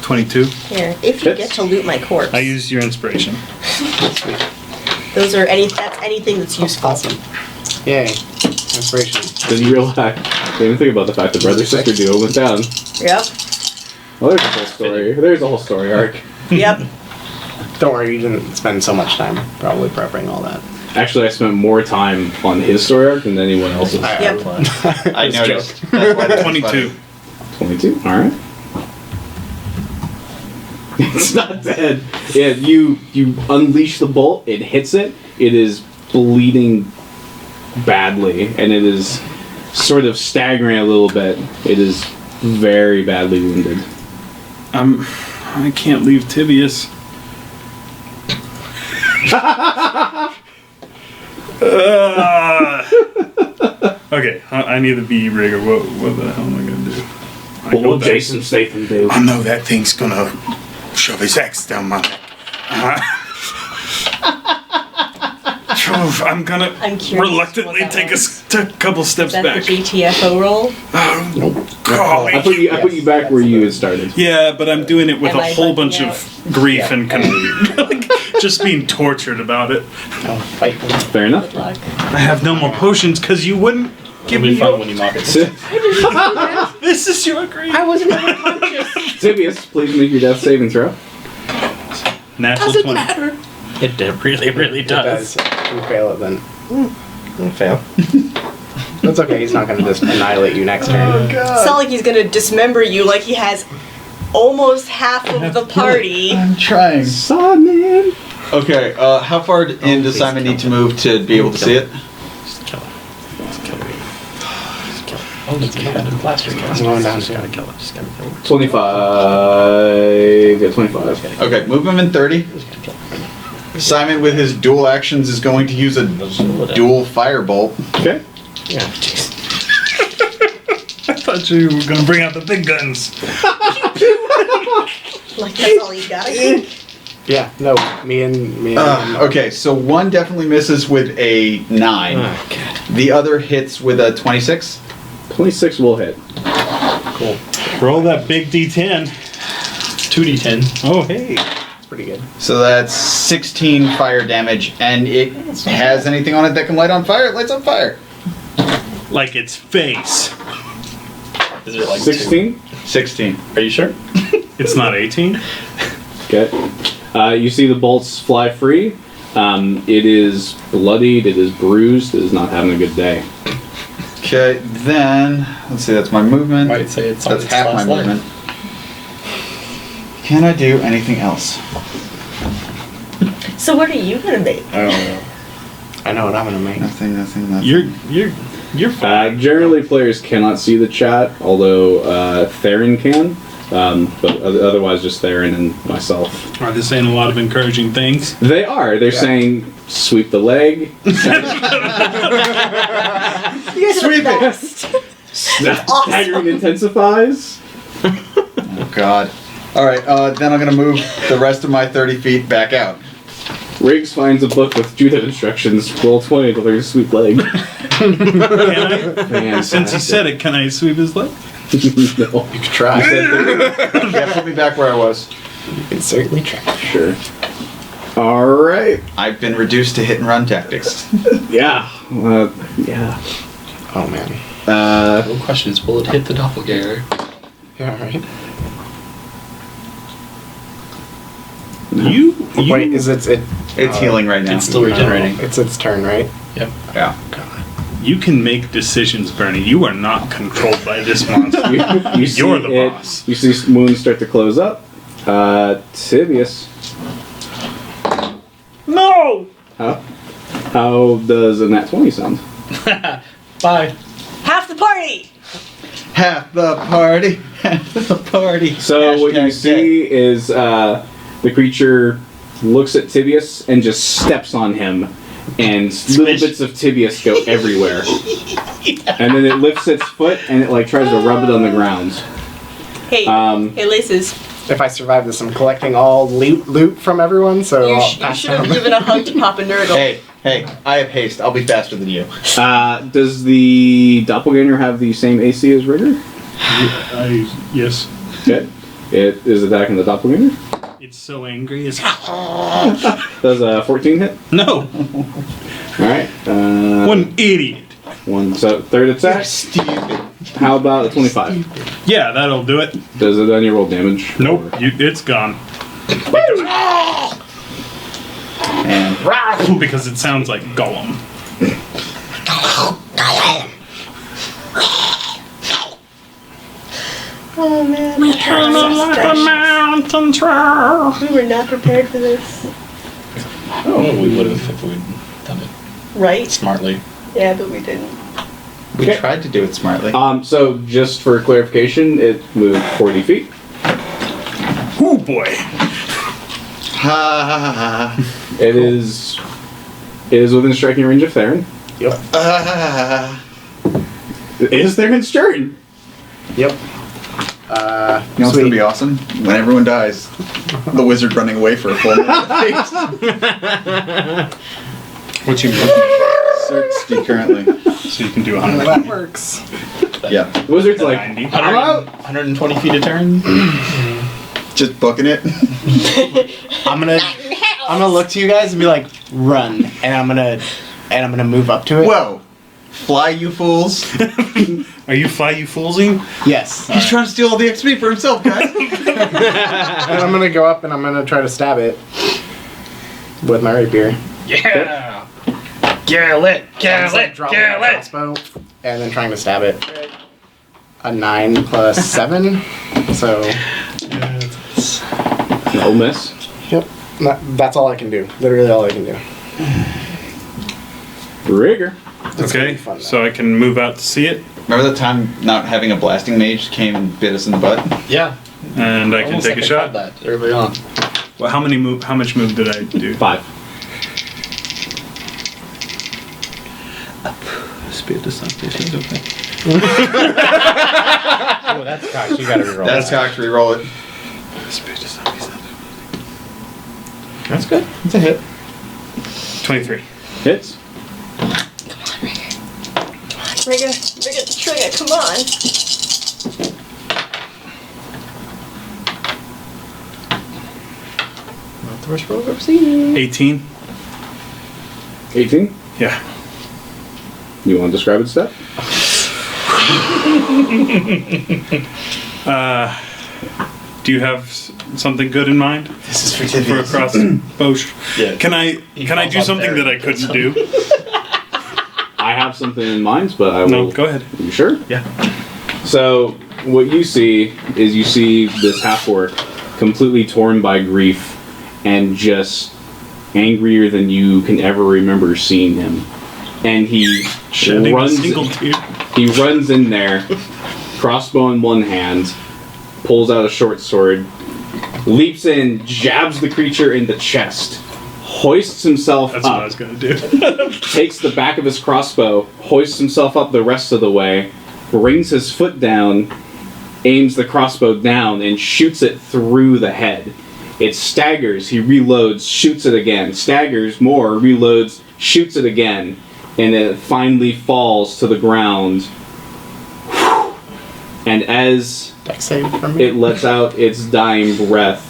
22. Here, if you get to loot my corpse, I use your inspiration. those are that's anything that's useful. Awesome. Yay. Inspiration. Didn't realize. Didn't even think about the fact that brother-sister duo went down. Yep. Well, there's a whole story. There's a whole story arc. Yep. Don't worry, you didn't spend so much time probably prepping all that. Actually, I spent more time on his story arc than anyone else's. Yep. I noticed. That's why that's 22. funny. 22? Alright. It's not dead. Yeah, you unleash the bolt, it hits it, it is bleeding badly, and it is sort of staggering a little bit. It is very badly wounded. I can't leave Tibius. Okay, I need to be Rigger. What the hell am I gonna do? What will Jason Statham do? I know that thing's gonna shove his axe down my neck. I'm gonna I'm curious reluctantly what that take was. a couple steps Is that back. the GTFO roll? Golly. I put you back where you had started. Yeah, but I'm doing it with Am a I whole bugging bunch out? of grief and like, just being tortured about it. Oh, fight. Fair enough. Good luck. I have no more potions because you wouldn't give It'll be me fun when you mock it. This is your grief. I wasn't even conscious. Tibius, please make your death saving throw. Natural Doesn't 20. matter. It really It does. If you fail it then. Fail. That's okay, he's not gonna just annihilate you next turn. It's not like he's gonna dismember you like he has almost half of the party. I'm trying. Simon! Okay, how far in does Simon need to move to be able to see it? Just kill it. Just kill it. Just kill it. Oh, you can blaster kill. I'm going down Just too. gotta kill it. Just gotta kill it. 25. Yeah, 25. Okay, move him in 30. Simon, with his dual actions, is going to use a dual firebolt. Okay. Yeah, jeez. I thought you were gonna bring out the big guns. Like that's all you got. Yeah, no, me and Okay, so one definitely misses with a 9. Oh, God. The other hits with a 26. 26 will hit. cool. Roll that big D10. 2d10. Oh, hey. It's pretty good. So that's 16 fire damage, and it has anything on it that can light on fire? It lights on fire. Like its face. Is it like 16? 16. Are you sure? It's not 18? Okay. You see the bolts fly free. It is bloodied, it is bruised, it is not having a good day. Okay, then, let's see, that's my movement. Might say it's on That's its half my last leg. movement. Can I do anything else? So what are you gonna make? I don't know. I know what I'm gonna make. Nothing. You're fine. Generally, players cannot see the chat, although Theron can. But otherwise, just Theron and myself. Are they saying a lot of encouraging things? They are. They're saying, sweep the leg. You guys are the best. Staggering intensifies. Oh, God. Alright, then I'm going to move the rest of my 30 feet back out. Riggs finds a book with Judith instructions. Roll 20 to learn to sweep leg. Can I? Since he said it, can I sweep his leg? No. You could try. Yeah, put me back where I was. You can certainly try. Sure. Alright. I've been reduced to hit and run tactics. Yeah. Yeah. Oh man. No questions. Will it hit the doppelganger? Yeah, right. You Wait, is it? It's healing right now. It's still regenerating. It's its turn, right? Yep. Yeah. You can make decisions, Bernie. You are not controlled by this monster. You see You're the it, boss. You see moons start to close up. Tibius. No! How does a nat 20 sound? Bye. Half the party! Half the party. Half the party. So what you Hashtag see is the creature looks at Tibius and just steps on him, and little bits of Tibius go everywhere. And then it lifts its foot and it like tries to rub it on the ground. Hey, hey, Laces. If I survive this, I'm collecting all loot from everyone, so You, I'll you pass should have them. given a hug to Papa Nurgle. Hey, I have haste. I'll be faster than you. Does the doppelganger have the same AC as Rigger? Yes. Okay. It is attacking the doppelganger. It's so angry. It's Does a 14 hit? no. Alright. One idiot. One. So third attack. Stupid. How about a 25? Yeah, that'll do it. Does it any roll damage? Nope. It's gone. And Because it sounds like Gollum. Oh man, we were not prepared for this. Oh, we would have if we'd done it Right? smartly. Yeah, but we didn't. we tried to do it smartly. So just for clarification, it moved 40 feet. Oh boy. Ha ha ha. It is within striking range of Theron. Yep. It is Theron's turn. Yep. You know what's gonna be awesome? When everyone dies, the wizard running away for a full minute. What you mean? Search speed currently. So you can do Well, 100. that works. Yeah. The wizard's like, 90. I'm out. 120 feet a turn. Just booking it. I'm gonna look to you guys and be like, run, and I'm gonna move up to it. Whoa. Fly, you fools. Are you fly, you foolsing? Yes. He's trying to steal all the XP for himself, guys. And I'm gonna go up and I'm gonna try to stab it with my rapier. Yeah. Kill it. Kill it. Dropping Kill my it. crossbow and then trying to stab it. A 9 plus 7, so No miss. yep. That's all I can do. Literally all I can do. Rigger. Okay, fun, though. so I can move out to see it, Remember the time not having a blasting mage came and bit us in the butt? Yeah. and I can Almost take like a shot. called that early on. Well, how much move did I do? 5. Speed to something. Okay. Oh, that's cocked. You gotta reroll. That's cocked, reroll it. Speed to something. That's good. It's a hit. 23. Hits. Rigger, the trigger, come on. Not the worst roll I've ever seen. 18. 18. Yeah. You want to describe its step? Do you have something good in mind This is for for a Tibius. crossbow? Yeah. Can I He do falls off something there. that I couldn't do? I have something in mind, but I will. No, go ahead. You sure? Yeah. So what you see is this half-orc completely torn by grief and just angrier than you can ever remember seeing him. And he Shedding a runs. single tear. He runs in there, crossbow in one hand, pulls out a short sword, leaps in, jabs the creature in the chest, hoists himself That's what I up, was gonna do. takes the back of his crossbow, hoists himself up the rest of the way, brings his foot down, aims the crossbow down, and shoots it through the head. It staggers, he reloads, shoots it again, staggers more, reloads, shoots it again, and it finally falls to the ground. And as Dex save from me. it lets out its dying breath,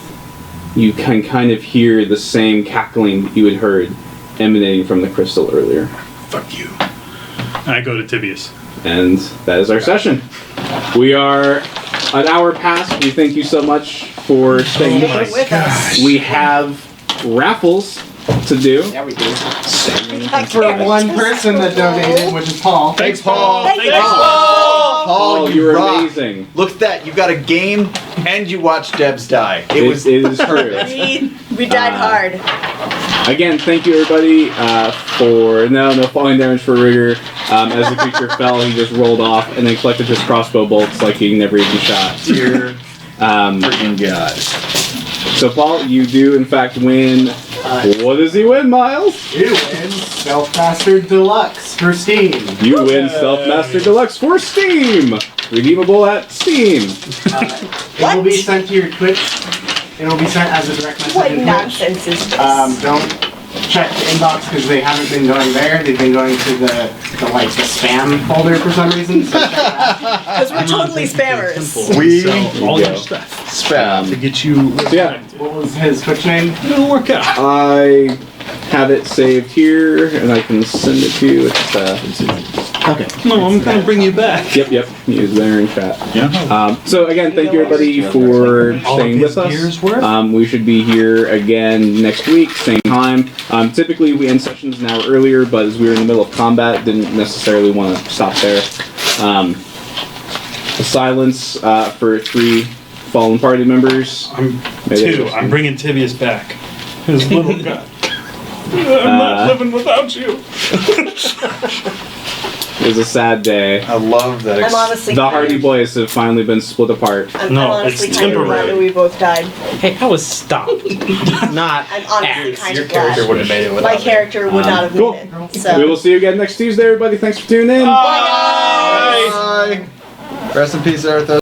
you can kind of hear the same cackling that you had heard emanating from the crystal earlier. Fuck you. And I go to Tibius. And that is our session. We are an hour past. We thank you so much for staying with us. With us. We have raffles to do. Yeah, we do. For one person that donated, which is Paul. Thanks, Paul. Thank you, Paul. Paul, you were rock. amazing. Look at that. You got a game and you watched Debs die. It was It is true. We died hard. Again, thank you everybody for no falling damage for Rigger. As the creature fell, he just rolled off and then collected his crossbow bolts like he never even shot. Dear freaking God. So Paul, you do in fact win. What does he win, Miles? You win Self-Master Deluxe for Steam. You win Self-Master Deluxe for Steam! Redeemable at Steam. It will be sent to your Twitch. It will be sent as a direct message What in Twitch. nonsense is this? Don't check the inbox because they haven't been going there. They've been going to the spam folder for some reason. So check that. Because we're totally spammers. We Sell all your stuff spam. to get you. So yeah, What was his Twitch name? It'll work out. I have it saved here and I can send it to you. It's Okay. No, I'm gonna bring you back. Yep, he is there in chat. Yeah. So again, thank you everybody for staying with us. We should be here again next week, same time. Typically we end sessions an hour earlier, but as we were in the middle of combat, didn't necessarily want to stop there. Silence for 3 fallen party members. I'm Maybe 2. that's I'm bringing Tibius back. His little guy. I'm not living without you. It was a sad day. I love that. I'm honestly The Hardy Boys have finally been split apart. I'm No, honestly it's kind of glad temporary. that we both died. Hey, I was stopped. Not I'm honestly kind Your of character glad. would have made it without My me. character would not have Cool. made it. So. We will see you again next Tuesday, everybody. Thanks for tuning in. Bye. Rest in peace, Arthur.